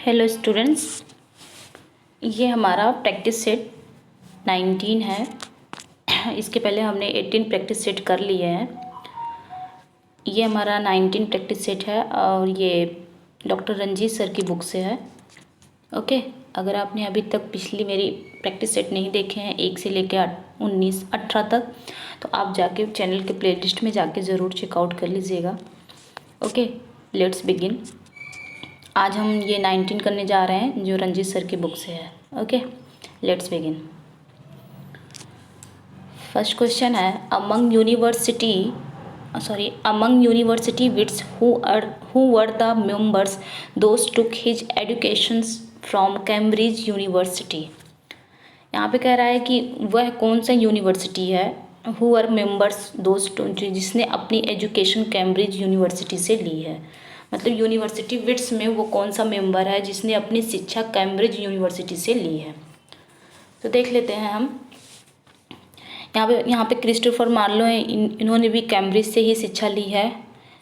Hello students, ये हमारा practice set 19 है। इसके पहले हमने 18 प्रैक्टिस सेट कर लिए हैं। ये हमारा 19 प्रैक्टिस सेट है और ये डॉक्टर रंजीत सर की बुक से है। ओके, अगर आपने अभी तक पिछली मेरी प्रैक्टिस सेट नहीं देखे हैं 1 से लेकर 19 18 तक, तो आप जाके चैनल के प्लेलिस्ट में जाके ज़रूर चेकआउट कर लीजिएगा। Okay, let's begin. आज हम ये 19 करने जा रहे हैं जो रंजीत सर की बुक से है। Okay, let's begin. First question है, among university wits who were the members those took his education from Cambridge University. यहाँ पे कह रहा है कि वह कौन सा यूनिवर्सिटी है, who are members those two, जिसने अपनी एजुकेशन कैम्ब्रिज यूनिवर्सिटी से ली है। मतलब यूनिवर्सिटी विट्स में वो कौन सा मेंबर है जिसने अपनी शिक्षा कैम्ब्रिज यूनिवर्सिटी से ली है। तो देख लेते हैं हम। यहाँ पे क्रिस्टोफर मार्लो है, इन्होंने भी कैम्ब्रिज से ही शिक्षा ली है।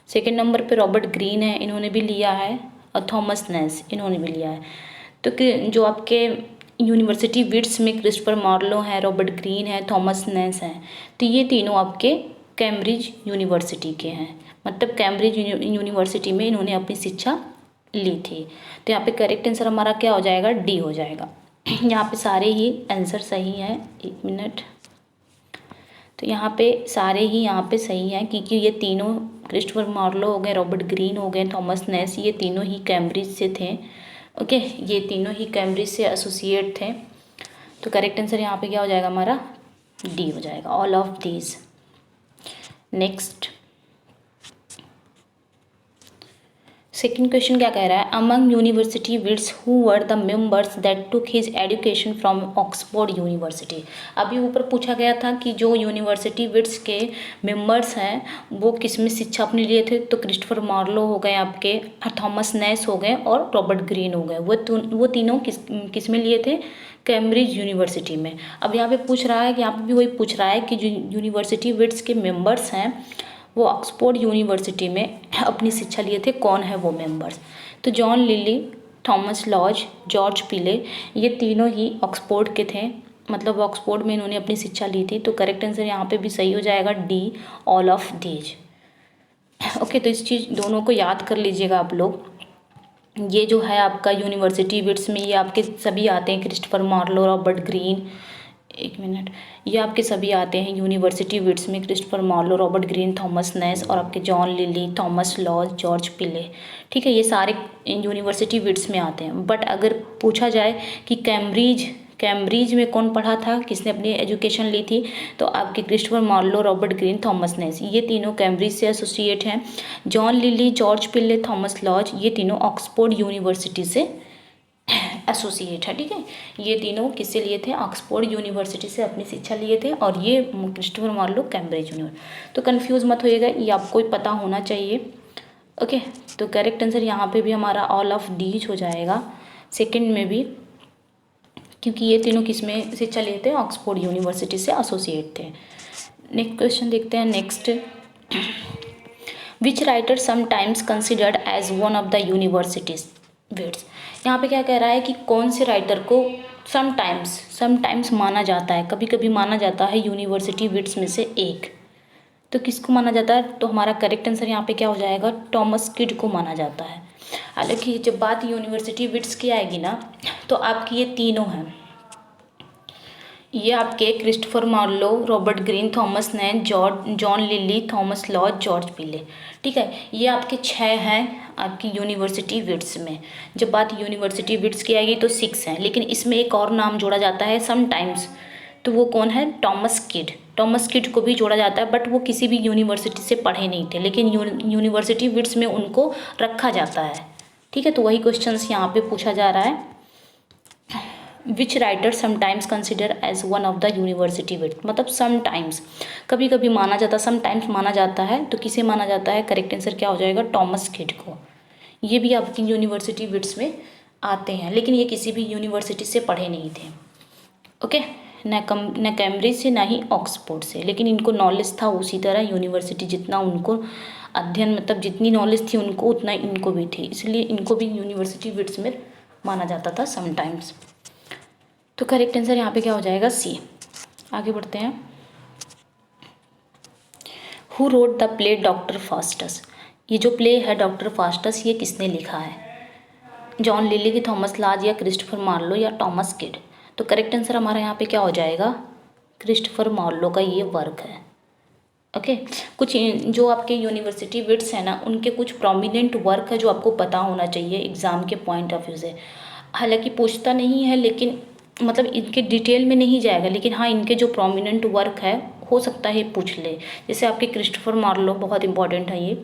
सेकंड नंबर पे रॉबर्ट ग्रीन है, इन्होंने भी लिया है। और थॉमस नेस, इन्होंने भी लिया है। तो जो आपके यूनिवर्सिटी विट्स में क्रिस्टोफर मार्लो है, रॉबर्ट ग्रीन है, थॉमस नेस हैं, तो ये तीनों आपके कैम्ब्रिज यूनिवर्सिटी के हैं। मतलब कैम्ब्रिज यूनिवर्सिटी में इन्होंने अपनी शिक्षा ली थी। तो यहाँ पे करेक्ट आंसर हमारा क्या हो जाएगा, डी हो जाएगा। यहाँ पे सारे ही आंसर सही हैं। एक मिनट। तो यहाँ पे सारे ही यहाँ पे सही हैं क्योंकि ये तीनों क्रिस्टोफर मार्लो हो गए, रॉबर्ट ग्रीन हो गए, थॉमस नेस, ये तीनों ही कैम्ब्रिज से थे। ओके, ये तीनों ही कैम्ब्रिज से एसोसिएट थे। तो करेक्ट आंसर यहाँ पे क्या हो जाएगा हमारा, डी हो जाएगा, all of these. Next second question क्या कह रहा है, among university wits who were the members that took his education from Oxford University. अभी ऊपर पूछा गया था कि जो यूनिवर्सिटी विट्स के मेंबर्स हैं वो किस में शिक्षा अपने लिए थे। तो क्रिस्टोफर मार्लो हो गए आपके, थॉमस नेस हो गए और रॉबर्ट ग्रीन हो गए। वो तीनों किस में लिए थे, कैम्ब्रिज यूनिवर्सिटी में। अब यहाँ पे पूछ रहा है कि यहाँ पे भी वही पूछ रहा है कि जो यूनिवर्सिटी विट्स के मेंबर्स हैं वो ऑक्सफोर्ड यूनिवर्सिटी में अपनी शिक्षा लिए थे, कौन है वो मेंबर्स। तो John Lyly, Thomas Lodge, George पिले, ये तीनों ही ऑक्सफोर्ड के थे। मतलब ऑक्सफोर्ड में इन्होंने अपनी शिक्षा ली थी। तो करेक्ट आंसर यहाँ पे भी सही हो जाएगा, D, all of these. Okay, तो इस चीज़ दोनों को याद कर लीजिएगा आप लोग। ये जो है आपका यूनिवर्सिटी विट्स में ये आपके सभी आते हैं, क्रिस्टोफर मार्लो, रॉबर्ट ग्रीन, एक मिनट, ये आपके सभी आते हैं यूनिवर्सिटी विट्स में, Christopher Marlowe, Robert Greene, Thomas Nashe और आपके John Lyly, Thomas Lodge, George Peele. ठीक है, ये सारे यूनिवर्सिटी विट्स में आते हैं। बट अगर पूछा जाए कि कैम्ब्रिज में कौन पढ़ा था, किसने अपनी एजुकेशन ली थी, तो आपके Christopher Marlowe, Robert Greene, Thomas Nashe, ये तीनों कैम्ब्रिज से एसोसिएट हैं। John Lyly, George Peele, Thomas Lodge, ये तीनों ऑक्सफोर्ड यूनिवर्सिटी से एसोसिएट है। ठीक है, ये तीनों किससे लिए थे, ऑक्सफोर्ड यूनिवर्सिटी से अपनी शिक्षा लिए थे। और ये क्रिस्टोफर मार्लो कैम्ब्रिज यूनिवर्सिटी। तो कंफ्यूज मत होइएगा, ये आपको पता होना चाहिए। ओके, तो करेक्ट आंसर यहाँ पे भी हमारा ऑल ऑफ डीज हो जाएगा, सेकंड में भी, क्योंकि ये तीनों किस में शिक्षा लिए थे, ऑक्सफोर्ड यूनिवर्सिटी से एसोसिएट थे। नेक्स्ट क्वेश्चन देखते हैं। Next, which writer sometimes considered as one of the Universities Wits. यहाँ पे क्या कह रहा है कि कौन से राइटर को समटाइम्स माना जाता है, कभी कभी माना जाता है यूनिवर्सिटी विट्स में से एक। तो किसको माना जाता है, तो हमारा करेक्ट आंसर यहाँ पे क्या हो जाएगा, टॉमस किड को माना जाता है। हालांकि जब बात यूनिवर्सिटी विट्स की आएगी ना, तो आपकी ये तीनों हैं, ये आपके Christopher Marlowe, Robert Greene, Thomas Nashe, John Lyly, Thomas Lodge, George Peele. ठीक है, ये आपके 6 हैं आपकी यूनिवर्सिटी विट्स में। जब बात यूनिवर्सिटी विट्स की आएगी तो 6 हैं, लेकिन इसमें एक और नाम जोड़ा जाता है समटाइम्स। तो वो कौन है, टॉमस किड को भी जोड़ा जाता है। बट वो किसी भी यूनिवर्सिटी से पढ़े नहीं थे, लेकिन यूनिवर्सिटी विट्स में उनको रखा जाता है। ठीक है, तो वही क्वेश्चन यहाँ पे पूछा जा रहा है, which writer sometimes consider as one of the university wits. मतलब समटाइम्स, कभी कभी माना जाता, समटाइम्स माना जाता है। तो किसे माना जाता है, करेक्ट आंसर क्या हो जाएगा, टॉमस किड को। ये भी आपकी यूनिवर्सिटी विट्स में आते हैं, लेकिन ये किसी भी यूनिवर्सिटी से पढ़े नहीं थे। ओके, न कैम्ब्रिज से ना ही ऑक्सफोर्ड से, लेकिन इनको नॉलेज था उसी तरह यूनिवर्सिटी जितना उनको अध्ययन, मतलब जितनी नॉलेज थी उनको उतना इनको भी थी, इसलिए इनको भी यूनिवर्सिटी विट्स में माना जाता था समटाइम्स। तो करेक्ट आंसर यहाँ पे क्या हो जाएगा? सी। आगे बढ़ते हैं। Who wrote the play doctor Faustus? ये जो प्ले है डॉक्टर फास्टस, ये किसने लिखा है? जॉन लिली, थॉमस लाज, या क्रिस्टोफर मार्लो, या टॉमस किड? तो करेक्ट आंसर हमारा यहाँ पे क्या हो जाएगा? क्रिस्टोफर मार्लो का ये वर्क है। ओके कुछ जो आपके यूनिवर्सिटी विट्स है ना, उनके कुछ प्रोमिनेंट वर्क है जो आपको पता होना चाहिए एग्ज़ाम के पॉइंट ऑफ व्यू से। हालांकि पूछता नहीं है, लेकिन मतलब इनके डिटेल में नहीं जाएगा, लेकिन हाँ इनके जो प्रोमिनेंट वर्क है हो सकता है पूछ ले। जैसे आपके क्रिस्टोफर मार्लो बहुत इंपॉर्टेंट है,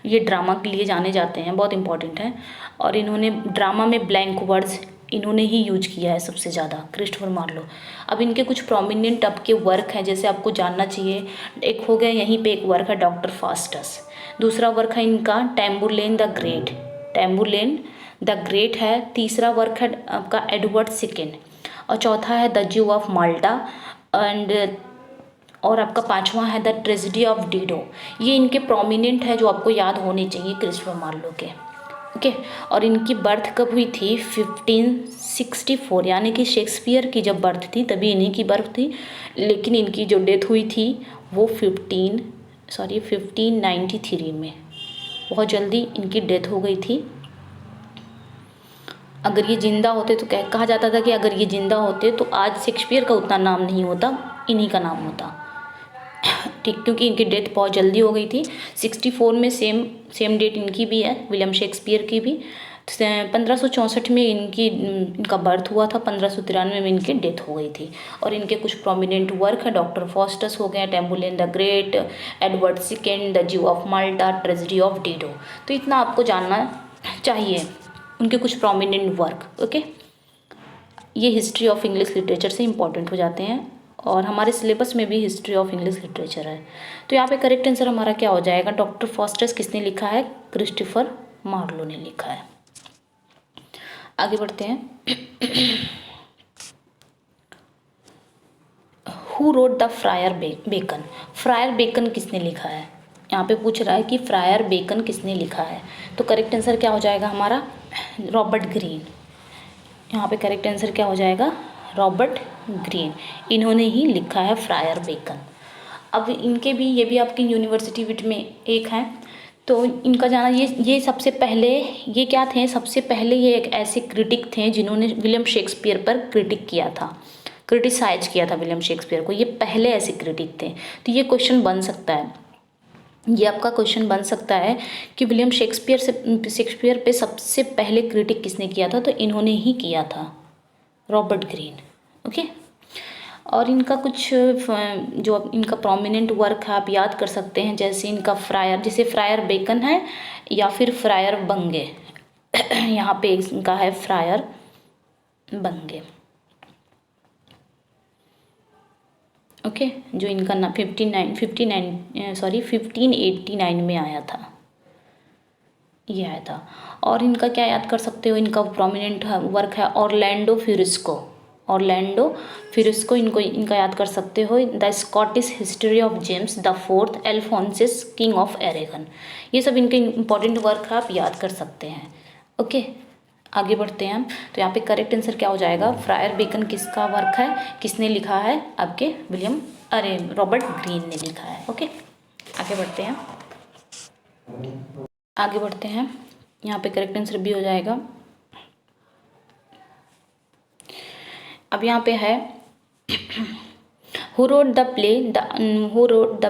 ये ड्रामा के लिए जाने जाते हैं, बहुत इंपॉर्टेंट है। और इन्होंने ड्रामा में ब्लैंक वर्ड्स इन्होंने ही यूज किया है सबसे ज़्यादा, क्रिस्टोफर मार्लो। अब इनके कुछ प्रोमिनेंट आपके वर्क हैं जैसे आपको जानना चाहिए। एक हो गया यहीं पे एक वर्क है डॉक्टर फास्टस, दूसरा वर्क है इनका टैम्बुरलेन द ग्रेट, टैम्बुरलेन द ग्रेट है, तीसरा वर्क है आपका एडवर्ड सेकेंड, और चौथा है the Jew of Malta, and और आपका पांचवा है द ट्रेजेडी ऑफ डिडो। ये इनके प्रोमिनेंट है जो आपको याद होने चाहिए क्रिस्टोफर मार्लो के। ओके और इनकी बर्थ कब हुई थी? 1564, यानी कि शेक्सपियर की जब बर्थ थी तभी इन्हीं की बर्थ थी, लेकिन इनकी जो डेथ हुई थी वो 1593 में, बहुत जल्दी इनकी डेथ हो गई थी। अगर ये ज़िंदा होते तो कहा जाता था कि अगर ये ज़िंदा होते तो आज शेक्सपियर का उतना नाम नहीं होता, इन्हीं का नाम होता। ठीक, क्योंकि इनकी डेथ बहुत जल्दी हो गई थी। 64 में सेम डेट इनकी भी है, विलियम शेक्सपियर की भी। 1564 में इनका बर्थ हुआ था, 1593 में इनकी डेथ हो गई थी। और इनके कुछ प्रोमिनेंट वर्क है डॉक्टर फास्टस हो गए, Tamburlaine the great, Edward second, the Jew of Malta, tragedy of Dido. तो इतना आपको जानना चाहिए उनके कुछ प्रोमिनेंट वर्क। ओके ये हिस्ट्री ऑफ इंग्लिश लिटरेचर से इंपॉर्टेंट हो जाते हैं, और हमारे सिलेबस में भी हिस्ट्री ऑफ इंग्लिश लिटरेचर है। तो यहाँ पे करेक्ट आंसर हमारा क्या हो जाएगा? डॉक्टर फास्टस किसने लिखा है? क्रिस्टोफर मार्लो ने लिखा है। आगे बढ़ते हैं। Who wrote the Friar Bacon? Friar Bacon किसने लिखा है? यहाँ पे पूछ रहा है कि फ्रायर बेकन किसने लिखा है। तो करेक्ट आंसर क्या हो जाएगा हमारा? Robert Greene. यहाँ पे करेक्ट आंसर क्या हो जाएगा? रॉबर्ट ग्रीन, इन्होंने ही लिखा है फ्रायर बेकन। अब इनके भी ये भी आपकी यूनिवर्सिटी विट में एक हैं, तो इनका जाना ये सबसे पहले ये क्या थे? सबसे पहले ये एक ऐसे क्रिटिक थे जिन्होंने विलियम शेक्सपियर पर क्रिटिक किया था, क्रिटिसाइज किया था विलियम शेक्सपियर को। ये पहले ऐसे क्रिटिक थे। तो ये क्वेश्चन बन सकता है, ये आपका क्वेश्चन बन सकता है कि विलियम शेक्सपियर पे सबसे पहले क्रिटिक किसने किया था? तो इन्होंने ही किया था, रॉबर्ट ग्रीन। ओके और इनका कुछ जो इनका प्रोमिनेंट वर्क है आप याद कर सकते हैं, जैसे इनका फ्रायर, जैसे फ्रायर बेकन है या फिर फ्रायर बंगे। यहाँ पे इनका है फ्रायर बंगे। ओके जो इनका ना 1589 में आया था, ये आया था। और इनका क्या याद कर सकते हो? इनका प्रोमिनेंट वर्क है ऑरलैंडो फ्यूरिस्को, इनका याद कर सकते हो। The Scottish history of James the fourth Alphonsus king of Aragon. ये सब इनके इंपॉर्टेंट वर्क है, आप याद कर सकते हैं। ओके आगे बढ़ते हैं हम। तो यहाँ पे करेक्ट आंसर क्या हो जाएगा? फ्रायर बेकन किसका वर्क है, किसने लिखा है? आपके रॉबर्ट ग्रीन ने लिखा है। ओके आगे बढ़ते हैं। यहाँ पे करेक्ट आंसर भी हो जाएगा। अब यहाँ पे है who wrote the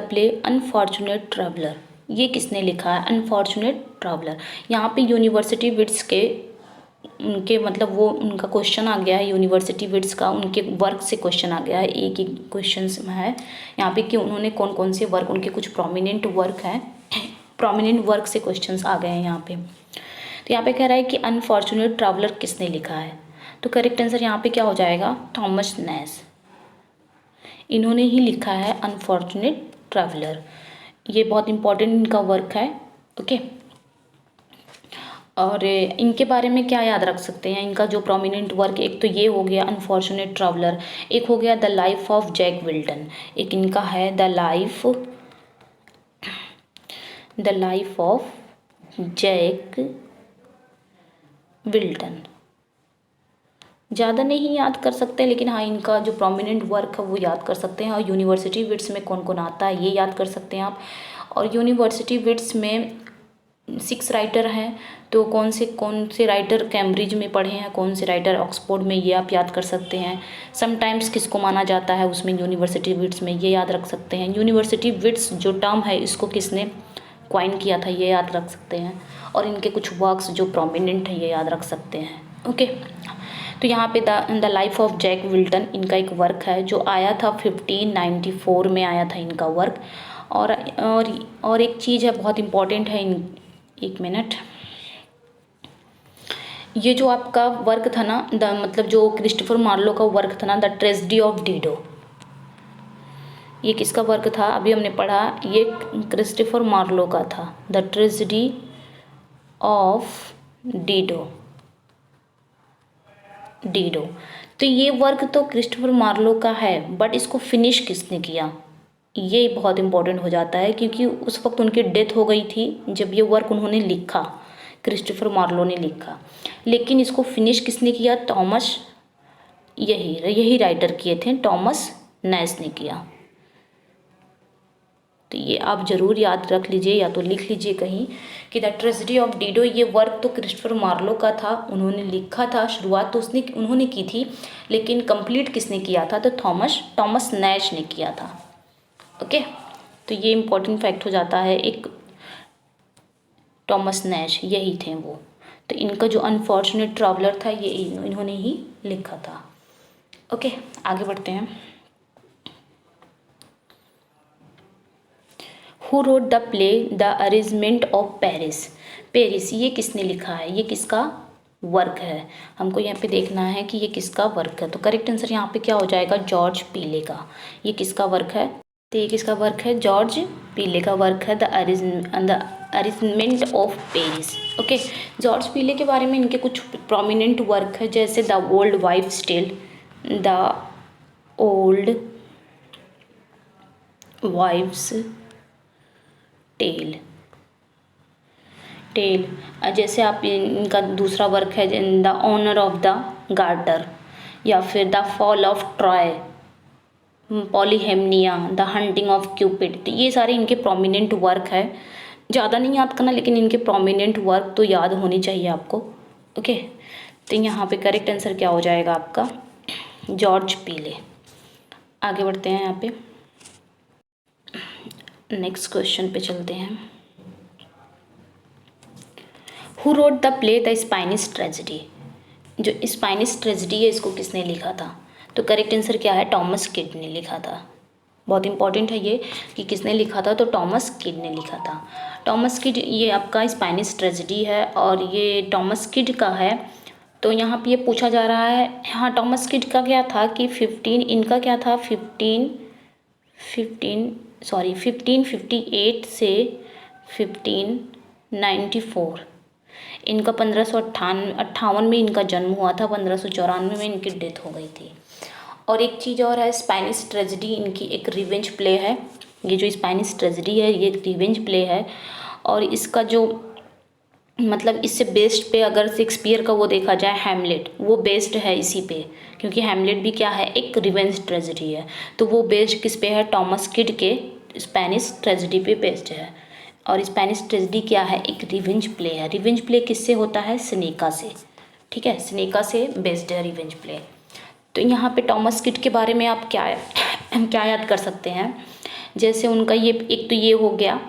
play unfortunate traveller. ये किसने लिखा है? Unfortunate traveller. यहाँ पे यूनिवर्सिटी विट्स के उनके मतलब वो उनका क्वेश्चन आ गया है, यूनिवर्सिटी विट्स का उनके वर्क से क्वेश्चन आ गया है, एक ही क्वेश्चन में है यहाँ पे कि उन्होंने कौन कौन से वर्क, उनके कुछ प्रोमिनेंट वर्क हैं, प्रोमिनेंट वर्क से क्वेश्चंस आ गए हैं यहाँ पे। तो यहाँ पे कह रहा है कि अनफॉर्चुनेट ट्रैवलर किसने लिखा है? तो करेक्ट आंसर यहाँ पे क्या हो जाएगा? थॉमस नैश, इन्होंने ही लिखा है अनफॉर्चुनेट ट्रैवलर। ये बहुत इंपॉर्टेंट इनका वर्क है। ओके और इनके बारे में क्या याद रख सकते हैं? इनका जो प्रोमिनेंट वर्क, एक तो ये हो गया अनफॉर्चुनेट ट्रैवलर, एक हो गया the life of Jack Wilton, एक इनका है the life of Jack Wilton. ज़्यादा नहीं याद कर सकते, लेकिन हाँ इनका जो प्रोमिनेंट वर्क है वो याद कर सकते हैं। और यूनिवर्सिटी विट्स में कौन कौन आता है ये याद कर सकते हैं आप। और यूनिवर्सिटी विट्स में 6 राइटर हैं, तो कौन से राइटर कैम्ब्रिज में पढ़े हैं, कौन से राइटर ऑक्सफोर्ड में, ये आप याद कर सकते हैं। समटाइम्स किसको माना जाता है उसमें यूनिवर्सिटी विट्स में, ये याद रख सकते हैं। यूनिवर्सिटी विट्स जो टर्म है इसको किसने क्वाइन किया था ये याद रख सकते हैं। और इनके कुछ वर्क्स जो प्रोमिनेंट है ये याद रख सकते हैं। ओके, तो यहाँ पे the life of Jack Wilton इनका एक वर्क है जो आया था 1594 में आया था इनका वर्क। और एक चीज़ है बहुत इम्पॉर्टेंट है एक मिनट, ये जो आपका वर्क था ना मतलब जो क्रिस्टोफर मार्लो का वर्क था ना, द ट्रेजेडी ऑफ डीडो, ये किसका वर्क था अभी हमने पढ़ा, ये क्रिस्टोफर मार्लो का था, द ट्रेजेडी ऑफ डीडो। तो ये वर्क तो क्रिस्टोफर मार्लो का है, बट इसको फिनिश किसने किया ये बहुत इंपॉर्टेंट हो जाता है, क्योंकि उस वक्त उनकी डेथ हो गई थी जब ये वर्क उन्होंने लिखा, क्रिस्टोफर मार्लो ने लिखा। लेकिन इसको फिनिश किसने किया, थॉमस, यही राइटर किए थे, थॉमस नैश ने किया। तो ये आप ज़रूर याद रख लीजिए या तो लिख लीजिए कहीं कि द ट्रेजेडी ऑफ डीडो, ये वर्क तो क्रिस्टोफर मार्लो का था, उन्होंने लिखा था, शुरुआत तो उन्होंने की थी, लेकिन कंप्लीट किसने किया था, तो थॉमस नैश ने किया था। ओके, तो ये इम्पोर्टेंट फैक्ट हो जाता है एक, थॉमस नैश यही थे वो। तो इनका जो अनफॉर्चुनेट ट्रैवलर था ये इन्होंने ही लिखा था। ओके, आगे बढ़ते हैं। Who wrote the play the arrangement of Paris, ये किसने लिखा है, ये किसका वर्क है, हमको यहाँ पे देखना है कि ये किसका वर्क है। तो करेक्ट आंसर यहाँ पे क्या हो जाएगा, जॉर्ज पीले का। ये किसका वर्क है, तो ये किसका वर्क है, जॉर्ज पीले का वर्क है, the arrangement of Paris. Okay, George पीले के बारे में इनके कुछ प्रोमिनेंट वर्क है, जैसे the old wives tale, the old wives tale. जैसे आप इनका दूसरा वर्क है the honour of the garter, या फिर the fall of Troy, Polyhymnia, the hunting of Cupid. तो ये सारे इनके प्रोमिनेंट वर्क है, ज़्यादा नहीं याद करना, लेकिन इनके प्रोमिनेंट वर्क तो याद होनी चाहिए आपको। ओके, तो यहाँ पे करेक्ट आंसर क्या हो जाएगा आपका, जॉर्ज पीले। आगे बढ़ते हैं, यहाँ पे नेक्स्ट क्वेश्चन पे चलते हैं। Who wrote the play the Spanish tragedy, जो स्पाइनिश ट्रेजेडी है इसको किसने लिखा था, तो करेक्ट आंसर क्या है, थॉमस किड ने लिखा था। बहुत इंपॉर्टेंट है ये कि किसने लिखा था, तो थॉमस किड ने लिखा था। थॉमस किड, ये आपका स्पाइनिश ट्रेजेडी है और ये थॉमस किड का है। तो यहाँ पे ये पूछा जा रहा है, हाँ थॉमस किड का क्या था कि 1558 से 1594, इनका 1558 में इनका जन्म हुआ था, 1594 में इनकी डेथ हो गई थी। और एक चीज़ और है, स्पेनिश ट्रेजेडी इनकी एक रिवेंज प्ले है। ये जो स्पेनिश ट्रेजेडी है ये रिवेंज प्ले है, और इसका जो मतलब इससे बेस्ड पे अगर शेक्सपियर का वो देखा जाए हैमलेट, वो बेस्ड है इसी पे, क्योंकि हैमलेट भी क्या है, एक रिवेंज ट्रेजेडी है। तो वो बेस्ड किस पे है, थॉमस किड के स्पेनिश ट्रेजेडी पे बेस्ड है। और स्पेनिश ट्रेजेडी क्या है, एक रिवेंज प्ले है। रिवेंज प्ले किससे होता है, सेनेका से, ठीक है, सेनेका से बेस्ड है रिवेंज प्ले। तो यहाँ पे थॉमस किड के बारे में आप क्या याद कर सकते हैं, जैसे उनका ये एक तो ये हो गया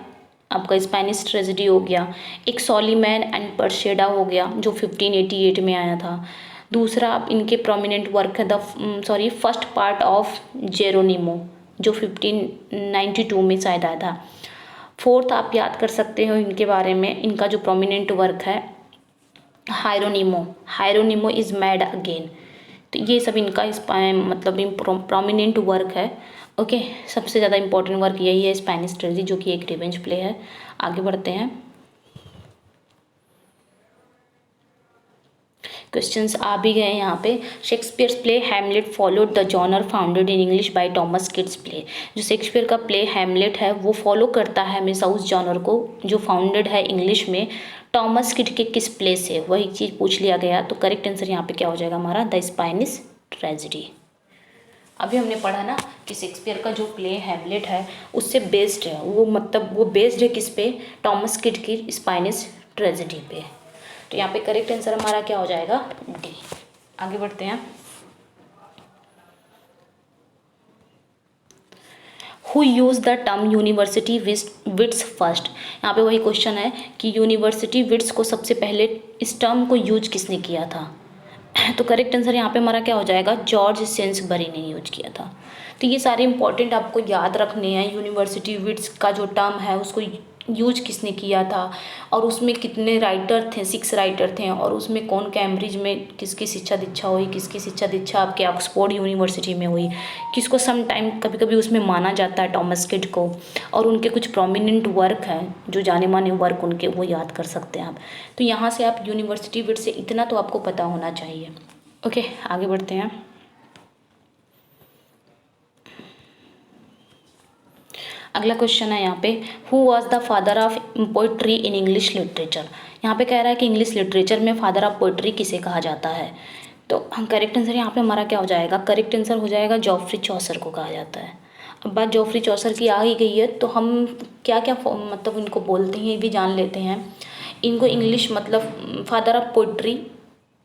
आपका स्पेनिश ट्रेजेडी हो गया, एक सॉलीमैन एंड पर्सेडा हो गया जो 1588 में आया था। दूसरा आप इनके प्रोमिनेंट वर्क है फर्स्ट पार्ट ऑफ जेरोनिमो जो 1592 में शायद आया था। फोर्थ आप याद कर सकते हो इनके बारे में, इनका जो प्रोमिनेंट वर्क है हायरोनिमो इज़ मैड अगेन। तो ये सब इनका मतलब प्रोमिनेंट वर्क है। ओके, सबसे ज़्यादा इम्पोर्टेंट वर्क यही है स्पेनिश ट्रेजेडी, जो कि एक रिवेंज प्ले है। आगे बढ़ते हैं, क्वेश्चंस आ भी गए यहाँ पे। Shakespeare's play Hamlet followed the genre founded in English by Thomas kids play. जो शेक्सपियर का प्ले हैमलेट है वो फॉलो करता है हमेशा उस जॉनर को जो फाउंडेड है इंग्लिश में टॉमस किड के किस प्ले से, वही चीज़ पूछ लिया गया। तो करेक्ट आंसर यहाँ पे क्या हो जाएगा हमारा, द स्पेनिश ट्रेजेडी। अभी हमने पढ़ा ना कि शेक्सपियर का जो प्ले हैमलेट है उससे बेस्ड है वो, मतलब वो बेस्ड है किस पे, टॉमस किड की स्पेनिश ट्रेजेडी पे। तो यहाँ पे करेक्ट आंसर हमारा क्या हो जाएगा, डी। आगे बढ़ते हैं। Who use the term University Wits first, यहाँ पे वही क्वेश्चन है कि यूनिवर्सिटी विट्स को सबसे पहले इस टर्म को यूज किसने किया था। तो करेक्ट आंसर यहाँ पे हमारा क्या हो जाएगा, जॉर्ज सेन्सबरी ने यूज किया था। तो ये सारे इंपॉर्टेंट आपको याद रखने हैं। यूनिवर्सिटी विट्स का जो टर्म है उसको यूज किसने किया था, और उसमें कितने राइटर थे, 6 राइटर थे, और उसमें कौन कैम्ब्रिज में किसकी शिक्षा दीक्षा हुई, किसकी शिक्षा दीक्षा आपके ऑक्सफोर्ड यूनिवर्सिटी में हुई, किसको सम टाइम कभी कभी उसमें माना जाता है टॉमस किड को, और उनके कुछ प्रोमिनेंट वर्क हैं जो जाने माने वर्क उनके, वो याद कर सकते हैं आप। तो यहाँ से आप यूनिवर्सिटी विट्स से इतना तो आपको पता होना चाहिए। ओके, आगे बढ़ते हैं। अगला क्वेश्चन है यहाँ पे, who was the father of poetry in English literature. यहाँ पे कह रहा है कि इंग्लिश लिटरेचर में फादर ऑफ पोइट्री किसे कहा जाता है। तो हम करेक्ट आंसर यहाँ पे हमारा क्या हो जाएगा, करेक्ट आंसर हो जाएगा जॉफ्री चौसर को कहा जाता है। अब बात जॉफ्री चौसर की आ ही गई है तो हम क्या क्या मतलब इनको बोलते हैं ये भी जान लेते हैं। इनको इंग्लिश मतलब फादर ऑफ पोइट्री,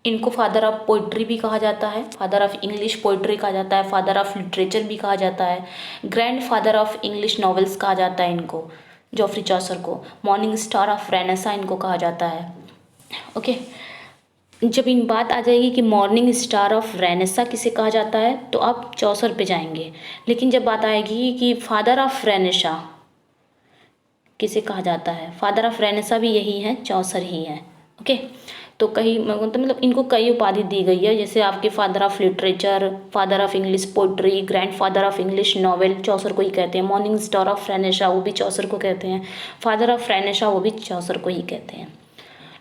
इनको फादर ऑफ पोइट्री भी कहा जाता है, फादर ऑफ इंग्लिश पोइट्री कहा जाता है, फादर ऑफ लिटरेचर भी कहा जाता है, grand father of English novels कहा जाता है इनको, जॉफ्री चौसर को। मॉर्निंग स्टार ऑफ रेनेसा इनको कहा जाता है। ओके, जब इन बात आ जाएगी कि मॉर्निंग स्टार ऑफ रेनेसा किसे कहा जाता है तो आप चौसर पे जाएंगे, लेकिन जब बात आएगी कि फादर ऑफ रेनेसा किसे कहा जाता है, फादर ऑफ रेनेसा भी यही है, चौसर ही है। ओके, तो कई मतलब इनको कई उपाधि दी गई है, जैसे आपके father of literature, father of English poetry, grandfather of English novel Chaucer को ही कहते हैं, मॉर्निंग स्टार ऑफ रेनेसा वो भी चौसर को कहते हैं, फादर ऑफ रेनेसा वो भी चौसर को ही कहते हैं।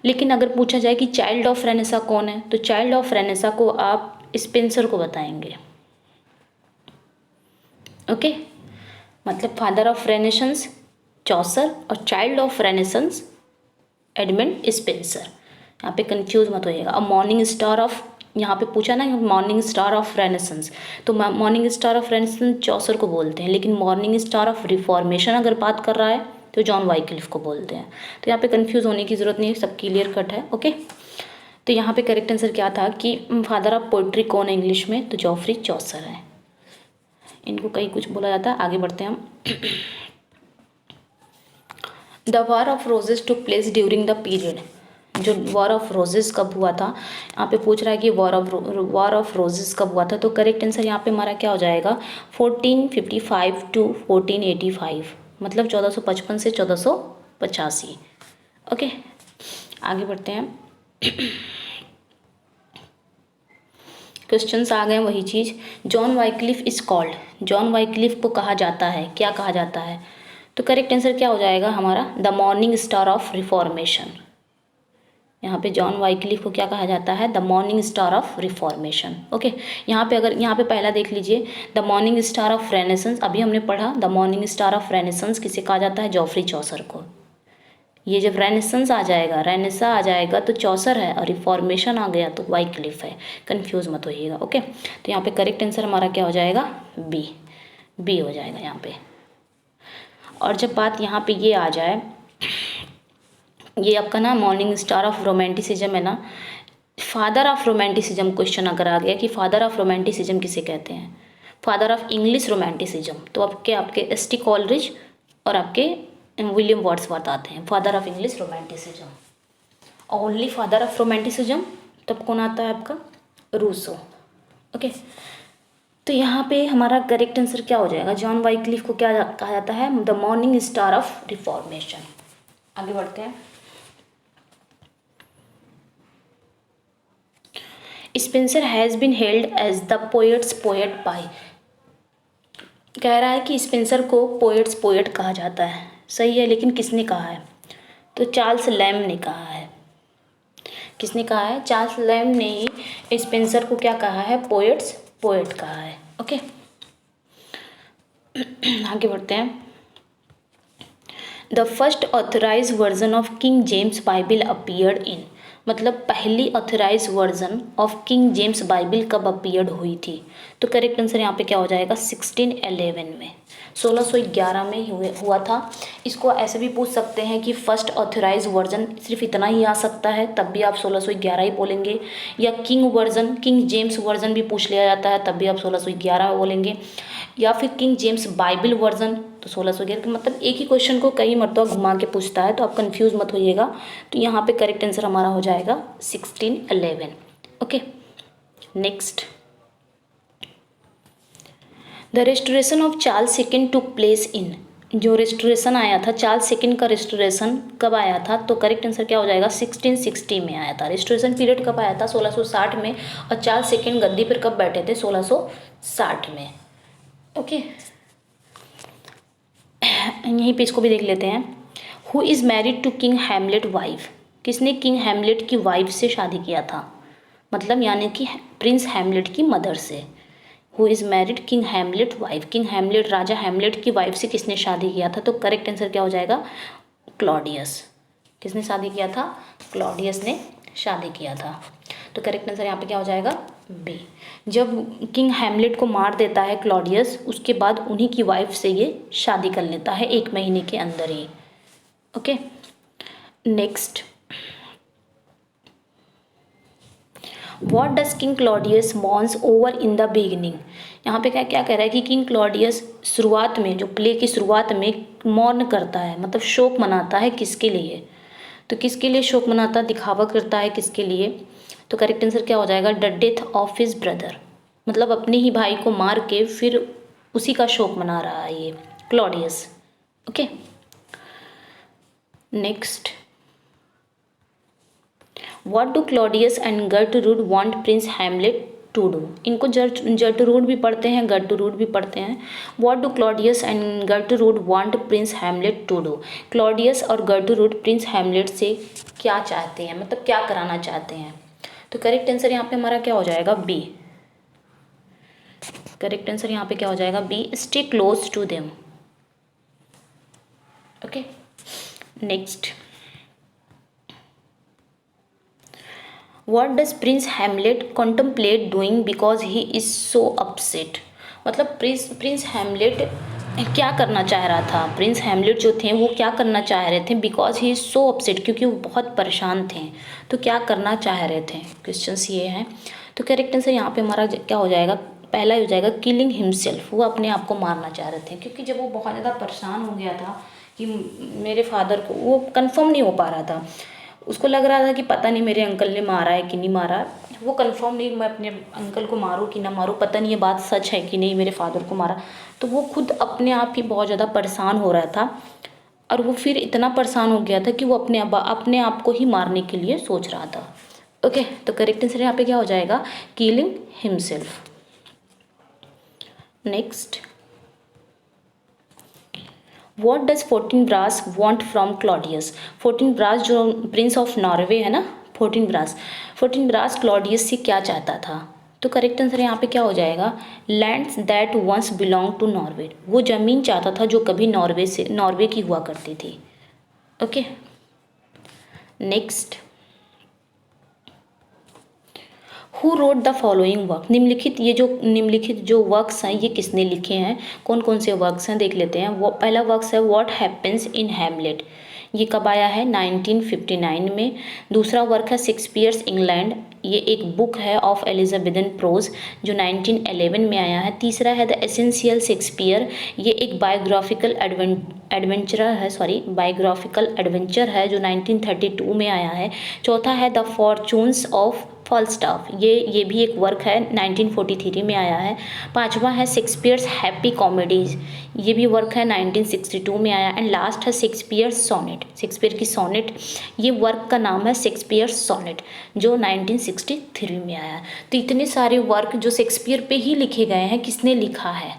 लेकिन अगर पूछा जाए कि चाइल्ड ऑफ रेनेसा कौन है, तो चाइल्ड ऑफ रेनेसा को आप स्पेंसर को बताएंगे। ओके, मतलब फादर ऑफ रेनेसेंस चौसर और child of renaissance Edmund Spenser. यहाँ पे कंफ्यूज मत होइएगा। अब मॉर्निंग स्टार ऑफ, यहाँ पे पूछा ना मॉर्निंग स्टार ऑफ रेनेसेंस, तो मॉर्निंग स्टार ऑफ रेनेसेंस चौसर को बोलते हैं, लेकिन मॉर्निंग स्टार ऑफ रिफॉर्मेशन अगर बात कर रहा है तो जॉन वाइक्लिफ को बोलते हैं। तो यहाँ पे कंफ्यूज होने की ज़रूरत नहीं है, सब क्लियर कट है। ओके, तो यहाँ पे करेक्ट आंसर क्या था कि फादर ऑफ पोइट्री कौन है इंग्लिश में, तो जॉफ्री चौसर है। इनको कहीं कुछ बोला जाता है। आगे बढ़ते हैं हम। The war of roses took place during the period, जो वॉर ऑफ रोजेस कब हुआ था, यहाँ पे पूछ रहा है कि वॉर ऑफ रोजेस कब हुआ था। तो करेक्ट आंसर यहाँ पे हमारा क्या हो जाएगा, 1455 टू 1485, मतलब 1455 से 1485। ओके, आगे बढ़ते हैं। क्वेश्चंस आ गए, वही चीज़। John Wycliffe is called, John Wycliffe को कहा जाता है, क्या कहा जाता है। तो करेक्ट आंसर क्या हो जाएगा हमारा, the morning star of reformation. यहाँ पे जॉन वाइक्लिफ को क्या कहा जाता है, the morning star of reformation. Okay, यहाँ पे अगर यहाँ पे पहला देख लीजिए, the morning star of renaissance, अभी हमने पढ़ा the morning star of renaissance किसे कहा जाता है, जॉफ्री चौसर को। ये जब रेनेसेंस आ जाएगा, रेनेसा आ जाएगा तो चौसर है, और रिफॉर्मेशन आ गया तो वाइक्लिफ है, कंफ्यूज मत होइएगा। ओके, तो यहाँ पे करेक्ट आंसर हमारा क्या हो जाएगा, बी, बी हो जाएगा यहाँ पे। और जब बात यहाँ पे ये आ जाए, ये आपका ना मॉर्निंग स्टार ऑफ रोमांटिसिज्म है ना, फादर ऑफ रोमांटिसिज्म क्वेश्चन अगर आ गया कि फादर ऑफ रोमांटिसिज्म किसे कहते हैं, फादर ऑफ इंग्लिश रोमांटिसिज्म, तो आपके एस टी कॉलरिज और आपके विलियम वर्ड्सवर्थ आते हैं father of English romanticism. Only father of romanticism तब कौन आता है आपका, रूसो। ओके, तो यहाँ पे हमारा करेक्ट आंसर क्या हो जाएगा, जॉन वाइक्लिफ को क्या कहा जाता है, the morning star of Reformation. आगे बढ़ते हैं। Spenser has been held as the poet's poet by, कह रहा है कि स्पेंसर को पोएट्स पोएट कहा जाता है, सही है, लेकिन किसने कहा है, तो चार्ल्स लैम ने कहा है। किसने कहा है, चार्ल्स लैम ने ही स्पेंसर को क्या कहा है, पोएट्स पोएट कहा है। ओके, आगे बढ़ते हैं। The first authorise version of King James Bible appeared in, मतलब पहली authorise version of King James Bible कब अपीयर्ड हुई थी? तो करेक्ट आंसर यहाँ पे क्या हो जाएगा? 1611 में, 1611 में हुआ था। इसको ऐसे भी पूछ सकते हैं कि फर्स्ट ऑथराइज वर्जन सिर्फ इतना ही आ सकता है, तब भी आप 1611 ही बोलेंगे, या king version, king James version भी पूछ लिया जाता है, तब भी आप 1611 बोलेंगे, या फिर किंग जेम्स बाइबिल वर्जन, तो 1611 का मतलब एक ही क्वेश्चन को कई मरतबा घुमा के पूछता है, तो आप कंफ्यूज मत होइएगा। तो यहाँ पे करेक्ट आंसर हमारा हो जाएगा 1611। Okay, next, the restoration of Charles second took place in, जो रेस्टोरेशन आया था, चार्ल्स सेकेंड का रेस्टोरेशन कब आया था? तो करेक्ट आंसर क्या हो जाएगा? 1660 में आया था। रेस्टोरेशन पीरियड कब आया था? 1660 में। और चार्ल्स सेकेंड गद्दी पर कब बैठे थे? 1660 में। ओके, यहीं पे इसको भी देख लेते हैं। Who is married to King Hamlet wife, किसने किंग हैमलेट की वाइफ से शादी किया था? मतलब यानी कि प्रिंस हैमलेट की मदर से। Who is married King Hamlet wife, King Hamlet, राजा हैमलेट की वाइफ से किसने शादी किया था? तो करेक्ट आंसर क्या हो जाएगा? क्लॉडियस। किसने शादी किया था? क्लॉडियस ने शादी किया था। तो करेक्ट आंसर यहाँ पे क्या हो जाएगा? बी। जब किंग हैमलेट को मार देता है क्लॉडियस, उसके बाद उन्हीं की वाइफ से ये शादी कर लेता है 1 महीने के अंदर ही। Okay, next, what does king Claudius mourns over in the beginning, यहाँ पे क्या क्या कह रहा है कि किंग क्लॉडियस शुरुआत में, जो प्ले की शुरुआत में मौन करता है, मतलब शोक मनाता है, किसके लिए? तो किसके लिए शोक मनाता, दिखावा करता है किसके लिए? तो करेक्ट आंसर क्या हो जाएगा? The death of his brother, मतलब अपने ही भाई को मार के फिर उसी का शोक मना रहा है ये Claudius. Okay, next, what do Claudius and Gertrude want Prince Hamlet to do, इनको जर्टरूड भी पढ़ते हैं, गर्टरूड भी पढ़ते हैं। What do Claudius and Gertrude want Prince Hamlet to do, Claudius और गर्टरूड प्रिंस हैमलेट से क्या चाहते हैं, मतलब क्या कराना चाहते हैं? तो करेक्ट आंसर यहाँ पे हमारा क्या हो जाएगा? बी। करेक्ट आंसर यहाँ पे क्या हो जाएगा? B, stay close to them. Okay, next, what does Prince Hamlet contemplate doing because he is so upset, मतलब प्रिंस हैमलेट क्या करना चाह रहा था? प्रिंस हैमलेट जो थे वो क्या करना चाह रहे थे? Because he is so upset, क्योंकि वो बहुत परेशान थे। तो क्या करना चाह रहे थे? क्वेश्चंस ये हैं। तो करेक्ट आंसर यहाँ पे हमारा क्या हो जाएगा? पहला हो जाएगा किलिंग हिमसेल्फ, वो अपने आप को मारना चाह रहे थे, क्योंकि जब वो बहुत ज़्यादा परेशान हो गया था कि मेरे फादर को, वो कंफर्म नहीं हो पा रहा था, उसको लग रहा था कि पता नहीं मेरे अंकल ने मारा है कि नहीं मारा, वो कंफर्म नहीं, मैं अपने अंकल को मारूँ कि ना मारूँ, पता नहीं ये बात सच है कि नहीं मेरे फादर को मारा। तो वो खुद अपने आप ही बहुत ज़्यादा परेशान हो रहा था, और वो फिर इतना परेशान हो गया था कि वो अपने आप को ही मारने के लिए सोच रहा था। ओके, तो करेक्ट आंसर यहाँ पे क्या हो जाएगा? Killing himself. Next, what does Fortinbras want from Claudius, Fortinbras जो प्रिंस ऑफ नॉर्वे है ना, फोर्टिनब्रास क्लॉडियस से क्या चाहता था? तो करेक्ट आंसर यहाँ पे क्या हो जाएगा? Lands that once belong to Norway, वो ज़मीन चाहता था जो कभी नॉर्वे की हुआ करती थी। Okay, next, who wrote the following work, निम्नलिखित जो वर्क्स हैं ये किसने लिखे हैं? कौन कौन से वर्क्स हैं देख लेते हैं। वो पहला वर्क्स है व्हाट हैपेंस इन हैमलेट, ये कब आया है? 1959 में। दूसरा वर्क है शेक्सपियर्स इंग्लैंड, ये एक बुक है ऑफ एलिजाबेथन प्रोज जो 1911 में आया है। तीसरा है द एसेंशियल शेक्सपियर, ये एक बायोग्राफिकल एडवेंचर है जो 1932 में आया है। चौथा है द फॉर्चून्स ऑफ फॉल्स्टाफ, ये भी एक वर्क है 1943 में आया है। पांचवा है शेक्सपियर्स हैप्पी कॉमेडीज, ये भी वर्क है 1962 में आया। एंड लास्ट है शेक्सपियर्स सोनेट, शेक्सपियर की सोनेट, ये वर्क का नाम है शेक्सपियर्स सोनेट जो 1963 में आया। तो इतने सारे वर्क जो शेक्सपियर पे ही लिखे गए हैं, किसने लिखा है,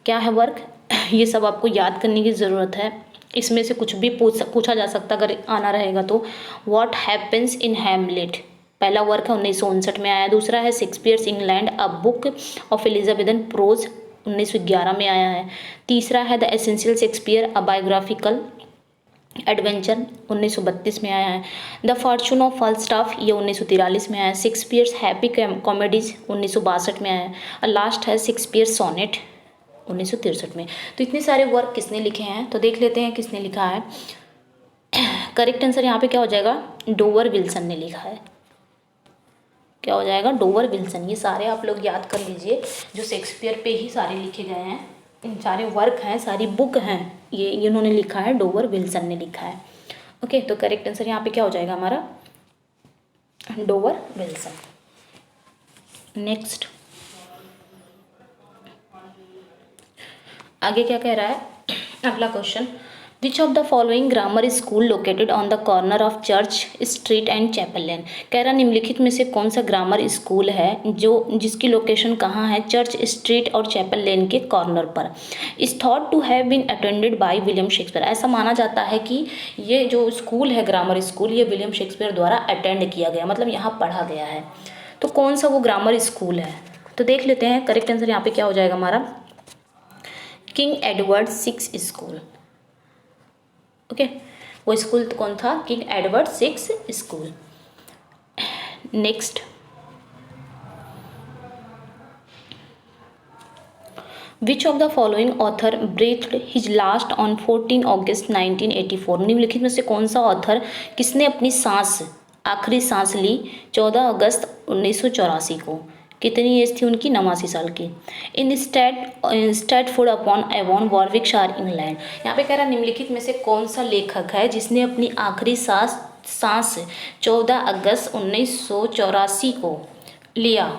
क्या है वर्क, ये सब आपको याद करने की ज़रूरत है। इसमें से कुछ भी पूछा जा सकता अगर आना रहेगा तो। व्हाट हैपेंस इन हैमलेट पहला वर्क है 1959 में आया। दूसरा है Shakespeare's England a book of Elizabethan prose 1911 में आया है। तीसरा है the essential Shakespeare a biographical adventure 1932 में आया है। द फॉर्चून ऑफ फाल्स्टाफ ये 1943 में आया है। शेक्सपियर्स हैप्पी कॉमेडीज 1962 में आया है। और लास्ट है शेक्सपियर्स सोनेट 1963 में। तो इतने सारे वर्क किसने लिखे हैं, तो देख लेते हैं किसने लिखा है। करेक्ट आंसर यहाँ पे क्या हो जाएगा, डोवर विल्सन ने लिखा है। क्या हो जाएगा, डोवर विल्सन। ये सारे आप लोग याद कर लीजिए, जो शेक्सपियर पे ही सारे लिखे गए हैं, इन सारे वर्क हैं, सारी बुक हैं, ये इन्होंने लिखा है, डोवर विल्सन ने लिखा है। ओके, तो करेक्ट आंसर यहाँ पे क्या हो जाएगा हमारा, डोवर विल्सन। नेक्स्ट आगे क्या कह रहा है, अगला question, which of the following grammar school located on the corner of church street and chapel lane. कह रहा निम्नलिखित में से कौन सा ग्रामर स्कूल है जो जिसकी लोकेशन कहाँ है, चर्च स्ट्रीट और चैपल लेन के कॉर्नर पर। Is thought to have been attended by William Shakespeare. ऐसा माना जाता है कि ये जो स्कूल है ग्रामर स्कूल, ये विलियम शेक्सपियर द्वारा अटेंड किया गया, मतलब यहाँ पढ़ा गया है। तो कौन सा वो ग्रामर स्कूल है, तो देख लेते हैं। करेक्ट आंसर यहाँ पे क्या हो जाएगा हमारा, किंग एडवर्ड 6 स्कूल। ओके, वो स्कूल कौन था, king Edward 6 school. Next, which of the following author breathed his last on 14 अगस्त 1984। निम्नलिखित में से कौन सा ऑथर, किसने अपनी सांस, आखिरी सांस ली 14 अगस्त 1984 को। कितनी एज थी उनकी, 89 साल की। In Stratford upon Avon Warwickshire England. यहाँ पे कह रहा निम्नलिखित में से कौन सा लेखक है जिसने अपनी आखिरी सांस 14 अगस्त 1984 को लिया,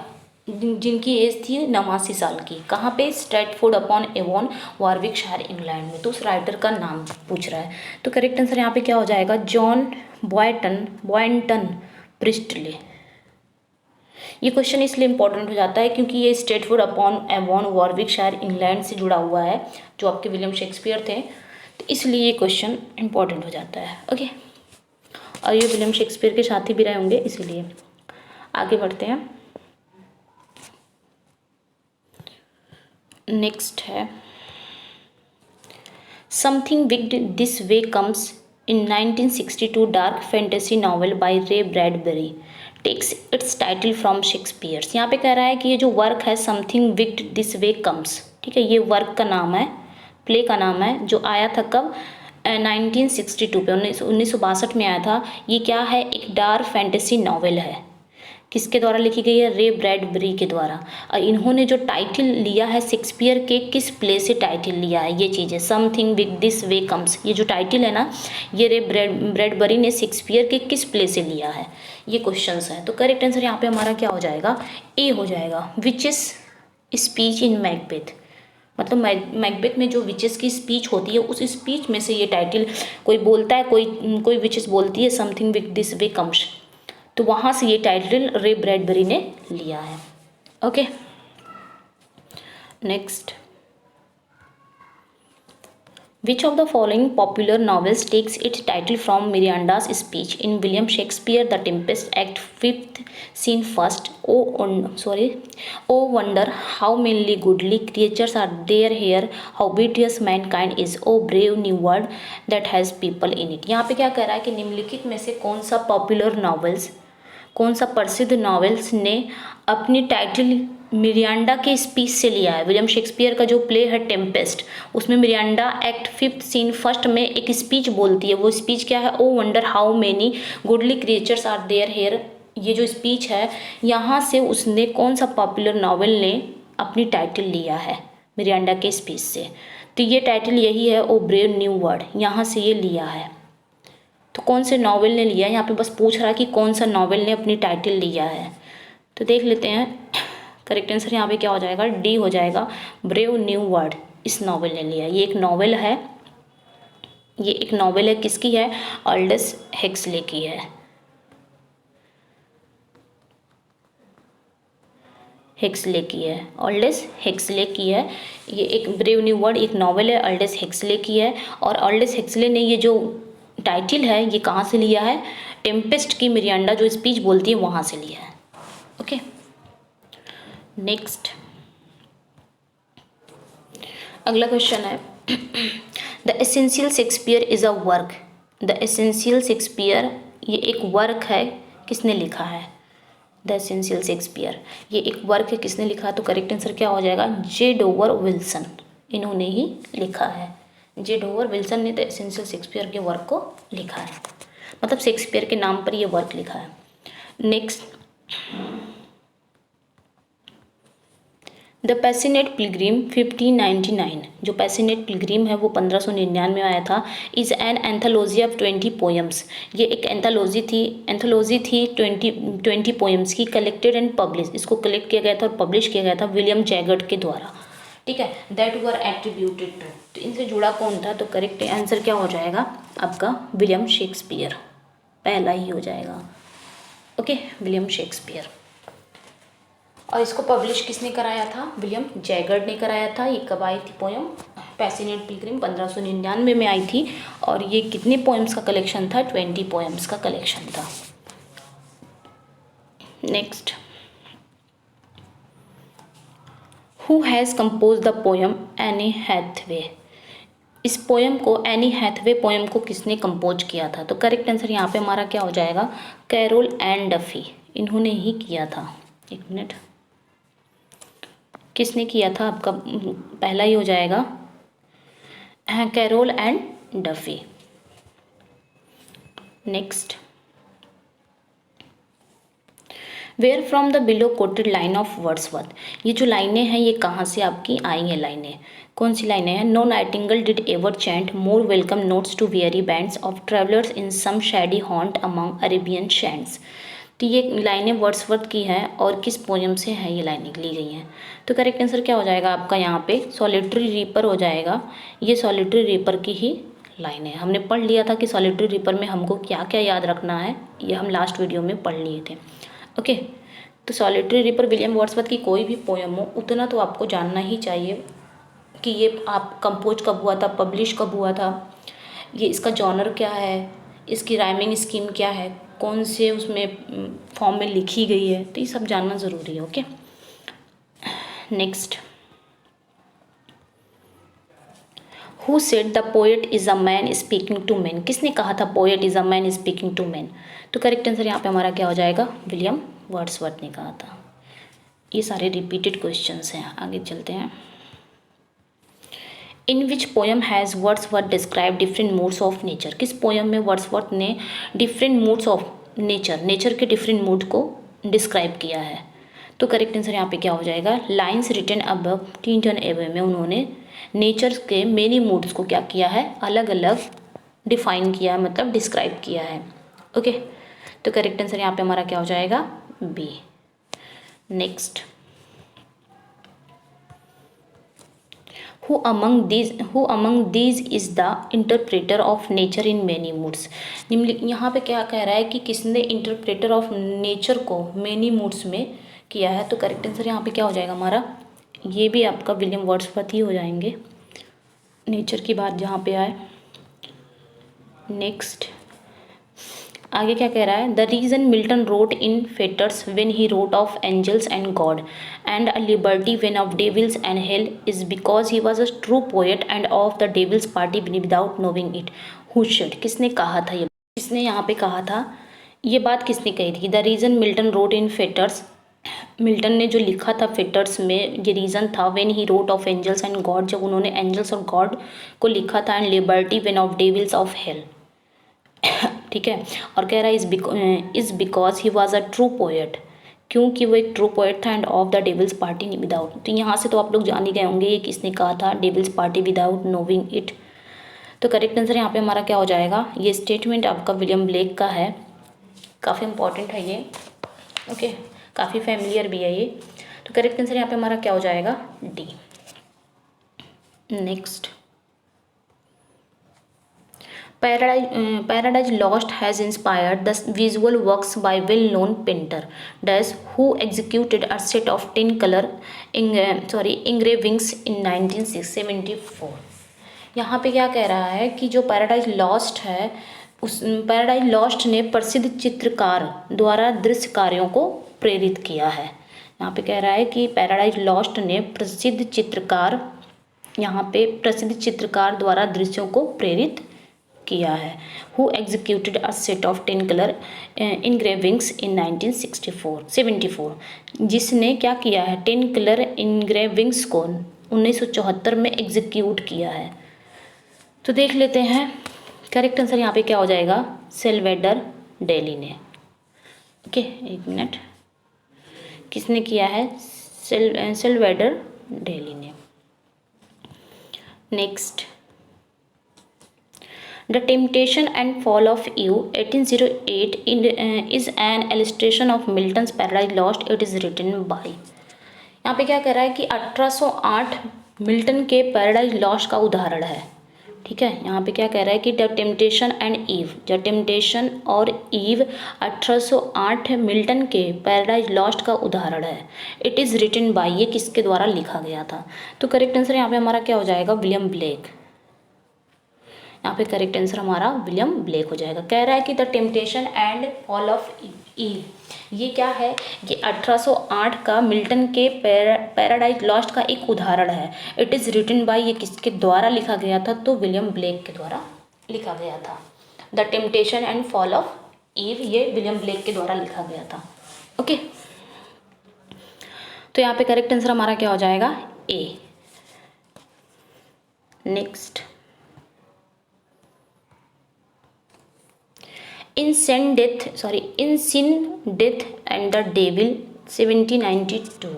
जिनकी एज थी 89 साल की। कहाँ पे, Stafford upon Avon Warwickshire England में। तो उस राइटर का नाम पूछ रहा है। तो करेक्ट आंसर यहाँ पे क्या हो जाएगा, जॉन बॉयंटन प्रिस्टले। ये क्वेश्चन इसलिए इंपॉर्टेंट हो जाता है क्योंकि ये Stafford upon Avon Warwickshire England से जुड़ा हुआ है, जो आपके विलियम शेक्सपियर थे, तो इसलिए ये क्वेश्चन इंपॉर्टेंट हो जाता है। ओके, और ये विलियम शेक्सपियर के साथी भी रहे होंगे, इसीलिए। आगे बढ़ते हैं। नेक्स्ट है, something wicked this way comes in 1962 dark fantasy novel by Ray Bradbury takes its title from Shakespeare's. यहाँ पे कह रहा है कि ये जो वर्क है something wicked this way comes, ठीक है, ये वर्क का नाम है, प्ले का नाम है, जो आया था कब, 1962 पे, 1962 में आया था। ये क्या है, एक डार्क फैंटेसी नॉवेल है। किसके द्वारा लिखी गई है, रे ब्रैडबरी के द्वारा। और इन्होंने जो टाइटल लिया है शेक्सपियर के, किस प्ले से टाइटल लिया है, ये चीज़ है, something with this way comes. ये जो टाइटल है ना, ये रे ब्रैडबरी ने शेक्सपियर के किस प्ले से लिया है, ये क्वेश्चंस है। तो करेक्ट आंसर यहाँ पे हमारा क्या हो जाएगा, ए हो जाएगा, विचेस स्पीच इन मैकबेथ। मतलब मैकबेथ में जो विचेस की स्पीच होती है, उस स्पीच में से ये टाइटल, कोई बोलता है, कोई विचेस बोलती है something with this way comes, तो वहाँ से ये टाइटल रे ब्रैडबरी ने लिया है। Okay, next, which of the following popular novels takes its title from Miranda's speech in William Shakespeare the Tempest act 5th scene first. O wonder how many goodly creatures are there here, how beauteous mankind is, O brave new world that has people in it. यहाँ पे क्या कह रहा है कि निम्नलिखित में से कौन सा पॉपुलर नॉवेल्स, कौन सा प्रसिद्ध नॉवेल्स ने अपनी टाइटल मिरांडा के स्पीच से लिया है। विलियम शेक्सपियर का जो प्ले है टेम्पेस्ट, उसमें Miranda act 5th scene first में एक स्पीच बोलती है। वो स्पीच क्या है, O wonder how many goodly creatures are there here. ये जो स्पीच है, यहाँ से उसने कौन सा पॉपुलर नॉवेल ने अपनी टाइटल लिया है मिरांडा के स्पीच से, तो ये टाइटल यही है, ओ ब्रेव न्यू वर्ल्ड, यहाँ से ये लिया है। तो कौन से नॉवेल ने लिया है, यहाँ पे बस पूछ रहा है कि कौन सा नॉवेल ने अपनी टाइटल लिया है। तो देख लेते हैं, करेक्ट आंसर यहाँ पे क्या हो जाएगा, डी हो जाएगा, ब्रेव न्यू वर्ल्ड इस नॉवेल ने लिया। ये एक नॉवेल है, ये एक नॉवेल है, किसकी है, ऑल्डस हेक्सले की है। हेक्सले की है, ऑल्डस हेक्सले की है। ये एक ब्रेव न्यू वर्ल्ड एक नॉवेल है, ऑल्डस हेक्सले की है। और ऑल्डस हेक्सले ने ये जो टाइटल है, ये कहाँ से लिया है, टेम्पेस्ट की मिरांडा जो स्पीच बोलती है, वहाँ से लिया है। ओके, नेक्स्ट, अगला क्वेश्चन है, the essential Shakespeare is a work the essential Shakespeare ये एक वर्क है, किसने लिखा है? द एसेंशियल शेक्सपियर ये एक वर्क है, किसने लिखा? तो करेक्ट आंसर क्या हो जाएगा? जे डोवर विल्सन, इन्होंने ही लिखा है। जे डोवर विल्सन ने द एसेंशियल शेक्सपियर के वर्क को लिखा है, मतलब शेक्सपियर के नाम पर ये वर्क लिखा है। नेक्स्ट, द पैसिनेट पिलग्रिम 1599, जो पैसिनेट पिलग्रिम है वो 1599 में आया था। Is an anthology of 20 poems, ये एक एंथोलॉजी थी 20 पोएम्स की, कलेक्टेड एंड पब्लिश, इसको कलेक्ट किया गया था और पब्लिश किया गया था विलियम जैगर्ट के द्वारा, ठीक है। दैट वर एट्रीब्यूटेड टू, तो इनसे जुड़ा कौन था? तो करेक्ट आंसर क्या हो जाएगा आपका? विलियम शेक्सपियर, पहला ही हो जाएगा, ओके, विलियम शेक्सपियर। और इसको पब्लिश किसने कराया था? विलियम जैगर्ड ने कराया था। ये कब आई थी पोएम? पैसिनेट पिलग्रिम 1599 में आई थी। और ये कितने पोएम्स का कलेक्शन था? 20 पोएम्स का कलेक्शन था। Next, who has compose the poem Anne Hathaway, इस पोएम को, एनी हैथवे पोएम को किसने कंपोज किया था? तो करेक्ट आंसर यहाँ पे हमारा क्या हो जाएगा? कैरोल एंड डफी, इन्होंने ही किया था। एक मिनट, किसने किया था? आपका पहला ही हो जाएगा Carol and Duffy. Next, where from the below quoted line of Wordsworth, ये जो लाइनें हैं ये कहाँ से आपकी आई हैं लाइनें? कौन सी लाइनें हैं? No nightingale did ever chant more welcome notes to very bands of travellers in some shady haunt among Arabian sands. तो ये लाइनें वर्ड्सवर्थ की हैं और किस पोएम से है ये लाइनें ली गई हैं? तो करेक्ट आंसर क्या हो जाएगा आपका यहाँ पे? सॉलिटरी रीपर हो जाएगा। ये सॉलिटरी रीपर की ही लाइनें, हमने पढ़ लिया था कि सॉलिटरी रीपर में हमको क्या क्या याद रखना है, ये हम लास्ट वीडियो में पढ़ लिए थे, ओके। तो सॉलिटरी रीपर विलियम वर्ड्सवर्थ की कोई भी पोएम हो, उतना तो आपको जानना ही चाहिए कि ये आप कंपोज कब हुआ था, पब्लिश कब हुआ था, ये इसका जॉनर क्या है, इसकी राइमिंग स्कीम क्या है, कौन से उसमें फॉर्म में लिखी गई है, तो ये सब जानना ज़रूरी है, okay. Next, who said the poet is a man speaking to man, किसने कहा था poet is a man speaking to man? तो करेक्ट आंसर यहाँ पे हमारा क्या हो जाएगा? विलियम वर्ड्सवर्थ ने कहा था। ये सारे रिपीटेड क्वेश्चंस हैं, आगे चलते हैं। In which poem has Wordsworth describe different moods of nature, किस पोएम में वर्ड्सवर्थ ने डिफरेंट मूड्स ऑफ नेचर के डिफरेंट मूड को डिस्क्राइब किया है? तो करेक्ट आंसर यहाँ पे क्या हो जाएगा? लाइन्स रिटन अबव टीन एवे में उन्होंने नेचर के मेनी मूड्स को क्या किया है? अलग अलग डिफाइन किया है, मतलब डिस्क्राइब किया है, ओके। तो करेक्ट आंसर यहाँ पे हमारा क्या हो जाएगा? B. Next, Who among these is the interpreter of nature in many moods? यहाँ पे क्या कह रहा है कि किसने इंटरप्रेटर ऑफ नेचर को मेनी मूड्स में किया है? तो करेक्ट आंसर यहाँ पे क्या हो जाएगा हमारा? ये भी आपका विलियम वर्ड्सवर्थ ही हो जाएंगे, नेचर की बात जहाँ पे आए। नेक्स्ट, आगे क्या कह रहा है? The reason Milton wrote in fetters when he wrote of angels and God and a liberty when of devils and hell is because he was a true poet and of the devil's party without knowing it. Who said, किसने कहा था? ये किसने यहाँ पे कहा था? ये बात किसने कही थी? The reason Milton wrote in fetters, Milton ने जो लिखा था फेटर्स में, ये रीज़न था when he wrote of angels and God, जब उन्होंने एंजल्स और गॉड को लिखा था, and liberty when of devils of hell, ठीक है। और कह रहा है is because he was a true poet, क्योंकि वो एक ट्रू पोएट था, and of the devil's party without, तो यहाँ से तो आप लोग जान ही गए होंगे ये किसने कहा था? Devil's party without knowing it. तो करेक्ट आंसर यहाँ पे हमारा क्या हो जाएगा? ये स्टेटमेंट आपका विलियम ब्लेक का है, काफ़ी इंपॉर्टेंट है ये, ओके, काफ़ी फैमिलियर भी है ये। तो करेक्ट आंसर यहाँ पे हमारा क्या हो जाएगा? D. Next, Paradise Lost has inspired the visual works by well-known painter Dash, who executed a set of 10 color engravings in 1974। यहाँ पे क्या कह रहा है कि जो पैराडाइज लॉस्ट है, उस पैराडाइज लॉस्ट ने प्रसिद्ध चित्रकार द्वारा दृश्य कार्यों को प्रेरित किया है। यहाँ पे कह रहा है कि पैराडाइज लॉस्ट ने प्रसिद्ध चित्रकार द्वारा दृश्यों को प्रेरित किया है? Who executed a set of 10 colour engravings in 1974 जिसने क्या किया है? 10 कलर इनग्रेविंग्स को 1974 में एग्जीक्यूट किया है। तो देख लेते हैं करेक्ट आंसर यहाँ पे क्या हो जाएगा? सेल्वेडर डेली ने। ओके, एक मिनट, किसने किया है? सेल्वेडर डेली ने। Next, the temptation and fall of Eve 1808 is an illustration of Milton's Paradise Lost. It is written by. यहाँ पे क्या कह रहा है कि 1808 मिल्टन के पैराडाइज लॉस्ट का उदाहरण है। ठीक है, यहाँ पे क्या कह रहा है कि the temptation and ewe, the temptation और ईव 1808 मिल्टन के पैराडाइज लॉस्ट का उदाहरण है। इट इज़ रिटन बाय, ये किसके द्वारा लिखा गया था? तो करेक्ट आंसर यहाँ पे हमारा क्या हो जाएगा? William Blake. यहाँ पे करेक्ट आंसर हमारा विलियम ब्लेक हो जाएगा। कह रहा है कि the temptation and fall of Eve, ये क्या है? ये 1808 का मिल्टन के पैराडाइज लॉस्ट का एक उदाहरण है। इट इज़ रिटन बाय, ये किसके द्वारा लिखा गया था? तो विलियम ब्लेक के द्वारा लिखा गया था। The temptation and fall of Eve, ये विलियम ब्लेक के द्वारा लिखा गया था। ओके, तो यहाँ पे करेक्ट आंसर हमारा क्या हो जाएगा? A. Next, in sin death and the devil 1792,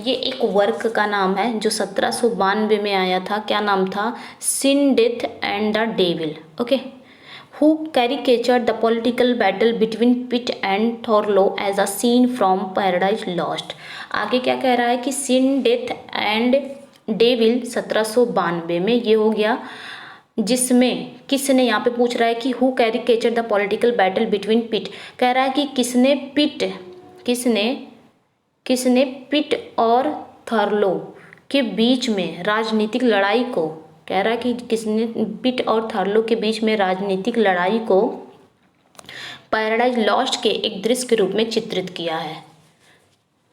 ये एक वर्क का नाम है जो 1792 में आया था। क्या नाम था? Sin death and the devil. Okay, who caricatured the political battle between Pitt and Thurlow as a scene from Paradise Lost. आगे क्या कह रहा है कि सिन डेथ एंड डेविल 1792 में ये हो गया, जिसमें किसने, यहाँ पे पूछ रहा है कि who caricature the political battle between Pitt. कह रहा है कि किसने पिट और थर्लो के बीच में राजनीतिक लड़ाई को, कह रहा है कि किसने पिट और थर्लो के बीच में राजनीतिक लड़ाई को पैराडाइज लॉस्ट के एक दृश्य के रूप में चित्रित किया है।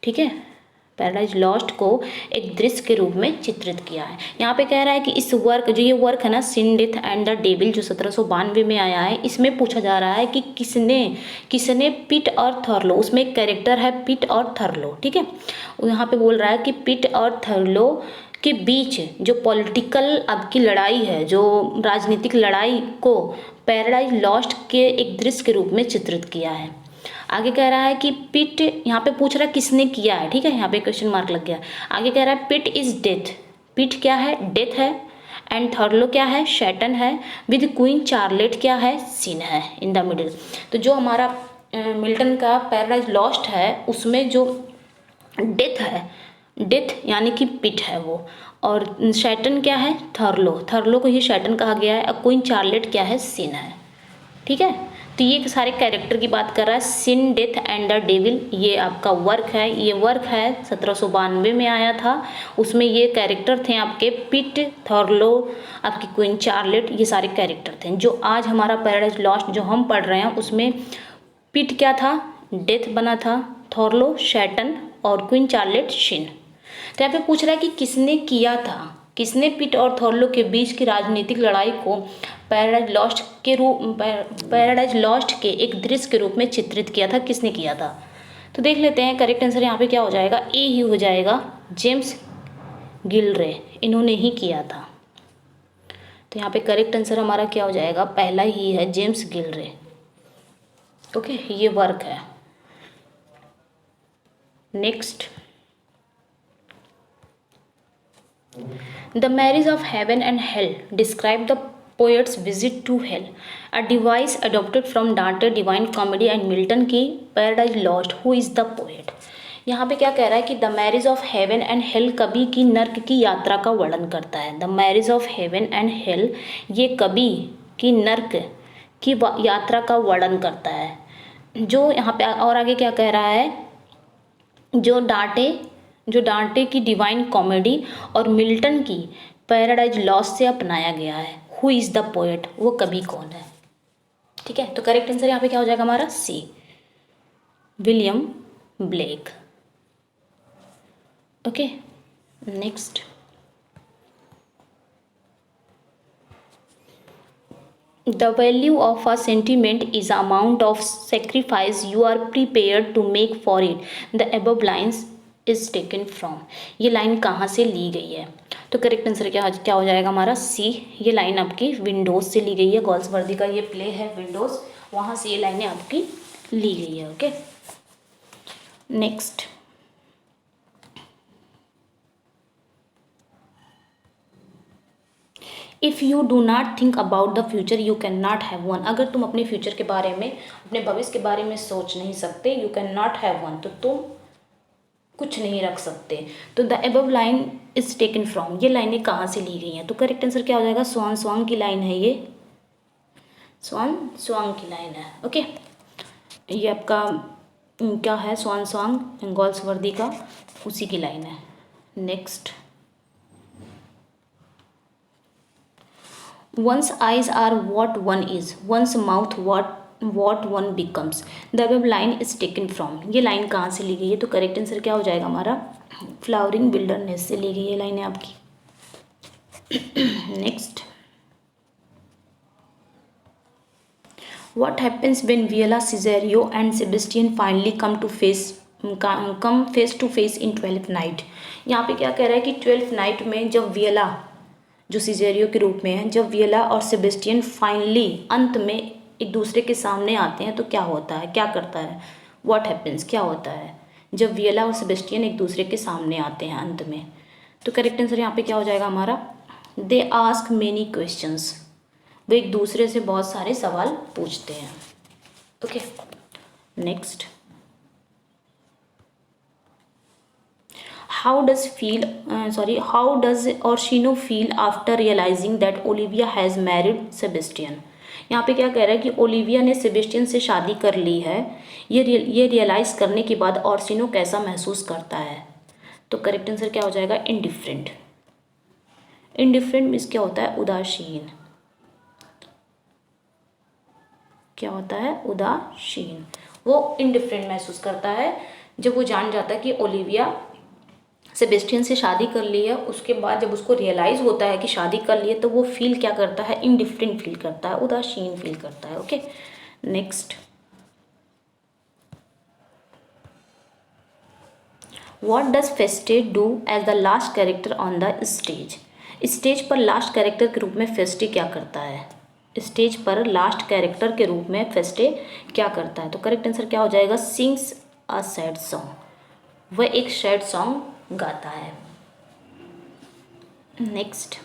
ठीक है, पैराडाइज लॉस्ट को एक दृश्य के रूप में चित्रित किया है। यहाँ पे कह रहा है कि इस वर्क, जो ये वर्क है ना, सिन डेथ एंड द डेविल, जो 1792 में आया है, इसमें पूछा जा रहा है कि किसने पिट और थर्लो, उसमें एक कैरेक्टर है पिट और थर्लो। ठीक है, यहाँ पे बोल रहा है कि पिट और थर्लो के बीच जो पॉलिटिकल अब की लड़ाई है, जो राजनीतिक लड़ाई को पैराडाइज लॉस्ट के एक दृश्य के रूप में चित्रित किया है। आगे कह रहा है कि पिट, यहाँ पे पूछ रहा है किसने किया है। ठीक है, यहाँ पे क्वेश्चन मार्क लग गया। आगे कह रहा है पिट इज डेथ, पिट क्या है? डेथ है। एंड थर्लो क्या है? शैटन है। विद क्वीन चार्लेट क्या है? सिन है इन द मिडिल। तो जो हमारा मिल्टन का पैराडाइज लॉस्ट है, उसमें जो डेथ है, डेथ यानी कि पिट है वो, और शैटन क्या है? थर्लो को ही शैटन कहा गया है। और क्वीन चार्लेट क्या है? सिन है। ठीक है, तो ये सारे कैरेक्टर की बात कर रहा है। सिन डेथ एंड द डेविल, ये आपका वर्क है। ये वर्क है 1792 में आया था। उसमें ये कैरेक्टर थे आपके पिट, थॉरलो, आपकी क्वीन चार्लेट, ये सारे कैरेक्टर थे। जो आज हमारा पैराडाइज लॉस्ट जो हम पढ़ रहे हैं, उसमें पिट क्या था? डेथ बना था। थॉरलो शैटन और क्वीन चार्लेट शिन। तो यहाँ पे पूछ रहा है कि किसने किया था, किसने पिट और थॉरलो के बीच की राजनीतिक लड़ाई को पैराडाइज लॉस्ट के एक दृश्य के रूप में चित्रित किया था, किसने किया था? तो देख लेते हैं करेक्ट आंसर यहाँ पे क्या हो जाएगा? ए ही हो जाएगा, जेम्स गिलरे, इन्होंने ही किया था। तो यहाँ पे करेक्ट आंसर हमारा क्या हो जाएगा? पहला ही है, जेम्स गिलरे। ओके, ये वर्क है। Next, the marriage of heaven and hell describe the poet's visit to hell, a device adopted from Dante Divine Comedy and Milton की Paradise Lost. Who is the poet? यहाँ पे क्या कह रहा है कि the marriage of heaven and hell कवि की नर्क की यात्रा का वर्णन करता है। The marriage of heaven and hell, ये कवि की नर्क की यात्रा का वर्णन करता है। जो यहाँ पे और आगे क्या कह रहा है? जो डांटे की डिवाइन कॉमेडी और मिल्टन की पैराडाइज लॉस्ट से अपनाया गया है। हु इज़ द पोएट, वो कवि कौन है? ठीक है, तो करेक्ट आंसर यहाँ पे क्या हो जाएगा हमारा? C, William Blake. Okay, next, the value of a sentiment is amount of sacrifice you are prepare to make for it, the above lines is taken from. ये लाइन कहाँ से ली गई है? तो करेक्ट आंसर क्या क्या हो जाएगा हमारा? सी। ये लाइन आपकी विंडोज़ से ली गई है। गोल्सवर्दी का ये प्ले है विंडोज़, वहाँ से ये लाइनें आपकी ली गई है। Okay, next. If you do not think about the future you can not have one. अगर तुम अपने फ्यूचर के बारे में, अपने भविष्य के बारे में सोच नहीं सकते, you can not have one, तो तुम कुछ नहीं रख सकते। तो the above line is taken from, ये लाइनें कहाँ से ली गई हैं? तो करेक्ट आंसर क्या हो जाएगा? स्वान स्वांग की लाइन है ये, स्वान स्वांग की लाइन है। ओके, ये आपका क्या है? स्वान स्वांग गोल्सवर्दी का, उसी की लाइन है। Next. One's eyes are what one is, one's mouth what one becomes. The above line is taken from, ये लाइन कहाँ से ली गई है? तो करेक्ट आंसर क्या हो जाएगा हमारा? फ्लावरिंग विल्डरनेस से ली गई है लाइन है आपकी। Next. What happens when Viola, Cesario and Sebastian finally come face to face in 12th night? यहाँ पे क्या कह रहा है कि 12th नाइट में जब वियला जो सिजेरियो के रूप में है, जब वियला और सेबेस्टियन फाइनली अंत में एक दूसरे के सामने आते हैं तो क्या होता है, क्या करता है? व्हाट हैपेंस, क्या होता है जब वियला और सेबेस्टियन एक दूसरे के सामने आते हैं अंत में? तो करेक्ट आंसर यहाँ पे क्या हो जाएगा हमारा? दे आस्क मेनी क्वेश्चंस, वे एक दूसरे से बहुत सारे सवाल पूछते हैं। Okay, next. How does Orsino feel after realizing that Olivia has married Sebastian? यहाँ पे क्या कह रहा है कि ओलिविया ने सेबेस्टियन से शादी कर ली है, ये रियलाइज़ करने के बाद ऑर्सिनो कैसा महसूस करता है? तो करेक्ट आंसर क्या हो जाएगा? इनडिफरेंट। इनडिफरेंट मीन्स क्या होता है? उदासीन। क्या होता है? उदासीन। वो इनडिफरेंट महसूस करता है जब वो जान जाता है कि ओलिविया सेबेस्टियन से शादी कर ली है। उसके बाद जब उसको रियलाइज़ होता है कि शादी कर ली है तो वो फील क्या करता है? इनडिफरेंट फील करता है, उदासीन फील करता है। Okay, next. What does Feste do as the last character on the stage? Stage पर लास्ट कैरेक्टर के रूप में फेस्टे क्या करता है? स्टेज पर लास्ट कैरेक्टर के रूप में फेस्टे क्या करता है? तो करेक्ट आंसर क्या हो जाएगा? सिंग्स अ सैड सॉन्ग, वह एक सैड सॉन्ग गाता है। Next.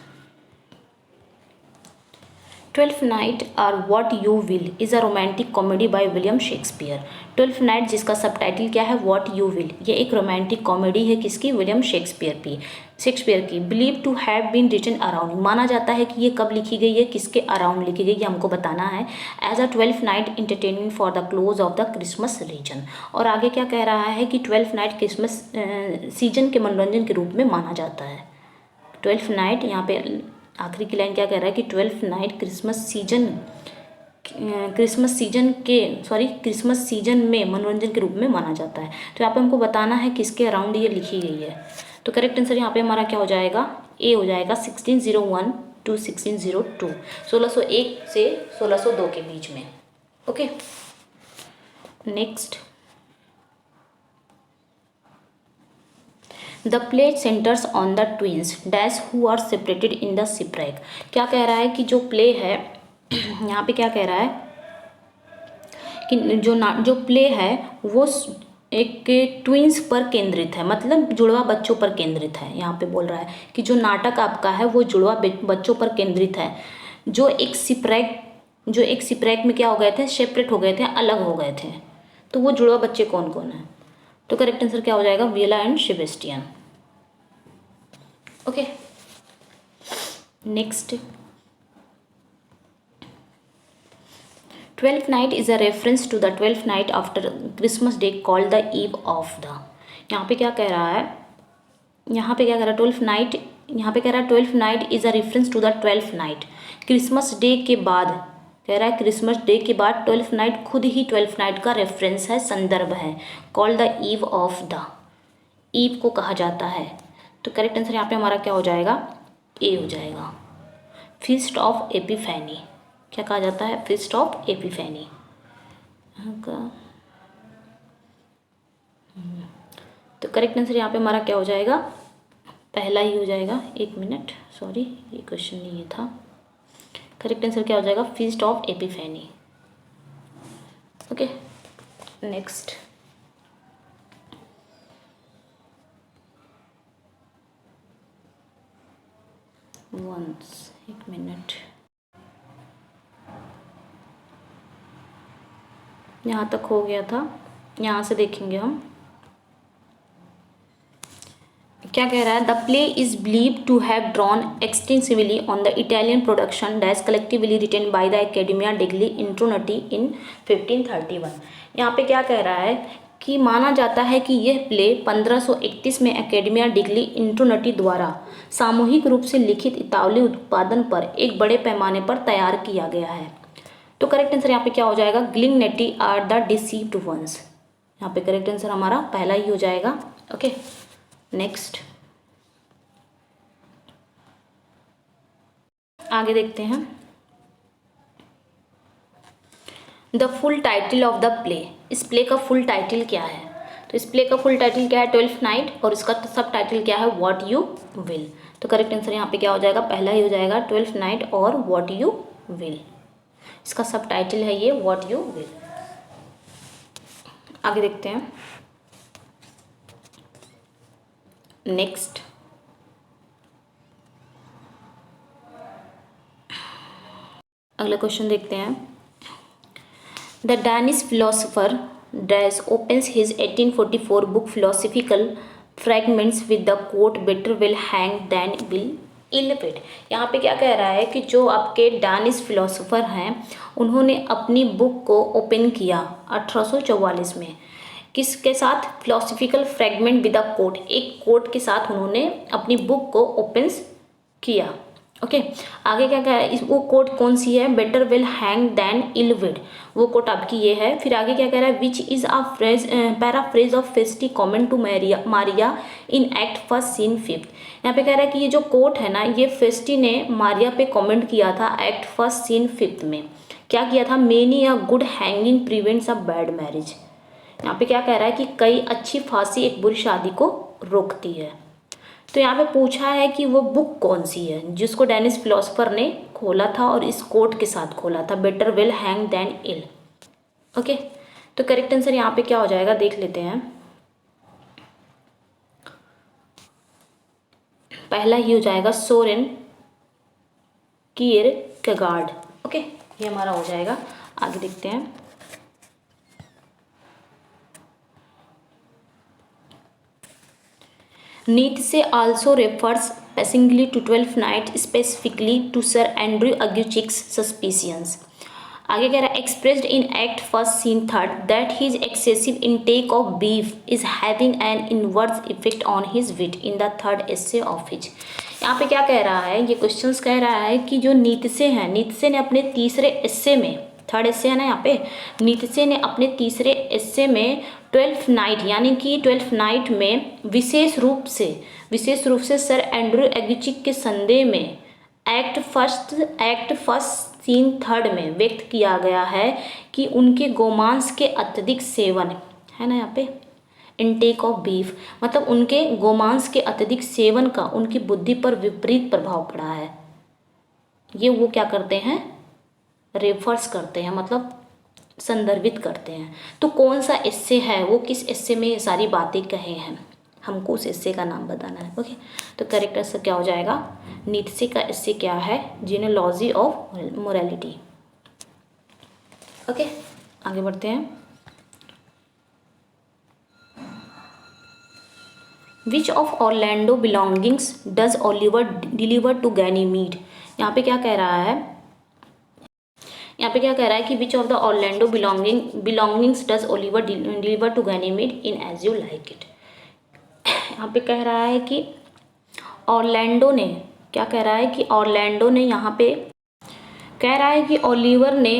12th night or what you will is a romantic comedy by William Shakespeare. 12th night जिसका सबटाइटल क्या है? व्हाट यू विल, ये एक रोमांटिक कॉमेडी है। किसकी? विलियम शेक्सपियर की। Believe to have been written around, माना जाता है कि ये कब लिखी गई है, किसके अराउंड लिखी गई, ये हमको बताना है। As a 12th night entertainment for the close of the Christmas reason. और आगे क्या कह रहा है कि 12th नाइट क्रिसमस सीजन के मनोरंजन के रूप में माना जाता है। 12th नाइट, यहाँ पे आखिरी की लाइन क्या कह रहा है कि 12th नाइट क्रिसमस सीजन में मनोरंजन के रूप में माना जाता है। तो यहाँ पे हमको बताना है किसके अराउंड ये लिखी गई है। तो करेक्ट आंसर यहाँ पे हमारा क्या हो जाएगा? ए हो जाएगा। 1601 to 1602, 1601 से 1602 के बीच में। Okay, next. The play centers on the twins dash who are separated in the shipwreck. क्या कह रहा है कि जो प्ले है, यहाँ पे क्या कह रहा है कि जो प्ले है वो एक ट्विंस पर केंद्रित है, मतलब जुड़वा बच्चों पर केंद्रित है। यहाँ पे बोल रहा है कि जो नाटक आपका है वो जुड़वा बच्चों पर केंद्रित है, जो एक शिपरैक में क्या हो गए थे? सेपरेट हो गए थे, अलग हो गए थे। तो वो जुड़वा बच्चे कौन कौन है? तो करेक्ट आंसर क्या हो जाएगा? Viola and Sebastian. Okay, next. 12th night is a reference to the 12th night after Christmas day called the eve of the. यहाँ पे क्या कह रहा है? 12th नाइट, यहाँ पे कह रहा है 12th night is a reference to the 12th night. Christmas day के बाद कह रहा है, क्रिसमस डे के बाद 12th नाइट खुद ही 12th नाइट का रेफरेंस है, संदर्भ है। Called the eve of the, eve को कहा जाता है। तो करेक्ट आंसर यहाँ पे हमारा क्या हो जाएगा? ए हो जाएगा। फीस्ट ऑफ एपिफैनी, क्या कहा जाता है, फीस्ट ऑफ एपिफेनी। तो करेक्ट आंसर यहाँ पे हमारा क्या हो जाएगा, पहला ही हो जाएगा। एक मिनट, सॉरी ये क्वेश्चन नहीं ये था। करेक्ट आंसर क्या हो जाएगा, feast of Epiphany. Okay next, once, एक मिनट, यहाँ तक हो गया था, यहाँ से देखेंगे हम क्या कह रहा है। The play is believe to have drawn extensively on the Italian production dash collectively written by the Academia degli Intronati in 1531। यहाँ पे क्या कह रहा है कि माना जाता है कि यह प्ले 1531 में एकेडमिया डिग्ली इंट्रोनटी द्वारा सामूहिक रूप से लिखित इतालवी उत्पादन पर एक बड़े पैमाने पर तैयार किया गया है। तो करेक्ट आंसर यहाँ पे क्या हो जाएगा, ग्लिग्नेटी आर द डिसीव्ड वंस। यहाँ पे करेक्ट आंसर हमारा पहला ही हो जाएगा। ओके नेक्स्ट, आगे देखते हैं। The full title of the play, इस प्ले का फुल टाइटल क्या है। तो इस प्ले का फुल टाइटल क्या है, 12th नाइट, और इसका सब टाइटल क्या है, व्हाट यू विल। तो करेक्ट आंसर यहाँ पे क्या हो जाएगा, पहला ही हो जाएगा, 12th नाइट और व्हाट यू विल। इसका सब टाइटल है ये, व्हाट यू विल। आगे देखते हैं नेक्स्ट। अगला क्वेश्चन देखते हैं। The Danish philosopher dash opens his 1844 book philosophical fragments with the quote better will hang than will ill fit. यहाँ पे क्या कह रहा है कि जो आपके डैनिश फिलोसोफर हैं उन्होंने अपनी बुक को ओपन किया 1844 में, किसके साथ, philosophical fragment with a quote, एक कोट के साथ उन्होंने अपनी बुक को ओपन किया। ओके आगे क्या कह रहा है, वो कोट कौन सी है, बेटर विल हैंग दैन इल विड, वो कोट आपकी ये है। फिर आगे क्या कह रहा है, which is a phrase paraphrase of Feste comment to Maria in act first scene 5th। यहाँ पे कह रहा है कि ये जो कोट है ना, ये फेस्टी ने मारिया पे कॉमेंट किया था एक्ट फर्स्ट सीन 5th में। क्या किया था, many a good hanging prevents a bad marriage. यहाँ पे क्या कह रहा है कि कई अच्छी फांसी एक बुरी शादी को रोकती है। तो यहाँ पे पूछा है कि वो बुक कौन सी है जिसको डैनिश फिलोसोफर ने खोला था और इस कोट के साथ खोला था, better will hang than ill. Okay तो करेक्ट आंसर यहाँ पे क्या हो जाएगा, देख लेते हैं। पहला ही हो जाएगा सोरेन किएरकेगार्ड। ओके ये हमारा हो जाएगा। आगे देखते हैं। Nietzsche also refers passingly to 12th night, specifically to Sir Andrew Aguecheek's suspicions. आगे कह रहा है expressed in act first scene 3rd that his excessive intake of beef is having an inverse effect on his wit in the 3rd essay of his। यहाँ पे क्या कह रहा है, ये क्वेश्चंस कह रहा है कि जो नीत्शे हैं, नीत्शे ने अपने तीसरे एस्से में, 3rd एस्से है ना यहाँ पे, नीत्शे ने अपने तीसरे एस्से में 12th नाइट यानी कि 12th नाइट में विशेष रूप से सर एंड्रू एगुचिक के संदेह में एक्ट फर्स्ट सीन 3rd में व्यक्त किया गया है कि उनके गोमांस के अत्यधिक सेवन है ना, यहाँ पे इनटेक ऑफ बीफ, मतलब उनके गोमांस के अत्यधिक सेवन का उनकी बुद्धि पर विपरीत प्रभाव पड़ा है। ये वो क्या करते हैं, रेफर्स करते हैं, मतलब संदर्भित करते हैं। तो कौन सा एस्से है, वो किस एस्से में ये सारी बातें कहे हैं, हमको उस एस्से का नाम बताना है। ओके तो करेक्ट आंसर क्या हो जाएगा, नीत्शे का एस्से क्या है, जीनोलॉजी ऑफ मोरालिटी। ओके आगे बढ़ते हैं। Which of Orlando belongings does Oliver deliver to Ganymede. यहाँ पे क्या कह रहा है, कि which of the Orlando belongings does Oliver deliver to Ganymede in as you like it. यहाँ पे कह रहा है कि ऑर्लैंडो ने, क्या कह रहा है कि ऑर्लैंडो ने, यहाँ पे कह रहा है कि ओलिवर ने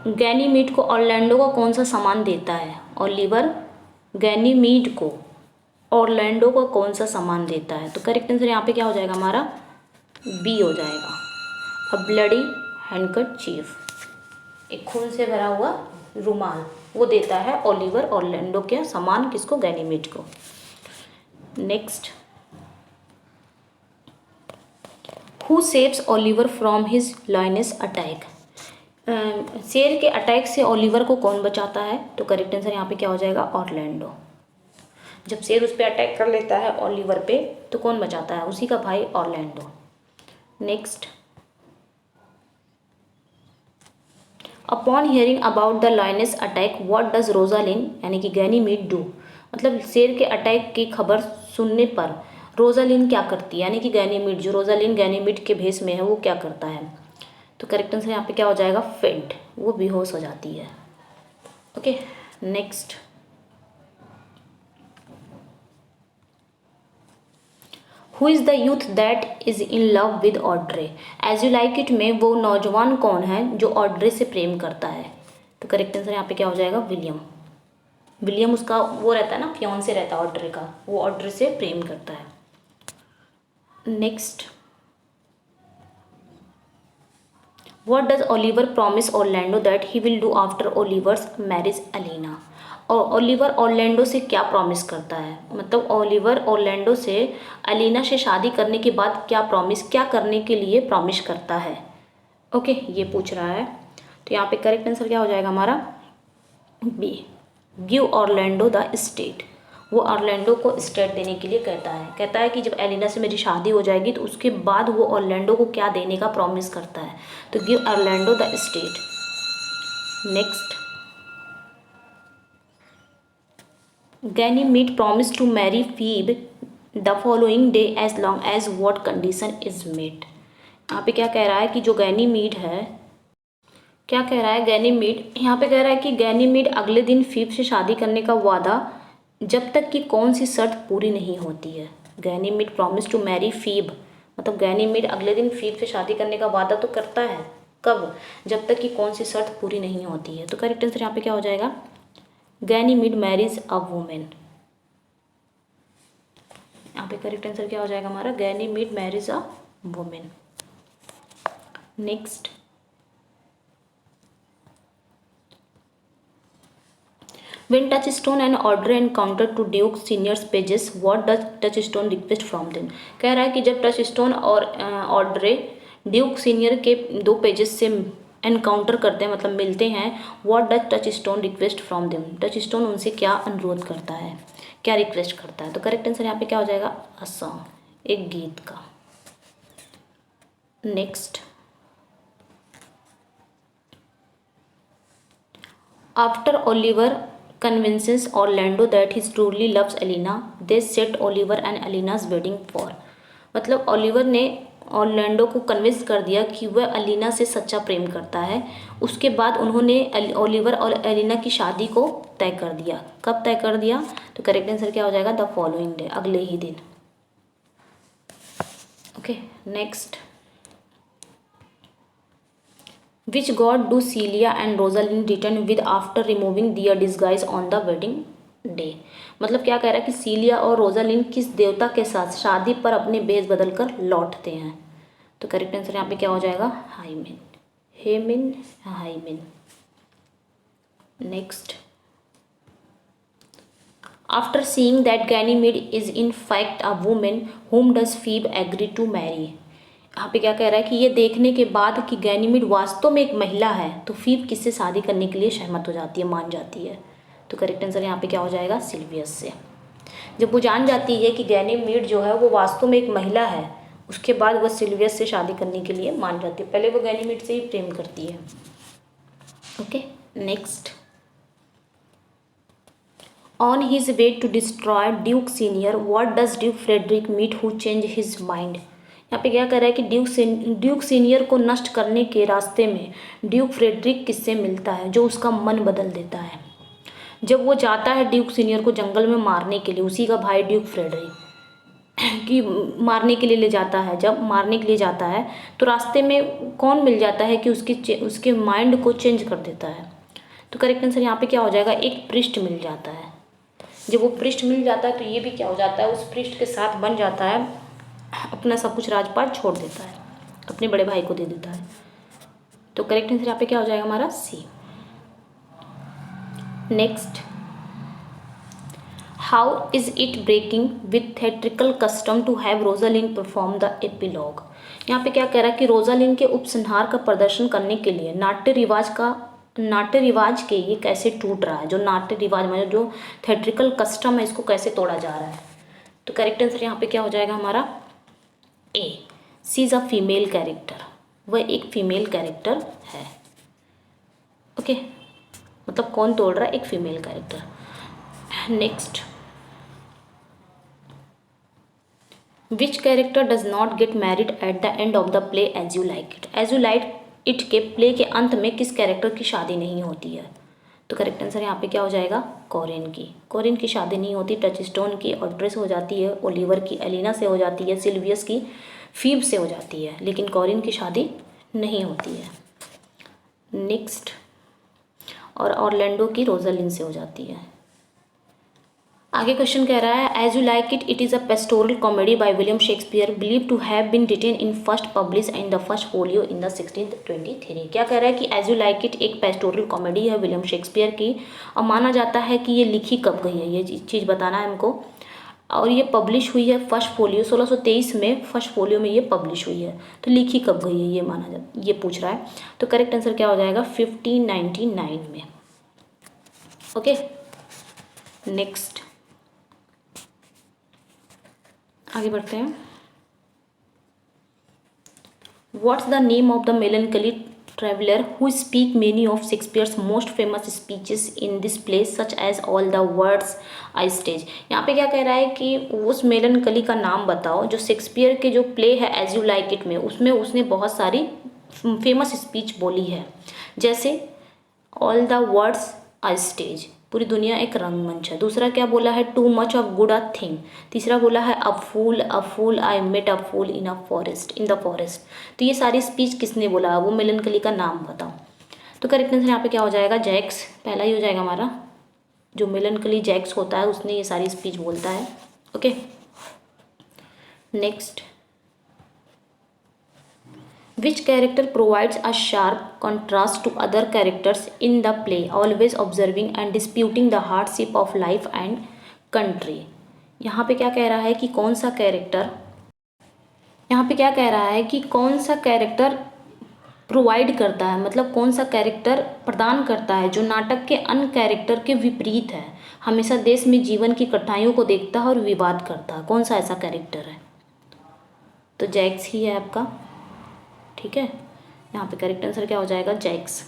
गैनीमीड को, ऑर्लैंडो को कौन सा सामान देता है, ओलिवर गैनीमीड को ऑर्लैंडो को कौन सा सामान देता है। तो करेक्ट आंसर यहाँ पे क्या हो जाएगा हमारा, बी हो जाएगा, अ ब्लडी हैंडकरचीफ। एक खून से भरा हुआ रुमाल, वो देता है ओलिवर ऑरलैंडो के समान किसको, गैनीमेड को। Next, who saves Oliver from his lioness attack. शेर के अटैक से ओलिवर को कौन बचाता है, तो करेक्ट आंसर यहाँ पे क्या हो जाएगा, ऑरलैंडो। जब शेर उस पर अटैक कर लेता है ओलिवर पे, तो कौन बचाता है, उसी का भाई Orlando. Next, upon hearing about the lioness attack what does Rosalind यानी कि गैनीमीड डू। मतलब शेर के अटैक की खबर सुनने पर रोजालिन क्या करती है, यानी कि गैनीमीड, जो रोजालिन गैनीमीड के भेष में है वो क्या करता है, तो करेक्ट आंसर यहाँ पे क्या हो जाएगा, फेंट, वो बेहोश हो जाती है। Okay, next, who is the youth that is in love with Audrey. As you like it में वो नौजवान कौन है जो ऑड्रे से प्रेम करता है, तो करेक्ट आंसर यहाँ पे क्या हो जाएगा, विलियम। विलियम उसका वो रहता है ना, फियांसे रहता है ऑड्रे का, वो ऑड्रे से प्रेम करता है। Next, what does Oliver promise Orlando that he will do after Oliver's marriage Alina. और ओलिवर ऑरलैंडो से क्या प्रॉमिस करता है, मतलब ओलिवर ऑरलैंडो से अलीना से शादी करने के बाद क्या प्रॉमिस, क्या करने के लिए प्रॉमिस करता है। ओके, ये पूछ रहा है, तो यहाँ पे करेक्ट आंसर क्या हो जाएगा हमारा, B, give Orlando the state. वो ऑरलैंडो को स्टेट देने के लिए कहता है कि जब एलिना से मेरी शादी हो जाएगी तो उसके बाद वो ऑरलैंडो को क्या देने का प्रॉमिस करता है, तो give Orlando the state. Next, Ganymede promise to marry Phebe the following day as long as what condition is met. यहाँ पे क्या कह रहा है कि जो गैनीमीड है, क्या कह रहा है गैनीमीड, यहाँ पे कह रहा है कि गैनीमीड अगले दिन फीब से शादी करने का वादा जब तक कि कौन सी शर्त पूरी नहीं होती है। गैनीमीड प्रॉमिस टू मैरी फीब, मतलब गैनीमीड अगले दिन फीब से शादी करने का वादा तो करता है, कब, जब तक कि कौन सी शर्त पूरी नहीं होती है, तो करेक्ट आंसर यहाँ पे क्या हो जाएगा, गैनीमीड मैरिज अ वुमेन। यहाँ पे करेक्ट आंसर क्या हो जाएगा हमारा, Ganymede marriage a women. Next, When Touchstone and Audrey encounter to Duke Senior's pages, what does Touchstone request from them? कह रहा है कि जब टचस्टोन और ऑड्रे ड्यूक सीनियर के 2 पेजेस से एनकाउंटर करते हैं, मतलब मिलते हैं, what does touchstone request from them. Touchstone उनसे क्या अनुरोध करता है, क्या रिक्वेस्ट करता है, तो करेक्ट आंसर यहाँ पे क्या हो जाएगा, अ सॉन्ग, एक गीत का। Next, after Oliver convinces Orlando that he truly loves Alina, they set Oliver and Alina's wedding for। मतलब ओलिवर ने ऑरलैंडो को कन्विंस कर दिया कि वह अलीना से सच्चा प्रेम करता है। उसके बाद उन्होंने ओलिवर और एलिना की शादी को तय कर दिया। कब तय कर दिया, तो करेक्ट आंसर क्या हो जाएगा, द फॉलोइंग डे, अगले ही दिन। Okay, next, Which god do Celia and Rosalind return with after removing their disguise on the wedding day। मतलब क्या कह रहा है कि सीलिया और रोजालिंड किस देवता के साथ शादी पर अपने भेष बदल कर लौटते हैं, तो करेक्ट आंसर यहाँ पे क्या हो जाएगा, Hymen, Hymen, Hymen. Next, after seeing that Ganymede is in fact a women whom does Phoebe agree to marry। यहाँ पे क्या कह रहा है कि ये देखने के बाद कि गैनीमेड वास्तव में एक महिला है, तो फीब किससे शादी करने के लिए सहमत हो जाती है, मान जाती है, तो करेक्ट आंसर यहाँ पे क्या हो जाएगा, सिल्वियस से। जब वो जान जाती है कि गैनीमेड जो है वो वास्तव में एक महिला है, उसके बाद वह सिल्वियस से शादी करने के लिए मान जाती है। पहले वो गैनीमेड से ही प्रेम करती है। Okay, next, on his way to destroy Duke Senior what does Duke Frederick meet who change his mind. यहाँ पे क्या कर रहा है कि ड्यूक सीनियर को नष्ट करने के रास्ते में ड्यूक फ्रेडरिक किससे मिलता है, जो उसका मन बदल देता है। जब वो जाता है ड्यूक सीनियर को जंगल में मारने के लिए, उसी का भाई ड्यूक फ्रेडरिक कि मारने के लिए ले जाता है, जब मारने के लिए जाता है तो रास्ते में कौन मिल जाता है कि उसके माइंड को चेंज कर देता है, तो करेक्ट आंसर यहाँ पे क्या हो जाएगा, एक पृष्ठ मिल जाता है। जब वो पृष्ठ मिल जाता है तो ये भी क्या हो जाता है, उस पृष्ठ के साथ बन जाता है, अपना सब कुछ राजपाट छोड़ देता है, अपने बड़े भाई को दे देता है। तो करेक्ट आंसर यहाँ पे क्या हो जाएगा हमारा C. Next, how is it breaking with theatrical custom to have Rosalind perform the epilogue. यहाँ पे क्या कह रहा है कि रोजालिन के उपसंहार का प्रदर्शन करने के लिए नाट्य रिवाज के ये कैसे टूट रहा है, जो नाट्य रिवाज मतलब जो थिएट्रिकल कस्टम है इसको कैसे तोड़ा जा रहा है। तो करेक्ट आंसर यहाँ पे क्या हो जाएगा हमारा ए, सी इज अ फीमेल कैरेक्टर, वह एक फीमेल कैरेक्टर है। ओके, मतलब कौन तोड़ रहा है, एक female character. Next, which character does not get married at the end of the play as you like it. As you like it के प्ले के अंत में किस कैरेक्टर की शादी नहीं होती है। तो करेक्ट आंसर यहाँ पे क्या हो जाएगा कोरिन की शादी नहीं होती, टचस्टोन की ऑड्रे से हो जाती है, ओलिवर की एलिना से हो जाती है, सिल्वियस की फीब से हो जाती है, लेकिन कोरिन की शादी नहीं होती है। नेक्स्ट, और ऑरलैंडो की रोजालिन से हो जाती है। आगे क्वेश्चन कह रहा है as you like it is a pastoral comedy by William Shakespeare believe to have been written in first publish in the first folio in the 1623। क्या कह रहा है कि एज यू लाइक इट एक पेस्टोरल कॉमेडी है William Shakespeare की, और माना जाता है कि ये लिखी कब गई है, ये चीज़ बताना है हमको। और ये पब्लिश हुई है फर्स्ट फोलियो 1623 में, फर्स्ट फोलियो में ये पब्लिश हुई है। तो लिखी कब गई है ये माना जाता, ये पूछ रहा है। तो करेक्ट आंसर क्या हो जाएगा 1599 में। ओके, नेक्स्ट आगे बढ़ते हैं। What's the name of the melancholy traveller who speak many of Shakespeare's most famous speeches in this play such as all the world's I stage. यहाँ पे क्या कह रहा है कि उस मेलनकली का नाम बताओ जो शेक्सपियर के जो प्ले है एज यू लाइक इट में, उसमें उसने बहुत सारी फेमस स्पीच बोली है, जैसे all the world's I stage, पूरी दुनिया एक रंगमंच है। दूसरा क्या बोला है, too much of good a thing. तीसरा बोला है a fool I met a fool in the forest. तो ये सारी स्पीच किसने बोला, वो मेलनकली का नाम बताओ। तो करेक्ट आंसर यहाँ पे क्या हो जाएगा जैक्स, पहला ही हो जाएगा हमारा। जो मेलनकली जैक्स होता है उसने ये सारी स्पीच बोलता है। Okay, next, which character provides a sharp contrast to other characters in the play, always observing and disputing the hardship of life and country। यहाँ पे क्या कह रहा है कि कौन सा कैरेक्टर, यहाँ पे क्या कह रहा है कि कौन सा कैरेक्टर प्रोवाइड करता है, मतलब कौन सा कैरेक्टर प्रदान करता है जो नाटक के अन्य कैरेक्टर के विपरीत है, हमेशा देश में जीवन की कठिनाइयों को देखता है और विवाद करता है। कौन सा ऐसा कैरेक्टर है, तो जैक्स ही है आपका। ठीक है, यहाँ पे करेक्ट आंसर क्या हो जाएगा Jaques.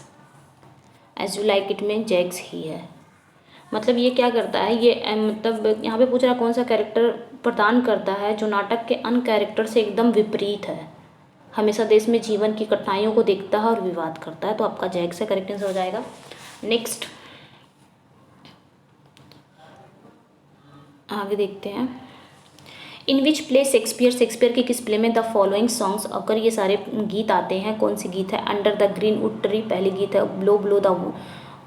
As you like it में जैक्स ही है। मतलब ये क्या करता है, ये मतलब यहाँ पे पूछ रहा कौन सा कैरेक्टर प्रदान करता है जो नाटक के अन्य कैरेक्टर से एकदम विपरीत है, हमेशा देश में जीवन की कठिनाइयों को देखता है और विवाद करता है। तो आपका जैक्स है, करेक्ट आंसर हो जाएगा। नेक्स्ट आगे देखते हैं। इन विच प्ले शेक्सपियर के किस प्ले में द फॉलोइंग सॉन्ग्स अगर, ये सारे गीत आते हैं। कौन से गीत है, under the greenwood tree पहले गीत है, blow blow the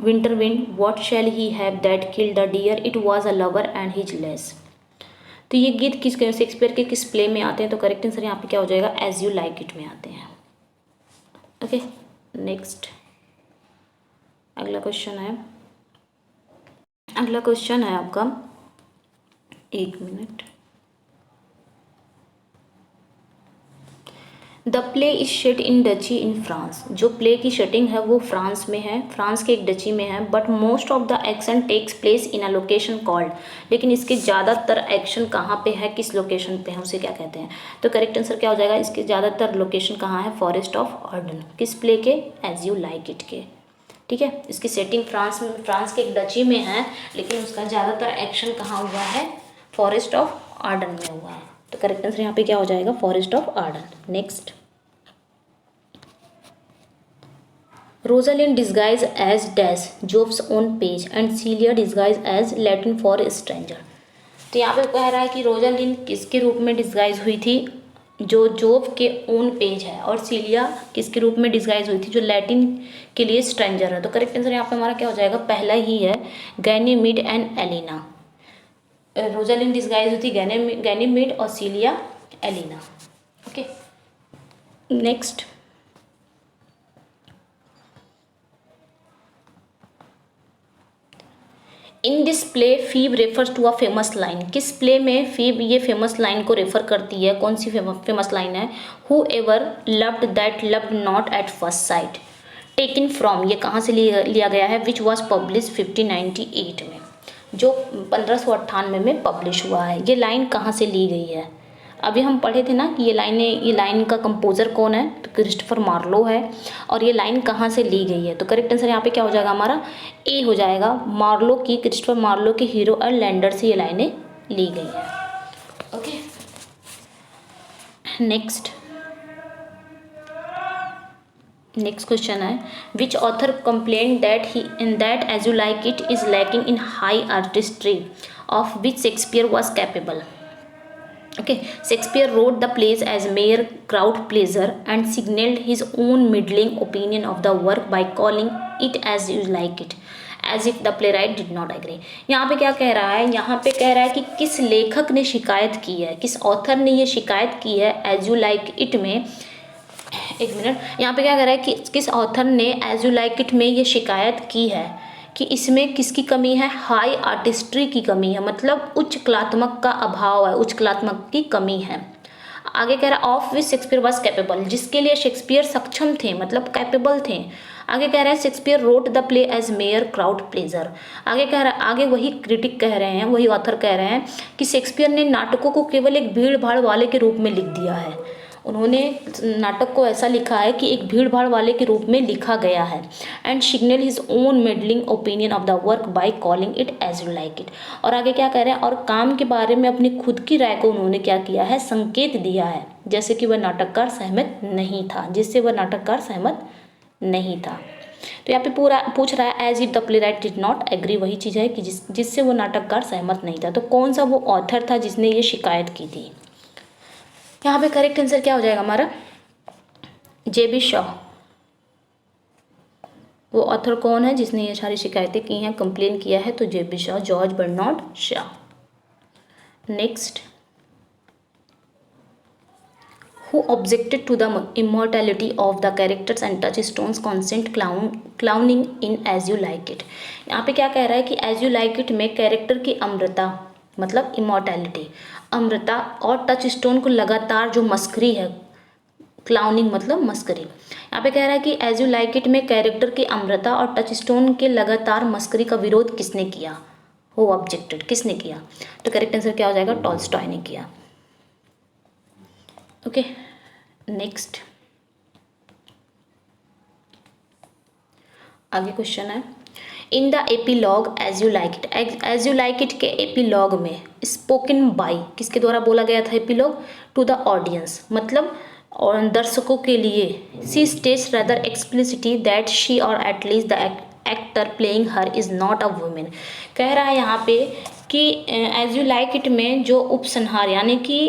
winter wind, what shall he have that kill the deer, it was a lover and his lass. तो ये गीत किस शेक्सपियर के किस प्ले में आते हैं, तो करेक्ट आंसर यहाँ पे क्या हो जाएगा एज यू लाइक इट में आते हैं। ओके, नेक्स्ट अगला क्वेश्चन है आपका, एक minute. The play is set in duchy in France. जो प्ले की सेटिंग है वो फ्रांस में है, फ्रांस के एक डची में है। But most of the action takes place in a location called, लेकिन इसके ज़्यादातर एक्शन कहाँ पे है, किस लोकेशन पे है, उसे क्या कहते हैं। तो करेक्ट आंसर क्या हो जाएगा, इसके ज़्यादातर लोकेशन कहाँ है, फॉरेस्ट ऑफ आर्डन। किस प्ले के, एज यू लाइक इट के। ठीक है, इसकी सेटिंग फ्रांस के एक डची में है, लेकिन उसका ज़्यादातर एक्शन कहाँ हुआ है, फॉरेस्ट ऑफ आर्डन में हुआ है। तो करेक्ट आंसर यहाँ पे क्या हो जाएगा forest of Arden. Next, Rosalind disguise as dash जोब्स own page and Celia disguise as Latin for stranger. तो यहाँ पे कह रहा है कि रोजालिन किसके रूप में डिस्गाइज हुई थी, जो जोब के ओन पेज है, और सीलिया किसके रूप में डिस्गाइज हुई थी, जो लैटिन के लिए स्ट्रेंजर है। तो करेक्ट आंसर यहाँ पे हमारा क्या हो जाएगा, पहला ही है, Ganymede and Aliena. Rosalind disguise हुई थी गैनीमीड और Celia Aliena. Okay, next, in this play Phebe refers to a famous line, किस प्ले में फीब ये फेमस लाइन को रेफर करती है, कौन सी फेमस लाइन है, who ever loved that loved not at first sight, taken from, ये कहाँ से लिया गया है, विच वॉज पब्लिश 1598 में, जो 1598 में पब्लिश हुआ है। ये लाइन कहाँ से ली गई है, अभी हम पढ़े थे ना कि ये लाइन का कंपोज़र कौन है, तो क्रिस्टोफर मार्लो है, और ये लाइन कहाँ से ली गई है, तो करेक्ट आंसर यहाँ पे क्या हो जाएगा हमारा, ए हो जाएगा। मार्लो की, क्रिस्टोफर मार्लो की हीरो और लैंडर से ये लाइनें ली गई है। ओके, नेक्स्ट क्वेश्चन है, which author complain that as you like it is lacking in high artistry of which Shakespeare was capable. Okay, Shakespeare wrote the plays as mere crowd pleaser and signaled his own middling opinion of the work by calling it as you like it, as if the playwright did not agree। यहाँ पे क्या कह रहा है, यहाँ पे कह रहा है कि किस लेखक ने शिकायत की है, किस ऑथर ने ये शिकायत की है एज यू लाइक इट में। एक मिनट, यहाँ पे क्या कह रहा है कि किस ऑथर ने एज यू लाइक इट में ये शिकायत की है कि इसमें किसकी कमी है, हाई आर्टिस्ट्री की कमी है, मतलब उच्च कलात्मक का अभाव है, उच्च कलात्मक की कमी है। आगे कह रहा है of which Shakespeare was capable, जिसके लिए शेक्सपियर सक्षम थे, मतलब कैपेबल थे। आगे कह रहा है Shakespeare wrote the play as mere crowd pleasure. आगे कह रहा है, आगे वही क्रिटिक कह रहे हैं, वही ऑथर कह रहे हैं कि शेक्सपियर ने नाटकों को केवल एक भीड़ भाड़ वाले के रूप में लिख दिया है। उन्होंने नाटक को ऐसा लिखा है कि एक भीड़ भाड़ वाले के रूप में लिखा गया है। And signal his own meddling opinion of the work by calling it as you like it. और आगे क्या कह रहे हैं, और काम के बारे में अपनी खुद की राय को उन्होंने क्या किया है, संकेत दिया है, जैसे कि वह नाटककार सहमत नहीं था, जिससे वह नाटककार सहमत नहीं था। तो यहाँ पे पूरा पूछ रहा है as if the playwright did not agree, वही चीज़ है कि जिससे वो नाटककार सहमत नहीं था। तो कौन सा वो ऑथर था जिसने ये शिकायत की थी। यहाँ पे करेक्ट आंसर क्या हो जाएगा हमारा, जेबी शॉ। वो ऑथर कौन है जिसने ये सारी शिकायतें की हैं, कंप्लेन किया है, तो J B Shaw, George Bernard Shaw. Next, who objected to the immortality of the characters and Touchstone's constant clowning in as you like it. यहाँ पे क्या कह रहा है कि एज यू लाइक इट में कैरेक्टर की अमरता, मतलब इमॉर्टैलिटी, अमृता, और टच स्टोन को लगातार जो मस्करी है, क्लाउनिंग मतलब मस्करी। यहाँ पे कह रहा है कि एज यू लाइक इट में कैरेक्टर की अमृता और टच स्टोन के लगातार मस्करी का विरोध किसने किया, हो ऑब्जेक्टेड, किसने किया, तो करेक्ट आंसर क्या हो जाएगा, टॉल्स्टॉय ने किया। ओके, नेक्स्ट आगे क्वेश्चन है, in the epilogue as you like it, as you like it के एपीलॉग में स्पोकन बाय, किसके द्वारा बोला गया था एपीलॉग, टू द ऑडियंस, मतलब और दर्शकों के लिए। She states rather explicitly that she or at least the actor playing her is not a women. कह रहा है यहाँ पे कि एज यू लाइक इट में जो उपसंहार यानी कि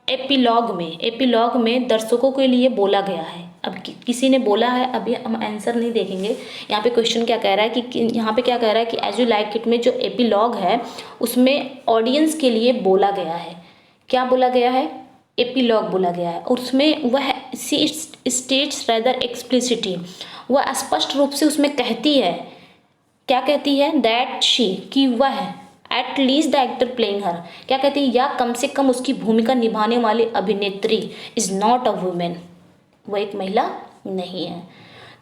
एपीलॉग में दर्शकों के लिए बोला गया है। अब किसी ने बोला है, अभी हम आंसर नहीं देखेंगे। यहाँ पे क्वेश्चन क्या कह रहा है कि यहाँ पे क्या कह रहा है कि एज यू लाइक इट में जो एपीलॉग है उसमें ऑडियंस के लिए बोला गया है। क्या बोला गया है, एपीलॉग बोला गया है, और उसमें वह सी स्टेट्स रेदर एक्सप्लिसिटी, वह स्पष्ट रूप से उसमें कहती है, क्या कहती है, दैट शी, कि वह at least the actor playing her, क्या कहती है, या कम से कम उसकी भूमिका निभाने वाली अभिनेत्री इज़ नॉट अ वुमेन, वह एक महिला नहीं है।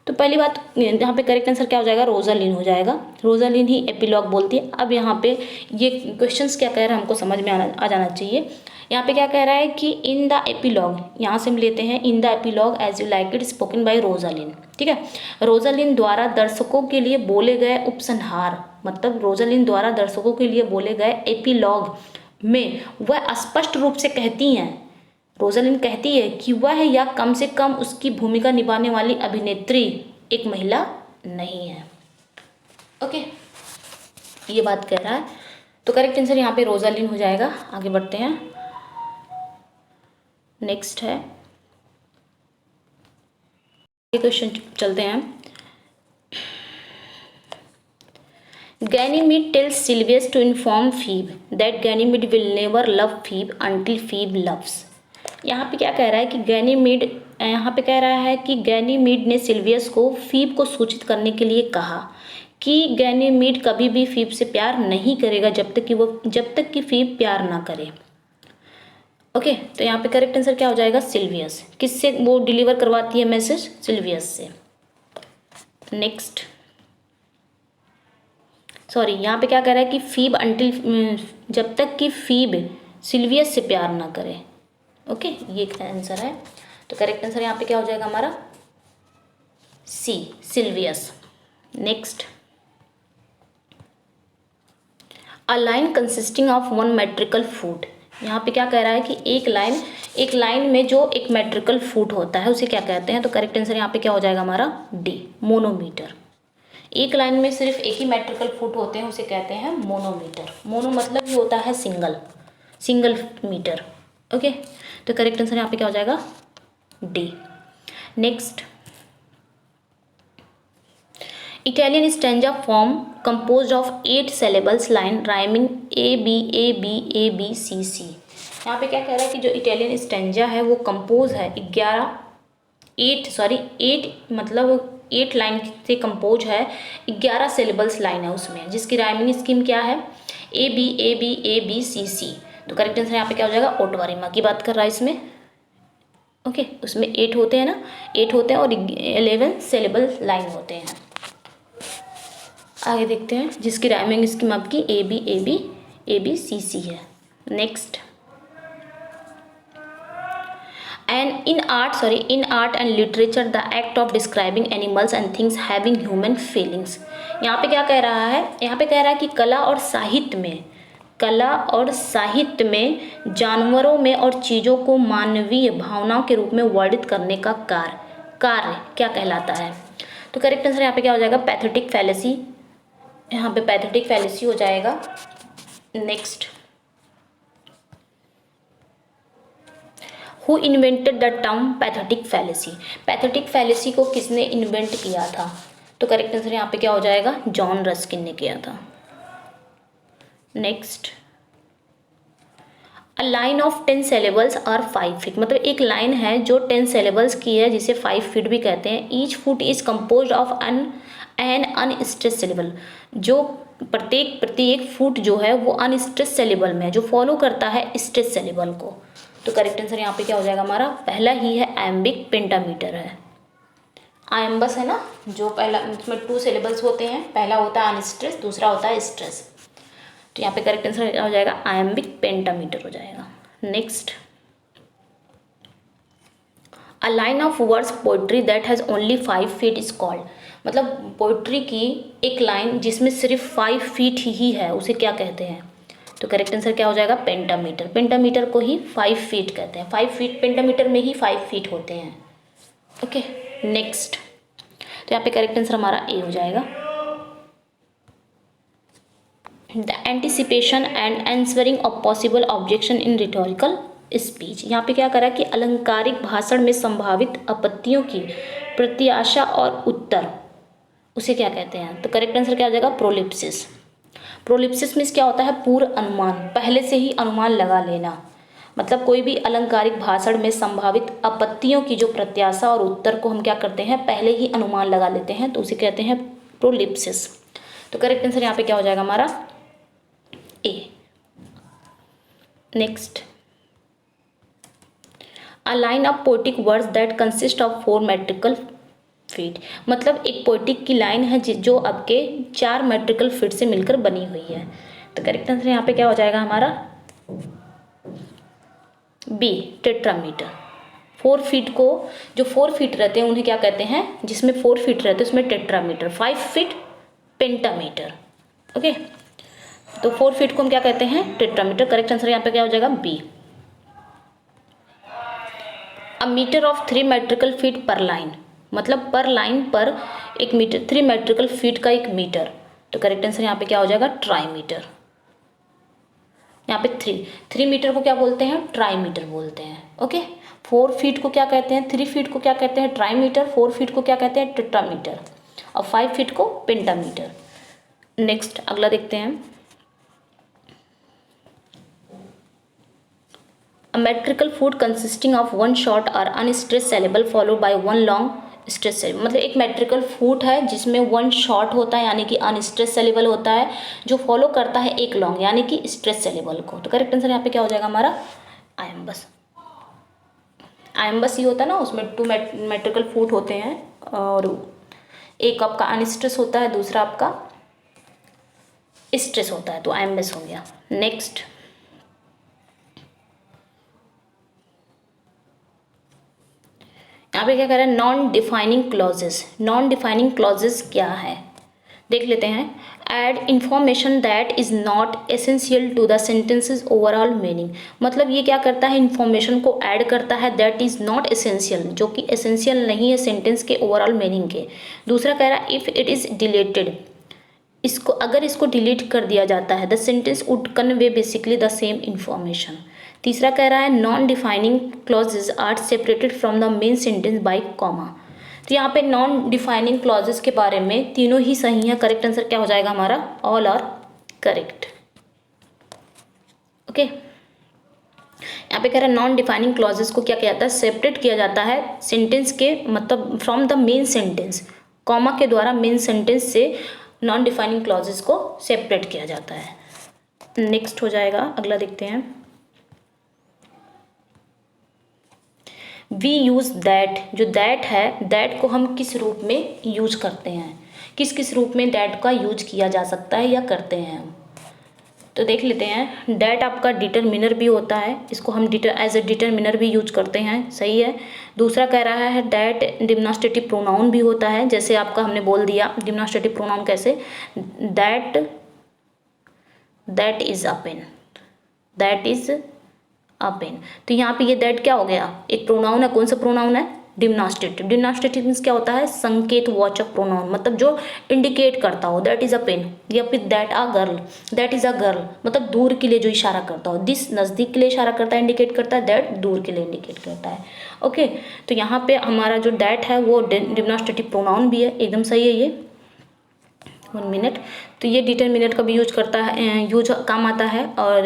तो पहली बात यहाँ पे करेक्ट आंसर क्या हो जाएगा, रोजालिन हो जाएगा। रोजालिन ही एपीलॉग बोलती है। अब यहाँ पे ये क्वेश्चंस क्या कह रहा है हमको समझ में आ जाना चाहिए। यहाँ पे क्या कह रहा है कि इन द एपीलॉग, यहाँ से हम लेते हैं in the epilogue as you like it spoken by Rosalind, ठीक है। रोजालिन द्वारा दर्शकों के लिए बोले गए उपसंहार, मतलब रोजालिन द्वारा दर्शकों के लिए बोले गए एपीलॉग में वह स्पष्ट रूप से कहती हैं, रोजालिन कहती है कि वह या कम से कम उसकी भूमिका निभाने वाली अभिनेत्री एक महिला नहीं है। ओके, ये बात कह रहा है। तो करेक्ट आंसर यहाँ पे रोजालिन हो जाएगा। आगे बढ़ते हैं, नेक्स्ट है ये क्वेश्चन चलते हैं। Ganymede tells Silvius to inform Phebe that Ganymede will never love Phebe until Phebe loves. यहाँ पे क्या कह रहा है कि गैनीमीड, यहाँ पे कह रहा है कि गैनीमीड ने सिल्वियस को फीब को सूचित करने के लिए कहा कि गैनीमीड कभी भी फीब से प्यार नहीं करेगा जब तक कि फीब प्यार ना करे। ओके, तो यहाँ पे करेक्ट आंसर क्या हो जाएगा? सिल्वियस। किससे वो डिलीवर करवाती है मैसेज? सिल्वियस से। नेक्स्ट, सॉरी, यहाँ पे क्या कह रहा है कि फीब अंटिल, जब तक कि फीब सिल्वियस से प्यार ना करे। ओके, ये आंसर है। तो करेक्ट आंसर यहाँ पे क्या हो जाएगा हमारा? C, Silvius. Next, a line consisting of one metrical foot. यहाँ पे क्या कह रहा है कि एक लाइन में जो एक मेट्रिकल फुट होता है उसे क्या कहते हैं? तो करेक्ट आंसर यहाँ पे क्या हो जाएगा हमारा? D, manometer. एक लाइन में सिर्फ एक ही मेट्रिकल फुट होते हैं उसे कहते हैं मोनोमीटर। मोनो मतलब ये होता है सिंगल मीटर। ओके, तो करेक्ट आंसर यहाँ पे क्या हो जाएगा? D. Next, Italian stanza form composed of 8 syllables line rhyming A B C C. यहाँ पे क्या कह रहा है कि जो इटालियन स्टैंजा है वो कंपोज है 8 लाइन से कंपोज है। 11 syllables लाइन है उसमें, जिसकी राइमिंग स्कीम क्या है? ए बी सी सी। तो करेक्ट आंसर यहाँ पे क्या हो जाएगा? ओटोवारिमा की बात कर रहा है इसमें। ओके, उसमें 8 होते हैं ना, 8 होते हैं और 11 syllable लाइन होते हैं। आगे देखते हैं, जिसकी राइमिंग स्कीम आपकी ए बी सी सी है। Next, in art and literature the act of describing animals and things having human feelings। यहाँ पे क्या कह रहा है? यहाँ पे कह रहा है कि कला और साहित्य में जानवरों में और चीज़ों को मानवीय भावनाओं के रूप में वर्णित करने का कार्य क्या कहलाता है? तो करेक्ट आंसर यहाँ पे क्या हो जाएगा? Pathetic fallacy. यहाँ पे पैथेटिक फैलेसी हो जाएगा। Next, who invented the term pathetic fallacy. Pathetic fallacy को किसने इन्वेंट किया था? तो करेक्ट आंसर यहाँ पे क्या हो जाएगा? जॉन रस्किन ने किया था। Next, a line of 10 syllables are 5 feet। मतलब एक लाइन है जो 10 syllables की है जिसे 5 feet भी कहते हैं। Each foot is compose of an unstress syllable. जो प्रत्येक फुट जो है वो अनस्ट्रेस सिलेबल में है, जो फॉलो करता है स्ट्रेस सिलेबल को। तो करेक्ट आंसर यहाँ पे क्या हो जाएगा हमारा? पहला ही है आयम्बिक पेंटामीटर है। आयम्बस है ना, जो पहला, उसमें 2 syllables होते हैं, पहला होता है अनस्ट्रेस, दूसरा होता है स्ट्रेस। तो यहाँ पे करेक्ट आंसर क्या हो जाएगा? आयम्बिक पेंटामीटर हो जाएगा। Next, a line of words poetry that has only 5 feet is called. मतलब पोइट्री की एक लाइन जिसमें सिर्फ 5 feet ही है उसे क्या कहते हैं? तो करेक्ट आंसर क्या हो जाएगा? पेंटामीटर। पेंटामीटर को ही 5 feet कहते हैं। 5 feet पेंटामीटर में ही 5 feet होते हैं। ओके, नेक्स्ट, तो यहाँ पे करेक्ट आंसर हमारा ए हो जाएगा। The anticipation and answering of possible objection in rhetorical speech. यहाँ पे क्या करा कि अलंकारिक भाषण में संभावित आपत्तियों की प्रत्याशा और उत्तर, उसे क्या कहते हैं? तो करेक्ट आंसर क्या हो जाएगा? प्रोलिप्सिस। प्रोलिप्सिस में क्या होता है? पूर्व अनुमान, पहले से ही अनुमान लगा लेना। मतलब कोई भी अलंकारिक भाषण में संभावित आपत्तियों की जो प्रत्याशा और उत्तर को हम क्या करते हैं? पहले ही अनुमान लगा लेते हैं, तो उसे कहते हैं प्रोलिप्सिस। तो करेक्ट आंसर यहाँ पे क्या हो जाएगा हमारा? A. Next, a line of poetic words that consist of 4 metrical feet. मतलब एक पोएटिक की लाइन है जो आपके 4 मेट्रिकल फीट से मिलकर बनी हुई है। तो करेक्ट आंसर यहाँ पे क्या हो जाएगा हमारा? B, tetrameter. 4 feet को, जो 4 feet रहते हैं उन्हें क्या कहते हैं? जिसमें 4 feet रहते हैं उसमें टेट्रामीटर, 5 feet पेंटामीटर। ओके, तो 4 feet को हम क्या कहते हैं? टेट्रामीटर। करेक्ट आंसर यहाँ पे क्या हो जाएगा? B. A metre of 3 metrical feet per line. मतलब पर लाइन पर एक मीटर, 3 मेट्रिकल फीट का एक मीटर। तो करेक्ट आंसर यहाँ पे क्या हो जाएगा? ट्राईमीटर। यहाँ पे 3 मीटर को क्या बोलते हैं? ट्राईमीटर बोलते हैं। ओके, 4 feet को क्या कहते हैं? 3 feet को क्या कहते हैं? ट्राईमीटर। 4 feet को क्या कहते हैं? टेट्रामीटर। और 5 feet को पेंटामीटर। नेक्स्ट, अगला देखते हैं। A metrical foot consisting of one short or unstressed syllable followed by one long stress saleable मतलब एक मेट्रिकल फूट है जिसमें वन शॉर्ट होता है यानी कि अनस्ट्रेस सेलेबल होता है, जो फॉलो करता है एक लॉन्ग यानी कि स्ट्रेस सेलेबल को। तो करेक्ट आंसर यहाँ पे क्या हो जाएगा हमारा आयम्बस। आयम्बस ही होता है ना, उसमें 2 मेट्रिकल फूट होते हैं और एक आपका अनस्ट्रेस होता है, दूसरा आपका स्ट्रेस होता है, तो आयम्बस हो गया। नेक्स्ट यहाँ पे क्या कह रहा है, non defining clauses. Non defining clauses क्या है देख लेते हैं। Add information that is not essential to the sentence's overall meaning, मतलब ये क्या करता है, इंफॉर्मेशन को ऐड करता है दैट इज नॉट एसेंशियल, जो कि एसेंशियल नहीं है सेंटेंस के ओवरऑल मीनिंग के। दूसरा कह रहा है इफ इट इज डिलीटेड, इसको अगर इसको डिलीट कर दिया जाता है the sentence would convey basically the same information. तीसरा कह रहा है non defining clauses are separated from the main sentence by comma. तो यहाँ पे नॉन डिफाइनिंग क्लॉजेज के बारे में तीनों ही सही है। करेक्ट आंसर क्या हो जाएगा हमारा ऑल आर करेक्ट। ओके यहाँ पे कह रहा है नॉन डिफाइनिंग क्लॉजेज को क्या किया जाता है, सेपरेट किया जाता है सेंटेंस के मतलब from the main sentence, comma के द्वारा मेन सेंटेंस से नॉन डिफाइनिंग क्लॉजेज को सेपरेट किया जाता है। नेक्स्ट हो जाएगा अगला देखते हैं। वी यूज़ दैट, जो दैट है दैट को हम किस रूप में यूज करते हैं, किस किस रूप में दैट का यूज किया जा सकता है या करते हैं हम, तो देख लेते हैं। दैट आपका डिटरमिनर भी होता है, इसको हम एज ए डिटरमिनर भी यूज करते हैं, सही है। दूसरा कह रहा है दैट डिमॉन्स्ट्रेटिव प्रोनाउन भी होता है, जैसे आपका हमने बोल दिया डिमॉन्स्ट्रेटिव प्रोनाउन कैसे, that is a pen, that is a pen. तो यहाँ पे ये दैट क्या हो गया, एक प्रोनाउन है, कौन सा प्रोनाउन है, डिमॉन्स्ट्रेटिव। डिमॉन्स्ट्रेटिव मीन्स क्या होता है, संकेत वाचक प्रोनाउन, मतलब जो इंडिकेट करता हो, दैट इज अ पेन, या फिर that a girl, that is a girl मतलब दूर के लिए जो इशारा करता हो, दिस नज़दीक के लिए इशारा करता है, इंडिकेट करता है, दैट दूर के लिए इंडिकेट करता है। ओके तो यहाँ पे हमारा जो दैट है वो डिमॉन्स्ट्रेटिव प्रोनाउन भी है, एकदम सही है ये। 1 मिनट। तो ये डिटरमिनर का भी यूज करता है, यूज काम आता है, और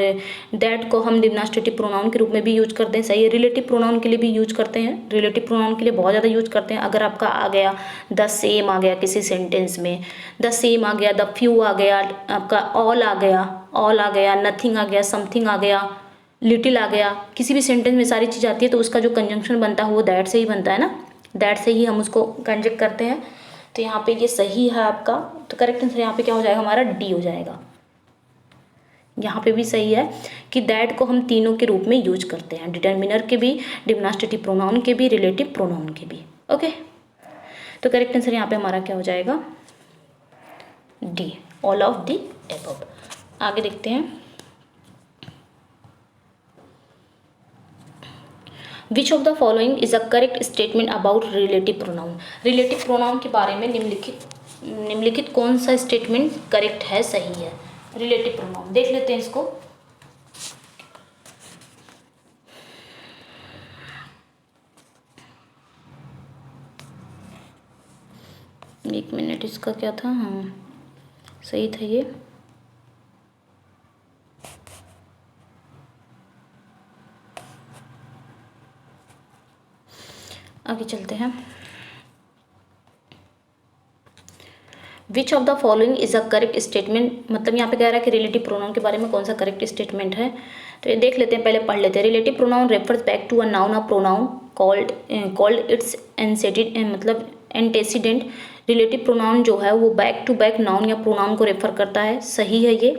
दैट को हम डिमॉन्स्ट्रेटिव प्रोनाउन के रूप में भी यूज करते हैं, सही है। रिलेटिव प्रोनाउन के लिए भी यूज करते हैं, रिलेटिव प्रोनाउन के लिए बहुत ज़्यादा यूज करते हैं। अगर आपका आ गया द सेम आ गया किसी सेंटेंस में, द सेम आ गया, द फ्यू आ गया, आपका ऑल आ गया, नथिंग आ गया, समथिंग आ गया, लिटिल आ गया, किसी भी सेंटेंस में सारी चीज़ आती है तो उसका जो कंजंक्शन बनता है वो दैट से ही बनता है ना, दैट से ही हम उसको कंजक्ट करते हैं। तो यहाँ पे ये सही है आपका, तो करेक्ट आंसर यहाँ पे क्या हो जाएगा हमारा डी हो जाएगा। यहाँ पे भी सही है कि दैट को हम तीनों के रूप में यूज करते हैं, डिटरमिनर के भी, डिमॉन्स्ट्रेटिव प्रोनाउन के भी, रिलेटिव प्रोनाउन के भी। ओके तो करेक्ट आंसर यहाँ पे हमारा क्या हो जाएगा D, all of the above. आगे देखते हैं। Which of the following is a correct statement about relative pronoun. Relative pronoun के बारे में निम्नलिखित कौन सा स्टेटमेंट करेक्ट है, सही है। रिलेटिव प्रोनाउन देख लेते हैं इसको। एक मिनट, इसका क्या था, हाँ सही था ये। आगे चलते हैं। Which of the following is a correct statement, मतलब यहाँ पे कह रहा है कि रिलेटिव प्रोनाउन के बारे में कौन सा करेक्ट स्टेटमेंट है, तो ये देख लेते हैं, पहले पढ़ लेते हैं। Relative pronoun refers back to a noun a pronoun called its मतलब एंटेसिडेंट। रिलेटिव प्रोनाउन जो है वो बैक टू बैक नाउन या प्रोनाउन को रेफर करता है, सही है ये।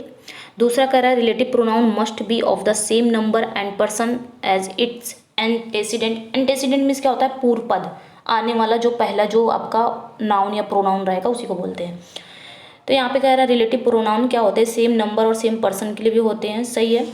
दूसरा कह रहा है relative pronoun must be of the same number and person as its antecedent. Antecedent means क्या होता है, पूर्व पद, आने वाला जो पहला जो आपका नाउन या प्रोनाउन रहेगा उसी को बोलते हैं। तो यहाँ पे कह रहा है रिलेटिव प्रोनाउन क्या होते हैं, सेम नंबर और सेम पर्सन के लिए भी होते हैं, सही है।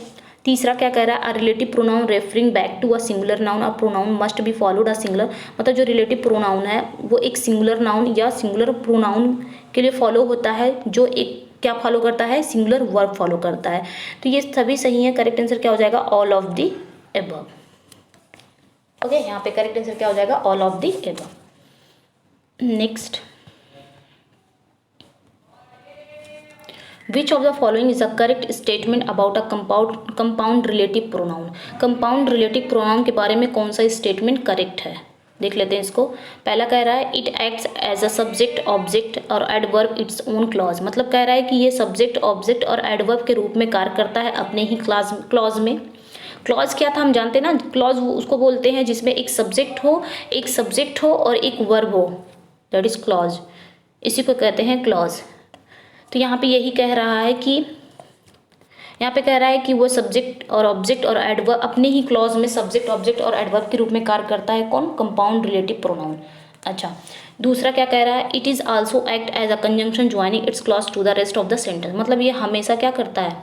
तीसरा क्या कह रहा है, relative pronoun referring back to a singular noun or pronoun must be followed a singular, मतलब जो रिलेटिव प्रोनाउन है वो एक सिंगुलर नाउन या सिंगुलर प्रोनाउन के लिए फॉलो होता है, जो एक क्या फॉलो करता है, सिंगुलर वर्ब फॉलो करता है। तो ये सभी सही है, करेक्ट आंसर क्या हो जाएगा all of the above. Okay यहाँ पे करेक्ट आंसर क्या हो जाएगा all of the above. Next, which of the following is a correct statement about a compound relative pronoun. Compound relative pronoun के बारे में कौन सा स्टेटमेंट करेक्ट है, देख लेते हैं इसको। पहला कह रहा है it acts as a subject object और एडवर्ब इट्स ओन क्लॉज, मतलब कह रहा है कि ये सब्जेक्ट ऑब्जेक्ट और एडवर्ब के रूप में कार्य करता है अपने ही क्लॉज में। क्लॉज क्या था हम जानते हैं ना, क्लॉज उसको बोलते हैं जिसमें एक सब्जेक्ट हो और एक वर्ब हो, दैट इज क्लॉज, इसी को कहते हैं क्लॉज। तो यहाँ पे यही कह रहा है कि यहाँ पे कह रहा है कि वो सब्जेक्ट और ऑब्जेक्ट और एडवर्ब अपने ही क्लॉज में सब्जेक्ट ऑब्जेक्ट और एडवर्ब के रूप में कार्य करता है। कौन? Compound relative pronoun. अच्छा, दूसरा क्या कह रहा है, it is also act as a conjunction joining its clause to the rest of the sentence, मतलब ये हमेशा क्या करता है,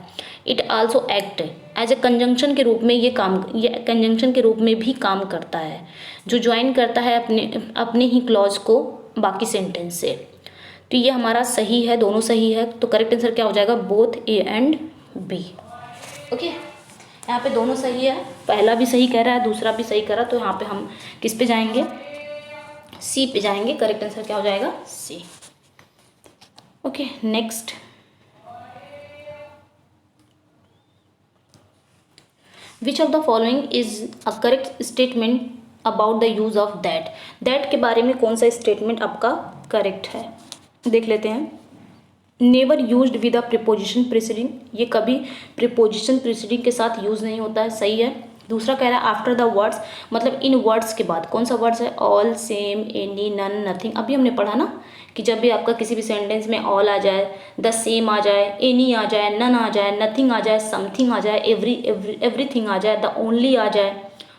it also act as a conjunction के रूप में ये कंजंक्शन के रूप में भी काम करता है, जो ज्वाइन करता है अपने ही क्लॉज को बाकी सेंटेंस से। तो ये हमारा सही है, दोनों सही है। तो करेक्ट आंसर क्या हो जाएगा, both A and B. Okay, यहाँ पे दोनों सही है, पहला भी सही कह रहा है, दूसरा भी सही कह रहा है। तो यहाँ पे हम किस पे जाएंगे, सी पे जाएंगे। करेक्ट आंसर क्या हो जाएगा, C. Okay, next, which of the following is a correct statement about the use of that. That के बारे में कौन सा स्टेटमेंट आपका करेक्ट है, देख लेते हैं। Never used with a preposition preceding, ये कभी प्रीपोजिशन प्रीसीडिंग के साथ यूज नहीं होता है, सही है। दूसरा कह रहा है आफ्टर द वर्ड्स, मतलब इन वर्ड्स के बाद। कौन सा वर्ड्स है, all, same, any, none, nothing. अभी हमने पढ़ा ना कि जब भी आपका किसी भी सेंटेंस में ऑल आ जाए, द सेम आ जाए, एनी आ जाए, नन आ जाए, नथिंग आ जाए, समथिंग आ जाए, एवरीथिंग आ जाए, द ओनली आ जाए,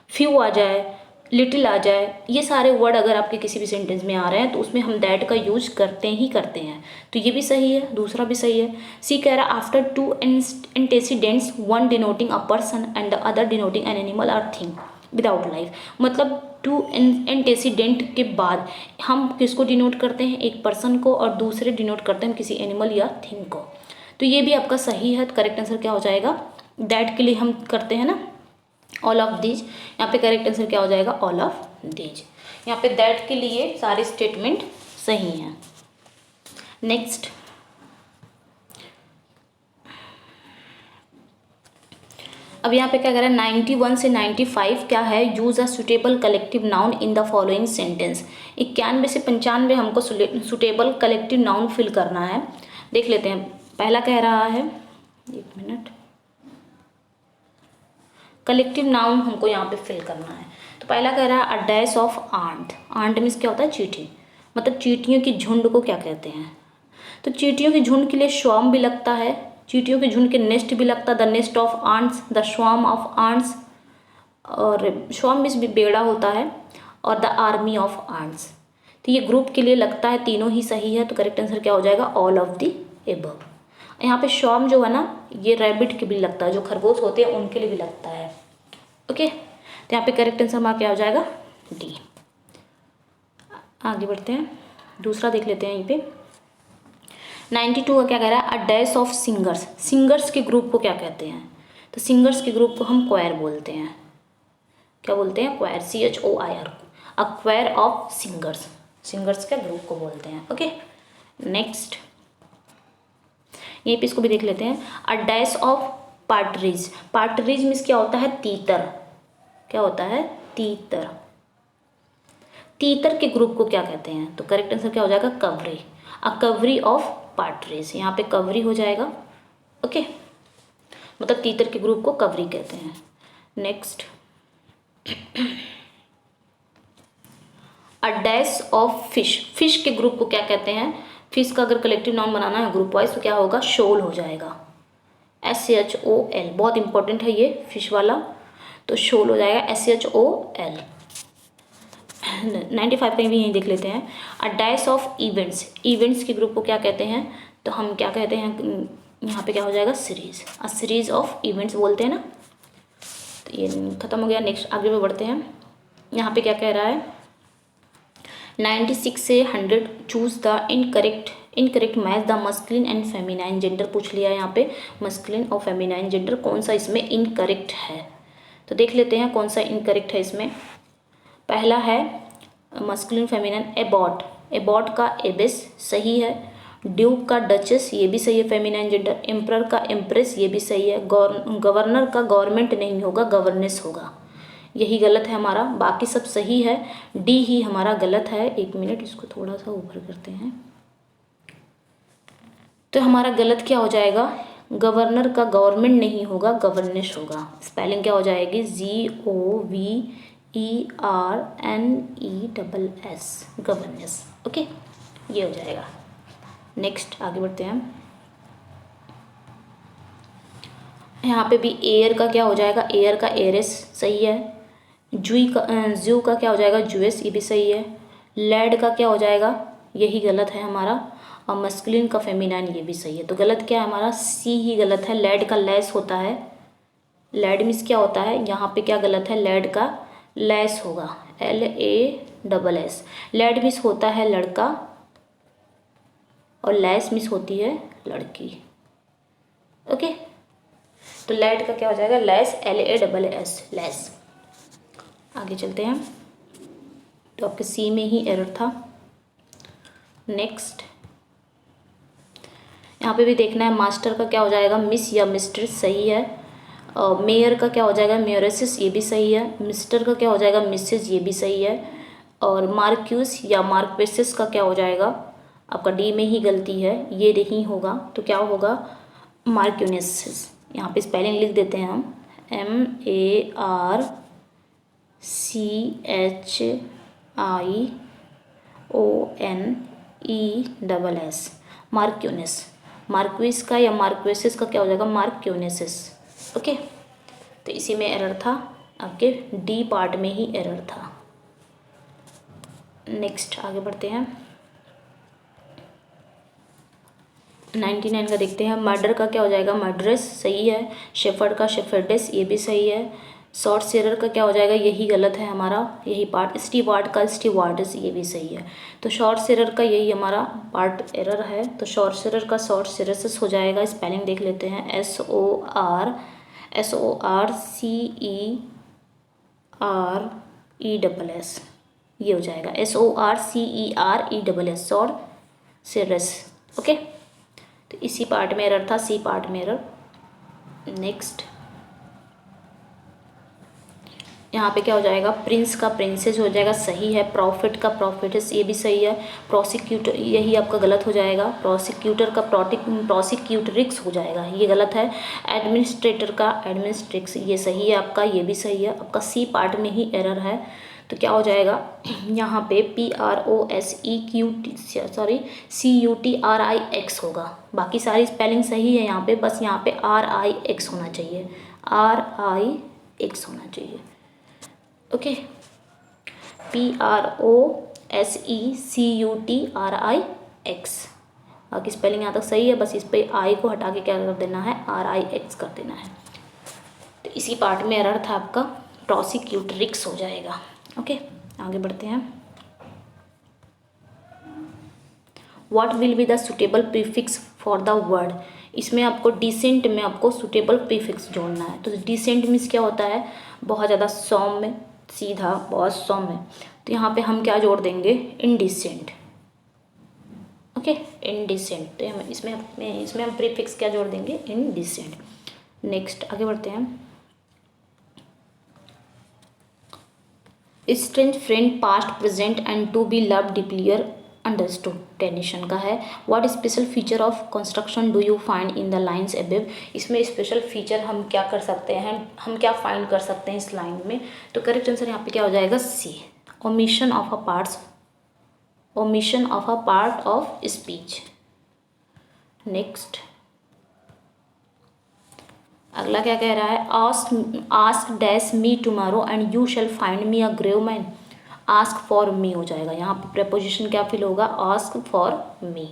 फ्यू आ जाए, लिटिल आ जाए, ये सारे वर्ड अगर आपके किसी भी सेंटेंस में आ रहे हैं तो उसमें हम दैट का यूज करते हैं। तो ये भी सही है, दूसरा भी सही है। सी कह रहा है after two antecedents, one denoting a person and the other denoting an animal or thing without life, मतलब टू एंटेसिडेंट के बाद हम किसको डिनोट करते हैं, एक पर्सन को, और दूसरे डिनोट करते हैं किसी एनिमल या थिंग को। तो ये भी आपका सही है। करेक्ट आंसर क्या हो जाएगा, दैट के लिए हम करते हैं ना ऑल ऑफ दीज, यहाँ पे करेक्ट आंसर क्या हो जाएगा, ऑल ऑफ दीज। यहाँ पे दैट के लिए सारे स्टेटमेंट सही हैं। नेक्स्ट, अब यहाँ पे क्या कह रहा है, 91 से 95 क्या है, use a suitable collective noun in the following sentence. 91 से 95 हमको सुटेबल कलेक्टिव नाउन फिल करना है, देख लेते हैं। पहला कह रहा है, एक मिनट, कलेक्टिव नाउन हमको यहाँ पे फिल करना है। तो पहला कह रहा है a dash of ant. Ant means क्या होता है, चींटी, मतलब चींटियों की झुंड को क्या कहते हैं। तो चींटियों के झुंड के लिए स्वार्म भी लगता है, चींटियों के झुंड के नेस्ट भी लगता है, the nest of ants, the swarm of ants, और स्वार्म मीन्स भी बेड़ा होता है, और द आर्मी ऑफ आंट्स। तो ये ग्रुप के लिए लगता है, तीनों ही सही है। तो करेक्ट आंसर क्या हो जाएगा, ऑल ऑफ द एबव। यहाँ पे स्वार्म जो है ना, ये रैबिट के भी लगता है, जो खरगोश होते हैं उनके लिए भी लगता है। ओके, तो यहाँ पे करेक्ट आंसर हमारा क्या हो जाएगा, डी। आगे बढ़ते हैं, दूसरा देख लेते हैं। यहीं पे 92 का क्या कह रहा है, a dash of singers. Singers के ग्रुप को क्या कहते हैं, तो सिंगर्स के ग्रुप को हम क्वायर बोलते हैं। क्या बोलते हैं, क्वायर, CHOIR, a क्वायर of singers, singers के ग्रुप को बोलते हैं। ओके, नेक्स्ट, यहीं पे इसको भी देख लेते हैं। A dash of partridges. Partridges means क्या होता है, तीतर। क्या होता है, तीतर। तीतर के ग्रुप को क्या कहते हैं, तो करेक्ट आंसर क्या हो जाएगा, कवरी, अ कवरी ऑफ पार्टरीज। यहाँ पे कवरी हो जाएगा। ओके, मतलब तीतर के ग्रुप को कवरी कहते हैं। Next, a dash of fish. Fish के ग्रुप को क्या कहते हैं, फिश का अगर कलेक्टिव नाउन बनाना है ग्रुप वाइज तो क्या होगा, शोल हो जाएगा, SHOL, बहुत इंपॉर्टेंट है ये फिश वाला, तो शोल हो जाएगा SHOL। 95 कहीं भी यहीं देख लेते हैं। A dash of events. Events के ग्रुप को क्या कहते हैं, तो हम क्या कहते हैं, यहाँ पे क्या हो जाएगा, series, a series of events बोलते हैं ना। तो ये खत्म हो गया। नेक्स्ट आगे में बढ़ते हैं। यहाँ पे क्या कह रहा है, 96 से 100 choose the incorrect match the masculine and feminine gender पूछ लिया है। यहाँ पे मस्कुलिन और फेमिनाइन जेंडर कौन सा इसमें इनकरेक्ट है, तो देख लेते हैं कौन सा इनकरेक्ट है इसमें। पहला है मस्कुलिन फेमिनाइन, एबॉट, एबॉट का एबिस सही है, ड्यूक का डचेस ये भी सही है फेमिनाइन जेंडर, एम्परर का एम्प्रेस ये भी सही है, गवर्नर का गवर्नमेंट नहीं होगा, गवर्नेस होगा, यही गलत है हमारा, बाकी सब सही है, डी ही हमारा गलत है। एक मिनट, इसको थोड़ा सा ऊपर करते हैं। तो हमारा गलत क्या हो जाएगा, गवर्नर का गवर्नमेंट नहीं होगा, गवर्नेस होगा। स्पेलिंग क्या हो जाएगी, GOVERNESS, गवर्नेस। ओके, ये हो जाएगा। नेक्स्ट आगे बढ़ते हैं। यहाँ पे भी एयर का क्या हो जाएगा, एयर का एयरेस सही है। जू का क्या हो जाएगा, जूएस, ये भी सही है। लेड का क्या हो जाएगा, यही गलत है हमारा। और मस्कुलिन का फेमिनाइन, ये भी सही है। तो गलत क्या है हमारा, सी ही गलत है। लेड का लेस होता है, लेड मीन्स क्या होता है, यहाँ पे क्या गलत है, लेड का लेस होगा, LASS। लेड मीन्स होता है लड़का और लेस मीन्स होती है लड़की। ओके, तो लेड का क्या हो जाएगा, लेस, LASS, लेस। आगे चलते हैं। तो आपके सी में ही एरर था। नेक्स्ट यहाँ पे भी देखना है, मास्टर का क्या हो जाएगा, मिस या मिस्ट्रेस, सही है। मेयर का क्या हो जाएगा, मेयरेसिस, ये भी सही है। मिस्टर का क्या हो जाएगा, मिसेज, ये भी सही है। और मार्क्यूस या मार्क्वेसिस का क्या हो जाएगा, आपका डी में ही गलती है, ये नहीं होगा। तो क्या होगा, मार्क्यूनेसिस। यहाँ पे स्पेलिंग लिख देते हैं हम, MARCHIONESS, मार्क्यूनेस। मार्क्विस का या मार्क्वेसिस का क्या हो जाएगा, मार्क्यूनेसिस। ओके, तो इसी में एरर था, आपके डी पार्ट में ही एरर था। नेक्स्ट आगे बढ़ते हैं। 99 का देखते हैं। मर्डर का क्या हो जाएगा, मर्डरस, सही है। शेफर्ड का शेफर्डेस, ये भी सही है। शॉर्ट सेलर का क्या हो जाएगा, यही गलत है हमारा, यही पार्ट। स्टीवार्ड का स्टीवार्डस, ये भी सही है। तो शॉर्ट सेलर का यही हमारा पार्ट एरर है। तो शॉर्ट सेलर का शॉर्ट सेरेसिस हो जाएगा। स्पेलिंग देख लेते हैं, SORCERESS, ये हो जाएगा, SORCERESS, शॉर्ट सेरेस। ओके, तो इसी पार्ट में एरर था, सी पार्ट में एरर। नेक्स्ट यहाँ पे क्या हो जाएगा, प्रिंस का प्रिंसेस हो जाएगा, सही है। प्रॉफिट का प्रॉफिटस, ये भी सही है। प्रोसिक्यूटर, यही आपका गलत हो जाएगा। प्रोसिक्यूटर का प्रोसिक्यूटरिक्स हो जाएगा, ये गलत है। एडमिनिस्ट्रेटर का एडमिनिस्ट्रिक्स, ये सही है आपका, ये भी सही है आपका। सी पार्ट में ही एरर है। तो क्या हो जाएगा, यहाँ पे CUTRIX होगा। बाकी सारी स्पेलिंग सही है यहाँ पे, बस यहाँ पे RIX होना चाहिए, RIX होना चाहिए। ओके, PROSECUTRIX, बाकी स्पेलिंग यहाँ तक सही है, बस इस पे आई को हटा के क्या कर देना है, RIX कर देना है। तो इसी पार्ट में एरर था आपका, प्रोसिक्यूटरिक्स हो जाएगा। ओके, आगे बढ़ते हैं। What will be the suitable prefix for the word, इसमें आपको डिसेंट में आपको सुटेबल प्रीफिक्स जोड़ना है। तो डिसेंट मीन्स क्या होता है, बहुत ज़्यादा सौम्य, सीधा, बहुत सौम्य। तो यहाँ पे हम क्या जोड़ देंगे, इनडिसेंट। Okay, indecent. तो हम इसमें हम प्रीफिक्स क्या जोड़ देंगे, इनडिसेंट। नेक्स्ट आगे बढ़ते हैं। Strange friend, past, present and to be love deeplier understood, Tennyson का है। What special feature of construction do you find in the lines above, इसमें स्पेशल फीचर हम क्या कर सकते हैं, हम क्या फाइंड कर सकते हैं इस लाइन में। तो करेक्ट आंसर यहाँ पे क्या हो जाएगा, C, omission of a part of speech. Next अगला क्या कह रहा है, ask dash me tomorrow and you shall find me a grave man. Ask for me हो जाएगा, यहाँ पे प्रेपोजिशन क्या फिल होगा, आस्क फॉर मी।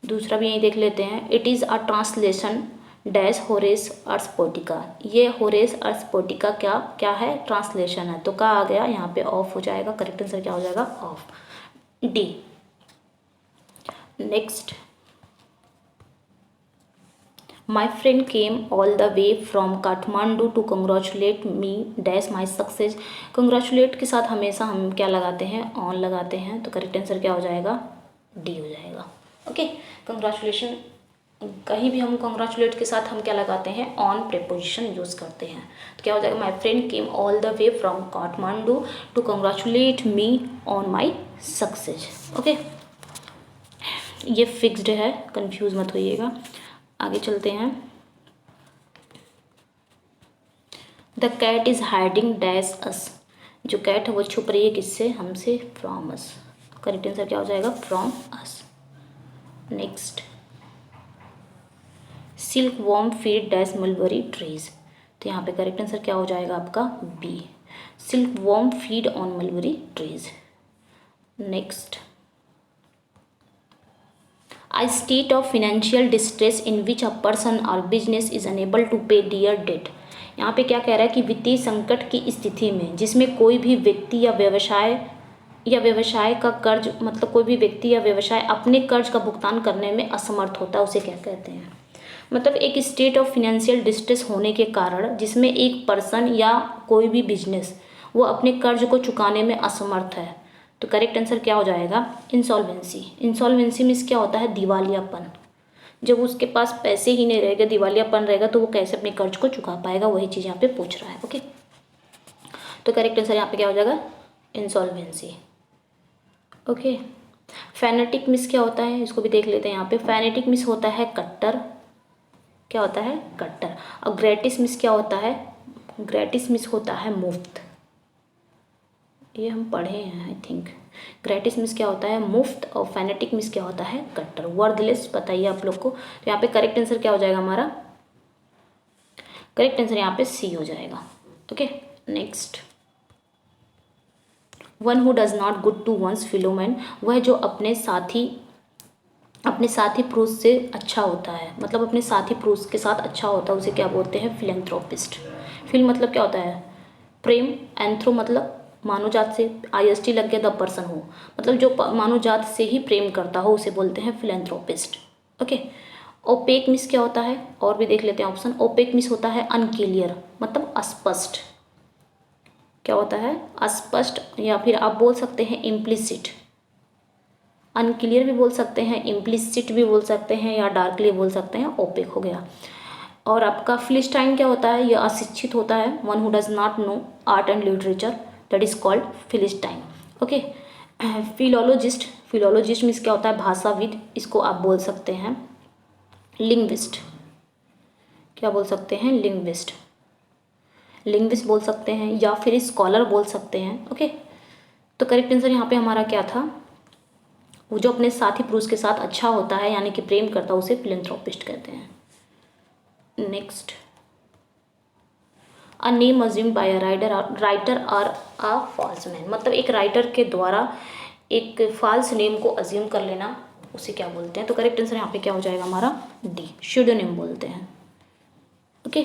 दूसरा भी यही देख लेते हैं, it is a translation dash Horace Ars Poetica, ये होरेस अर्स पोटिका क्या है, ट्रांसलेशन है। तो क्या आ गया यहाँ पे, ऑफ हो जाएगा। करेक्ट आंसर क्या हो जाएगा, of, D. Next, my friend came all the way from Kathmandu to congratulate me dash my success. Congratulate के साथ हमेशा हम क्या लगाते हैं, ऑन लगाते हैं। तो करेक्ट आंसर क्या हो जाएगा, डी हो जाएगा। ओके, कंग्रेचुलेशन कहीं भी हम कॉन्ग्रेचुलेट के साथ हम क्या लगाते हैं, ऑन प्रीपोजिशन यूज़ करते हैं। तो क्या हो जाएगा, my friend came all the way from Kathmandu to congratulate me on my success. Okay, ये फिक्स्ड है, कंफ्यूज मत होइएगा। आगे चलते हैं। The cat is hiding dash us, जो कैट है वो छुप रही है किससे, हमसे, फ्रॉम अस। करेक्ट आंसर क्या हो जाएगा, from us. Next, silk worm feed dash mulberry trees, तो यहाँ पे करेक्ट आंसर क्या हो जाएगा आपका, B, silk worm feed on mulberry trees. Next, a state of financial distress in which a person or business is unable to pay their debt। यहाँ पे क्या कह रहा है कि वित्तीय संकट की स्थिति में जिसमें कोई भी व्यक्ति या व्यवसाय का कर्ज, मतलब कोई भी व्यक्ति या व्यवसाय अपने कर्ज का भुगतान करने में असमर्थ होता है, उसे क्या कहते हैं। मतलब एक स्टेट ऑफ फिनेंशियल डिस्ट्रेस होने के कारण जिसमें एक पर्सन या कोई भी बिजनेस वो अपने कर्ज को चुकाने में असमर्थ है, तो करेक्ट आंसर क्या हो जाएगा, इंसॉल्वेंसी। इंसॉल्वेंसी मीन्स क्या होता है, दिवालियापन। जब उसके पास पैसे ही नहीं रहेगा, दिवालियापन रहेगा, तो वो कैसे अपने कर्ज को चुका पाएगा, वही चीज़ यहाँ पे पूछ रहा है। ओके, तो करेक्ट आंसर यहाँ पे क्या हो जाएगा, इंसॉल्वेंसी। ओके, फैनेटिक मिस क्या होता है, इसको भी देख लेते हैं। यहाँ पे फैनेटिक मिस होता है कट्टर, क्या होता है, कट्टर। और ग्रेटिस मिस क्या होता है, ग्रेटिस मिस होता है मुफ्त, ये हम पढ़े हैं आई थिंक। ग्रेटिस मिस क्या होता है, मुफ्त, और फैनेटिक मिस क्या होता है, कट्टर। वर्दलेस बताइए आप लोग को। तो यहाँ पे करेक्ट आंसर क्या हो जाएगा हमारा, करेक्ट आंसर यहाँ पे सी हो जाएगा। Okay, next, one who does not good to ones fellow man, वह जो अपने साथी पुरुष से अच्छा होता है, मतलब अपने साथी पुरुष के साथ अच्छा होता है, उसे क्या बोलते हैं, फिलेंथ्रोपिस्ट। फिल मतलब क्या होता है, प्रेम, एंथ्रो मतलब मानव जात से, IST लग गया, द पर्सन हो, मतलब जो मानव जात से ही प्रेम करता हो उसे बोलते हैं फिलेंथ्रोपिस्ट। ओके, ओपेक मिस क्या होता है, और भी देख लेते हैं ऑप्शन। ओपेक मिस होता है अनक्लियर, मतलब अस्पष्ट, क्या होता है, अस्पष्ट, या फिर आप बोल सकते हैं इम्प्लिसिट। अनक्लियर भी बोल सकते हैं, इम्प्लिसिट भी बोल सकते हैं, या डार्कली बोल सकते हैं, ओपेक हो गया। और आपका फिलिस्टाइन क्या होता है, यह अशिक्षित होता है, one who does not know art and literature, that is called Philistine. Okay, philologist, philologist means क्या होता है, भाषाविद, इसको आप बोल सकते हैं लिंग्विस्ट, क्या बोल सकते हैं, लिंग्विस्ट, लिंग्विस्ट बोल सकते हैं, या फिर स्कॉलर बोल सकते हैं। ओके, तो करेक्ट आंसर यहाँ पे हमारा क्या था, वो जो अपने साथी पुरुष के साथ अच्छा होता है यानी कि प्रेम करता है उसे फिलेंथ्रोपिस्ट कहते हैं। Next, a name assumed by a writer और अ फॉल्स मैन, मतलब एक राइटर के द्वारा एक फॉल्स नेम को अज्यूम कर लेना, उसे क्या बोलते हैं। तो करेक्ट आंसर यहाँ पे क्या हो जाएगा हमारा, डी, स्यूडोनिम बोलते हैं। ओके,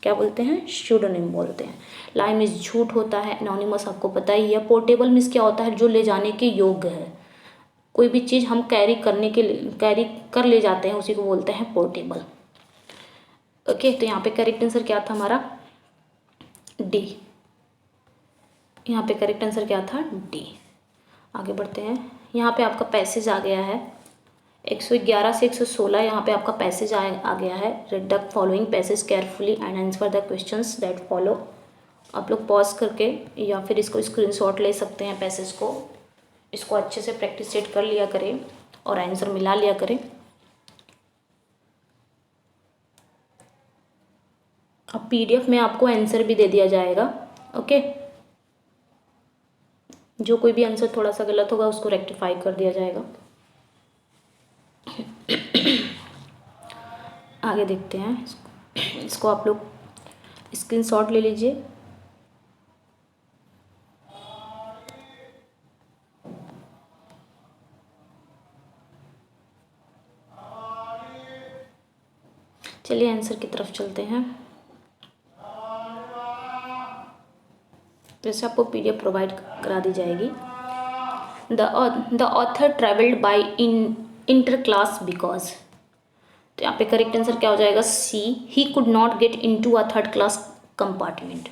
क्या बोलते हैं, स्यूडोनिम बोलते हैं। लाई मीन्स झूठ होता है, एनोनिमस आपको पता ही है। पोर्टेबल मीन्स क्या होता है, जो ले जाने के योग्य है, कोई भी चीज़ हम कैरी कर ले जाते हैं उसी को बोलते हैं पोर्टेबल। ओके, तो यहाँ पे करेक्ट आंसर क्या था हमारा, डी, यहाँ पे करेक्ट आंसर क्या था, डी। आगे बढ़ते हैं, यहाँ पे आपका पैसेज आ गया है 111 से 116, यहाँ पे आपका पैसेज आ गया है। Read the following passage carefully and answer the questions that follow. आप लोग पॉज करके या फिर इसको स्क्रीनशॉट ले सकते हैं पैसेज को, इसको अच्छे से प्रैक्टिस सेट कर लिया करें और आंसर मिला लिया करें। अब PDF में आपको आंसर भी दे दिया जाएगा। ओके, जो कोई भी आंसर थोड़ा सा गलत होगा उसको रेक्टिफाई कर दिया जाएगा। आगे देखते हैं, इसको आप लोग स्क्रीनशॉट ले लीजिए। चलिए आंसर की तरफ चलते हैं। वैसे आपको PDF प्रोवाइड करा दी जाएगी। The author travelled by inter class because, तो यहाँ पे करेक्ट आंसर क्या हो जाएगा, see, he could not get into a third class compartment.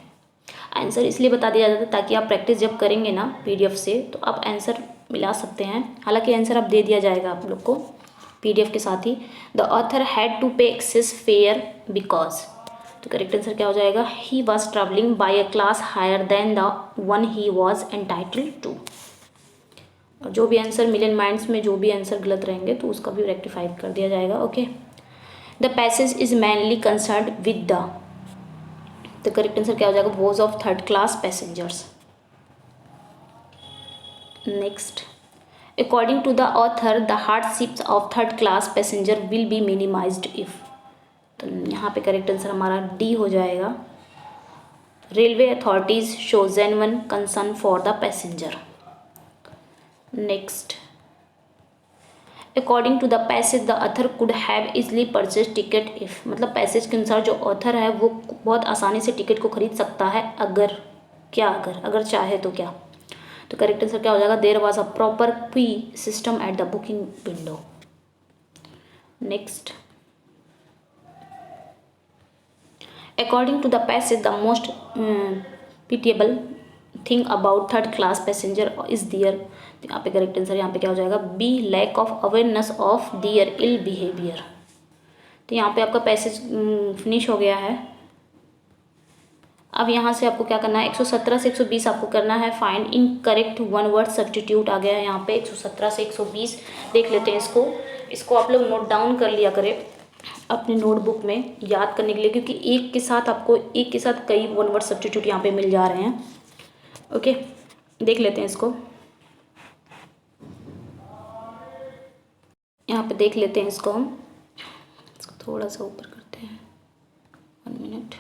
Answer इसलिए बता दिया जाता है ताकि आप प्रैक्टिस जब करेंगे ना PDF से तो आप आंसर मिला सकते हैं। हालांकि आंसर अब दे दिया जाएगा आप लोग को PDF के साथ ही। The author had to pay excess fare because, तो करेक्ट आंसर क्या हो जाएगा, he was travelling by a class higher than the one he was entitled to. और जो भी आंसर मिलियन माइंड्स में जो भी आंसर गलत रहेंगे तो उसका भी रेक्टिफाई कर दिया जाएगा। Okay, the passage is mainly concerned with the, तो करेक्ट आंसर क्या हो जाएगा, was of third class passengers. Next, according to the author the hardships of third class passenger will be minimised if, तो यहाँ पे करेक्ट आंसर हमारा D हो जाएगा, railway authorities show genuine concern for the passenger. Next, according to the passage the author could have easily purchase ticket if, मतलब passage के अनुसार जो ऑथर है वो बहुत आसानी से टिकट को खरीद सकता है अगर, क्या अगर चाहे तो क्या, तो करेक्ट आंसर क्या हो जाएगा, there was a proper queue system at the booking window. Next, according to the passage the most pitiable thing about third class passenger is their, यहाँ पे करेक्ट आंसर यहाँ पे क्या हो जाएगा, be lack of awareness of their ill behaviour. तो यहाँ पे आपका पैसेज फिनिश हो गया है। अब यहाँ से आपको क्या करना है, 117 से 120 आपको करना है find incorrect one word substitute आ गया है यहाँ पे 117 से 120। देख लेते हैं इसको आप लोग नोट डाउन कर लिया करें अपने नोटबुक में याद करने के लिए, क्योंकि एक के साथ कई वन वर्ड सब्स्टिट्यूट यहाँ पे मिल जा रहे हैं। ओके, देख लेते हैं इसको, यहाँ पे देख लेते हैं इसको थोड़ा सा ऊपर करते हैं, 1 मिनट।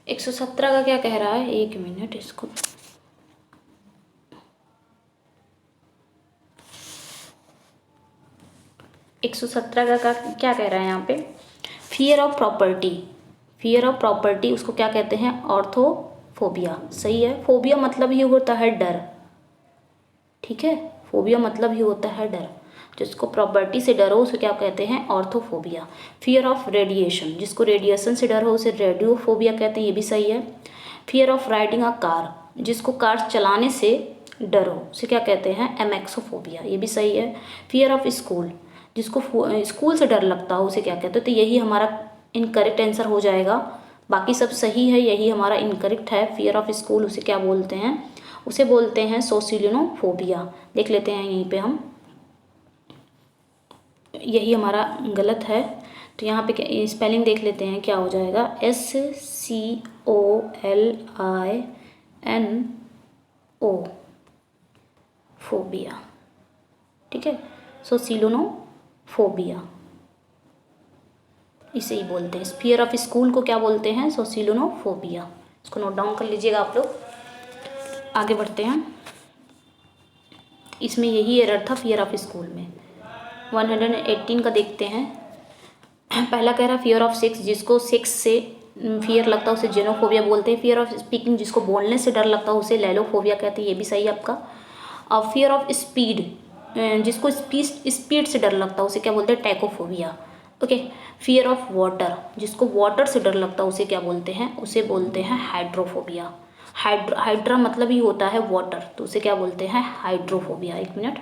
117 का क्या कह रहा है, 1 मिनट, इसको एक 117 का क्या कह रहा है यहाँ पे, फियर ऑफ प्रॉपर्टी उसको क्या कहते हैं, ऑर्थोफोबिया। सही है, फोबिया मतलब ही होता है डर, ठीक है, फोबिया मतलब ही होता है डर, जिसको प्रॉपर्टी से डर हो उसे क्या कहते हैं, ऑर्थोफोबिया। फियर ऑफ रेडिएशन, जिसको रेडिएशन से डर हो उसे रेडियोफोबिया कहते हैं, ये भी सही है। Fear of riding a car, जिसको कार चलाने से डर हो उसे क्या कहते हैं, एमेक्सोफोबिया, ये भी सही है। फियर ऑफ स्कूल, जिसको स्कूल से डर लगता हो उसे क्या कहते हैं, तो यही हमारा इनकरेक्ट आंसर हो जाएगा। बाकी सब सही है, यही हमारा इनकरेक्ट है। फियर ऑफ स्कूल उसे क्या बोलते हैं, उसे बोलते हैं सोसिलिनोफोबिया। देख लेते हैं यहीं पे हम, यही हमारा गलत है, तो यहाँ पे स्पेलिंग देख लेते हैं क्या हो जाएगा, SCOLINO फोबिया, ठीक है, सोसिलिनोफोबिया इसे ही बोलते हैं। फियर ऑफ स्कूल को क्या बोलते हैं, सोसिलिनोफोबिया। इसको नोट डाउन कर लीजिएगा आप लोग। आगे बढ़ते हैं, इसमें यही एरर था फियर ऑफ स्कूल में। 118 का देखते हैं। पहला कह रहा फियर ऑफ सेक्स, जिसको सेक्स से फियर लगता है उसे जेनोफोबिया बोलते हैं। फियर ऑफ स्पीकिंग, जिसको बोलने से डर लगता है उसे लैलोफोबिया कहते हैं, ये भी सही है आपका। और फियर ऑफ स्पीड, जिसको स्पीड से डर लगता है उसे क्या बोलते हैं, टैकोफोबिया। ओके, फियर ऑफ वाटर, जिसको वाटर से डर लगता है उसे क्या बोलते हैं, उसे बोलते हैं हाइड्रोफोबिया। हाइड्रा मतलब ही होता है वाटर, तो उसे क्या बोलते हैं, हाइड्रोफोबिया। 1 मिनट,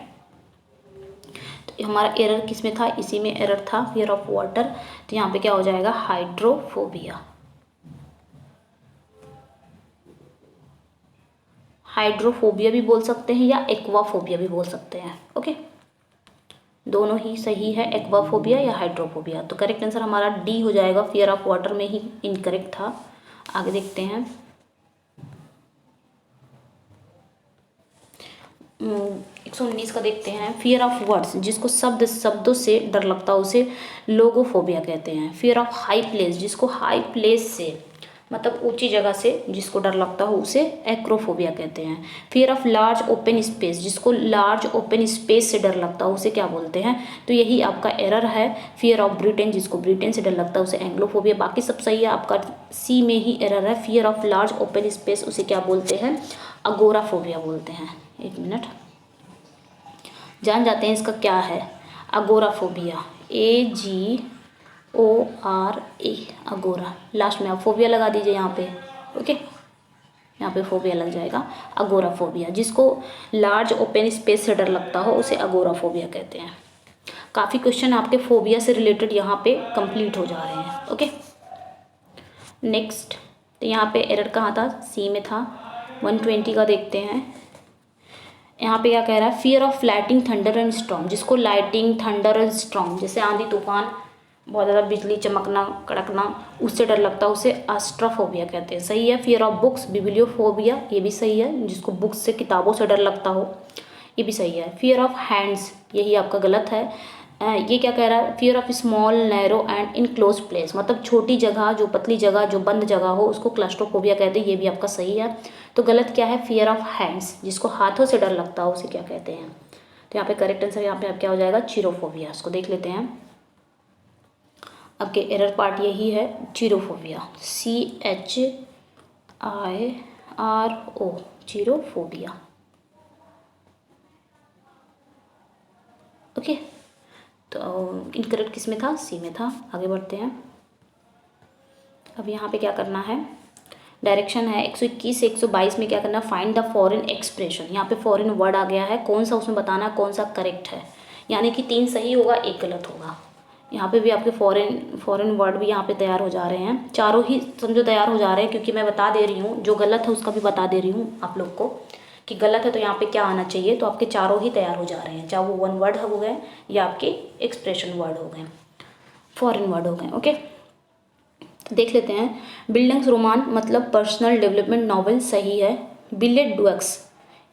तो हमारा एरर किस में था, इसी में एरर था, फियर ऑफ वाटर, तो यहाँ पे क्या हो जाएगा, हाइड्रोफोबिया। हाइड्रोफोबिया भी बोल सकते हैं या एक्वाफोबिया भी बोल सकते हैं। ओके, दोनों ही सही है, एक्वाफोबिया या हाइड्रोफोबिया। तो करेक्ट आंसर हमारा डी हो जाएगा, फियर ऑफ वाटर में ही इनकरेक्ट था। आगे देखते हैं, 119 का देखते हैं। फियर ऑफ वर्ड्स, जिसको शब्दों से डर लगता है उसे लोगोफोबिया कहते हैं। फियर ऑफ हाई प्लेस, जिसको हाई प्लेस से मतलब ऊंची जगह से जिसको डर लगता हो उसे एक्रोफोबिया कहते हैं। Fear of large open space, जिसको लार्ज ओपन स्पेस से डर लगता हो उसे क्या बोलते हैं, तो यही आपका एरर है। फियर ऑफ ब्रिटेन, जिसको ब्रिटेन से डर लगता है उसे एंग्लोफोबिया। बाकी सब सही है, आपका सी में ही एरर है। Fear of large open space उसे क्या बोलते हैं, अगोराफोबिया बोलते हैं। 1 मिनट, जान जाते हैं इसका क्या है, अगोराफोबिया, AGORA, अगोरा। लास्ट में आप फोबिया लगा दीजिए यहाँ पे। ओके, यहाँ पे फोबिया लग जाएगा। अगोराफोबिया, जिसको लार्ज ओपन स्पेस से डर लगता हो उसे अगोराफोबिया कहते हैं। काफ़ी क्वेश्चन आपके फोबिया से रिलेटेड यहाँ पे कंप्लीट हो जा रहे हैं। ओके, नेक्स्ट, तो यहाँ पे एरर कहाँ था, सी में था। 120 का देखते हैं। यहाँ पे क्या कह रहा है, fear of lighting thunder and storm, जिसको लाइटिंग थंडर एंड स्टॉर्म जैसे आंधी तूफान, बहुत ज़्यादा बिजली चमकना कड़कना, उससे डर लगता है, उसे एस्ट्रोफोबिया कहते हैं। सही है। फियर ऑफ बुक्स, बिब्लियोफोबिया, ये भी सही है, जिसको बुक्स से किताबों से डर लगता हो, ये भी सही है। फियर ऑफ हैंड्स, यही आपका गलत है। ये क्या कह रहा है, fear of small narrow and enclose place, मतलब छोटी जगह, जो पतली जगह, जो बंद जगह हो, उसको क्लस्ट्रोफोबिया कहते हैं, ये भी आपका सही है। तो गलत क्या है, फियर ऑफ हैंड्स, जिसको हाथों से डर लगता हो उसे क्या कहते हैं। तो यहाँ पे करेक्ट आंसर यहाँ पे आप क्या हो जाएगा, चिरोफोबिया। इसको देख लेते हैं। आपके एरर पार्ट यही है, चिरोफोबिया, CHIRO, चिरोफोबिया। ओके, तो इनकरेक्ट किस में था, सी में था। आगे बढ़ते हैं। अब यहाँ पे क्या करना है, डायरेक्शन है 121 से 122 में क्या करना है, फाइंड द फॉरेन एक्सप्रेशन। यहाँ पे फॉरेन वर्ड आ गया है, कौन सा उसमें बताना है, कौन सा करेक्ट है, यानी कि 3 सही होगा, 1 गलत होगा। यहाँ पे भी आपके फॉरेन वर्ड भी यहाँ पे तैयार हो जा रहे हैं, चारों ही समझो तैयार हो जा रहे हैं, क्योंकि मैं बता दे रही हूँ, जो गलत है उसका भी बता दे रही हूँ आप लोग को कि गलत है तो यहाँ पे क्या आना चाहिए। तो आपके चारों ही तैयार हो जा रहे हैं, चाहे वो 1 वर्ड हो गए या आपके एक्सप्रेशन वर्ड हो गए, फॉरेन वर्ड हो गए। ओके, देख लेते हैं। बिल्डिंग्स रोमान मतलब पर्सनल डेवलपमेंट नॉवल, सही है। बिलेट डुअक्स,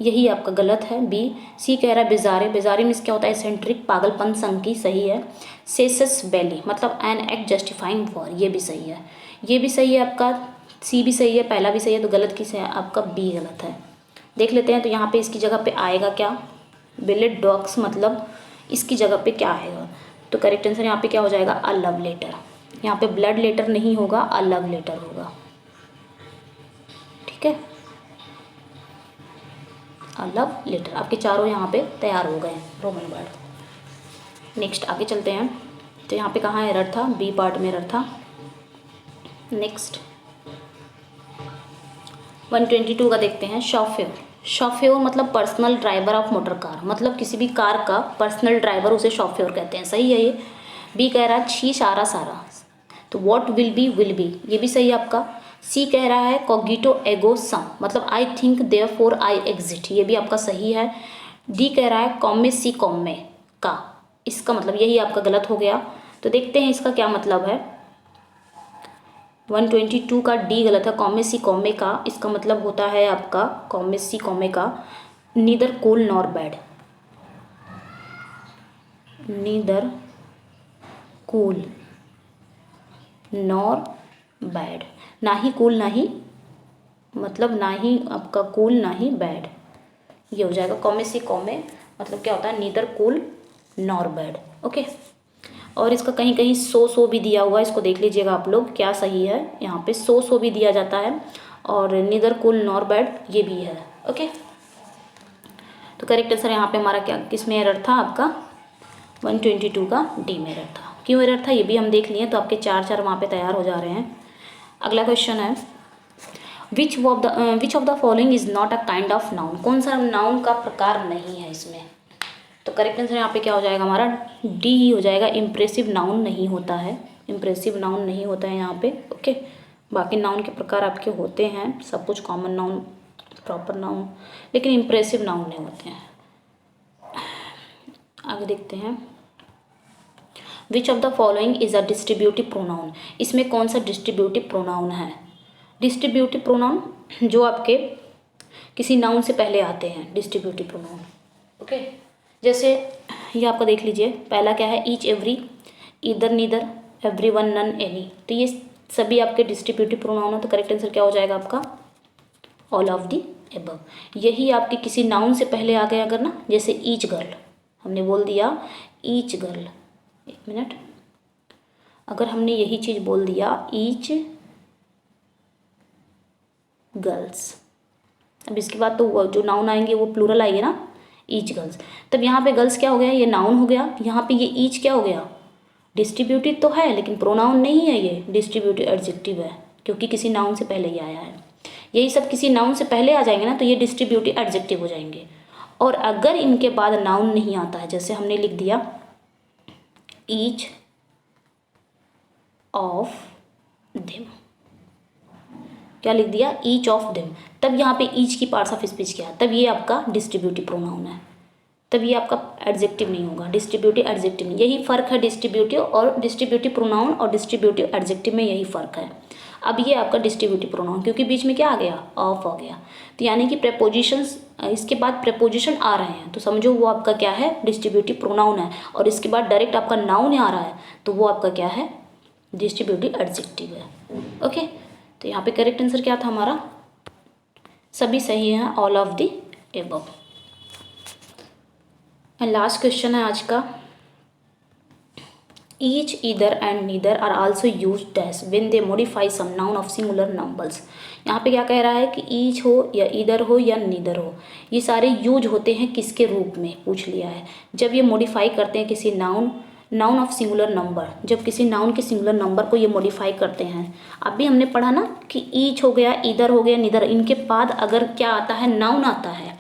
यही आपका गलत है, बी। सी कह रहा है बेजारे, बेजारे मीन्स क्या होता है, एसेंट्रिक, पागलपन, संकी, सही है। सेसस बेली मतलब एन एक्ट जस्टिफाइंग वॉर, ये भी सही है, ये भी सही है आपका। सी भी सही है, पहला भी सही है, तो गलत किस है आपका, बी गलत है। देख लेते हैं। तो यहाँ पे इसकी जगह पे आएगा क्या, बिलेट डॉग्स मतलब इसकी जगह पे क्या आएगा, तो करेक्ट आंसर यहाँ पे क्या हो जाएगा, अ लव लेटर। यहाँ पे ब्लड लेटर नहीं होगा, अ लव लेटर होगा। ठीक है, अ लव लेटर। आपके चारों यहाँ पे तैयार हो गए रोमन वर्ड। नेक्स्ट आगे चलते हैं। तो यहाँ पे कहाँ एरर था, बी पार्ट में एरर था। नेक्स्ट 122 का देखते हैं। शॉफेयर, शॉफेयर मतलब personal driver of motor car, मतलब किसी भी कार का पर्सनल ड्राइवर उसे शॉफेयर कहते हैं, सही है ये। बी कह रहा है छी सारा सारा, तो व्हाट विल बी, ये भी सही है आपका। सी कह रहा है कॉगिटो एगो सम मतलब I think therefore I exit, ये भी आपका सही है। डी कह रहा है कॉमे सी कॉमे का, इसका मतलब यही आपका गलत हो गया। तो देखते हैं इसका क्या मतलब है। 122 का डी गलत है, कॉमे सी कॉमे का, इसका मतलब होता है आपका कॉमे सी कॉमे का neither cool nor bad, neither cool nor bad, ना ही कूल ना ही मतलब ना ही आपका कूल ना ही बैड, ये हो जाएगा कॉमे सी कॉमे मतलब क्या होता है, neither cool nor bad. Okay, और इसका कहीं कहीं सो भी दिया हुआ है, इसको देख लीजिएगा आप लोग क्या सही है। यहाँ पे सो भी दिया जाता है और नीदर कूल नॉर बैड ये भी है। ओके, तो करेक्ट आंसर यहाँ पे हमारा क्या किस में एरर था, आपका 122 का डी में एरर था। क्यों एरर था ये भी हम देख लिए, तो आपके 4 वहाँ पे तैयार हो जा रहे हैं। अगला क्वेश्चन है विच of the following is not a kind of noun, कौन सा नाउन का प्रकार नहीं है इसमें। तो करेक्ट आंसर यहाँ पे क्या हो जाएगा हमारा, डी ही हो जाएगा। इम्प्रेसिव नाउन नहीं होता है, इम्प्रेसिव नाउन नहीं होता है यहाँ पे। ओके, बाकी नाउन के प्रकार आपके होते हैं सब कुछ, कॉमन नाउन, प्रॉपर नाउन, लेकिन इम्प्रेसिव नाउन नहीं होते हैं। आगे देखते हैं। Which of the following is a distributive pronoun, इसमें कौन सा डिस्ट्रीब्यूटिव प्रोनाउन है। डिस्ट्रीब्यूटिव प्रोनाउन जो आपके किसी नाउन से पहले आते हैं, डिस्ट्रीब्यूटिव प्रोनाउन। ओके, जैसे ये आपका देख लीजिए, पहला क्या है, each every, either neither, every one none any, तो ये सभी आपके डिस्ट्रीब्यूटिव प्रोनाउन है। तो करेक्ट आंसर क्या हो जाएगा आपका, ऑल ऑफ दी एबव। यही आपके किसी नाउन से पहले आ गया अगर ना, जैसे ईच गर्ल, हमने बोल दिया ईच गर्ल, एक मिनट, अगर हमने यही चीज़ बोल दिया ईच गर्ल्स, अब इसके बाद तो वो जो नाउन आएंगे वो प्लूरल आएंगे ना, ईच गर्ल्स, तब यहाँ पे गर्ल्स क्या हो गया, ये नाउन हो गया। यहाँ पे ये ईच क्या हो गया, डिस्ट्रीब्यूटिव तो है लेकिन प्रोनाउन नहीं है, ये डिस्ट्रीब्यूटिव एडजेक्टिव है क्योंकि किसी नाउन से पहले ही आया है। यही सब किसी नाउन से पहले आ जाएंगे ना तो ये डिस्ट्रीब्यूटिव एडजेक्टिव हो जाएंगे। और अगर इनके बाद नाउन नहीं आता है, जैसे हमने लिख दिया ईच ऑफ देम, क्या लिख दिया, ईच ऑफ देम, तब यहाँ पे ईच की पार्ट्स ऑफ स्पीच क्या है, तब ये आपका डिस्ट्रीब्यूटिव प्रोनाउन है, तब ये आपका एडजेक्टिव नहीं होगा, डिस्ट्रीब्यूटिव एडजेक्टिव नहीं। यही फ़र्क है डिस्ट्रीब्यूटिव और डिस्ट्रीब्यूटिव प्रोनाउन और डिस्ट्रीब्यूटिव एडजेक्टिव में, यही फ़र्क है। अब ये आपका डिस्ट्रीब्यूटिव प्रोनाउन, क्योंकि बीच में क्या आ गया, ऑफ आ गया, तो यानी कि प्रेपोजिशंस, इसके बाद प्रेपोजिशन आ रहे हैं तो समझो वो आपका क्या है, डिस्ट्रीब्यूटिव प्रोनाउन है। और इसके बाद डायरेक्ट आपका नाउन आ रहा है तो वो आपका क्या है, डिस्ट्रीब्यूटिव एडजेक्टिव है। ओके, तो यहाँ पे करेक्ट आंसर क्या था हमारा, सभी सही है, all of the above. And last question है आज का, each, either and neither are also use dash when they modify some noun of singular numbers. यहाँ पे क्या कह रहा है कि ईच हो या ईदर हो या नीदर हो, ये सारे यूज होते हैं किसके रूप में, पूछ लिया है, जब ये मॉडिफाई करते हैं किसी नाउन ऑफ सिंगुलर नंबर, जब किसी नाउन के सिंगुलर नंबर को ये मॉडिफाई करते हैं। अभी हमने पढ़ा ना कि ईच हो गया, ईदर हो गया, नीदर, इनके बाद अगर क्या आता है, नाउन आता है,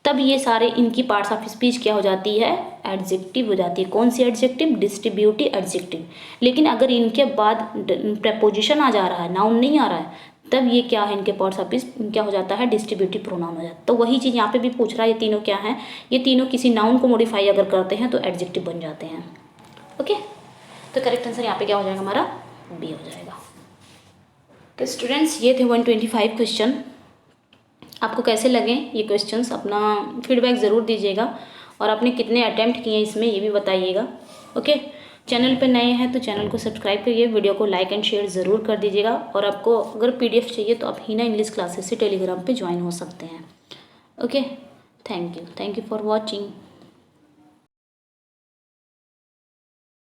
तब ये सारे इनकी पार्ट्स ऑफ स्पीच क्या हो जाती है, एडजेक्टिव हो जाती है। कौन सी एडजेक्टिव, डिस्ट्रीब्यूटिव एडजेक्टिव। लेकिन अगर इनके बाद प्रेपोजिशन आ जा रहा है, नाउन नहीं आ रहा है, तब ये क्या है, इनके पार्ट्स ऑफ स्पीच क्या हो जाता है, डिस्ट्रीब्यूटिव प्रोनाउन हो जाता है। तो वही चीज़ यहाँ पे भी पूछ रहा है, ये तीनों क्या हैं, ये तीनों किसी नाउन को मॉडिफाई अगर करते हैं तो एडजेक्टिव बन जाते हैं। ओके, तो करेक्ट आंसर यहाँ पे क्या हो जाएगा हमारा, बी हो जाएगा। तो स्टूडेंट्स ये थे 125 क्वेश्चन। आपको कैसे लगे ये क्वेश्चंस, अपना फीडबैक ज़रूर दीजिएगा और आपने कितने अटेम्प्ट किए इसमें ये भी बताइएगा। ओके, चैनल पे नए हैं तो चैनल को सब्सक्राइब करिए, वीडियो को लाइक एंड शेयर ज़रूर कर दीजिएगा। और आपको अगर PDF चाहिए तो आप हीना इंग्लिश क्लासेस से टेलीग्राम पे ज्वाइन हो सकते हैं। Okay, thank you for watching.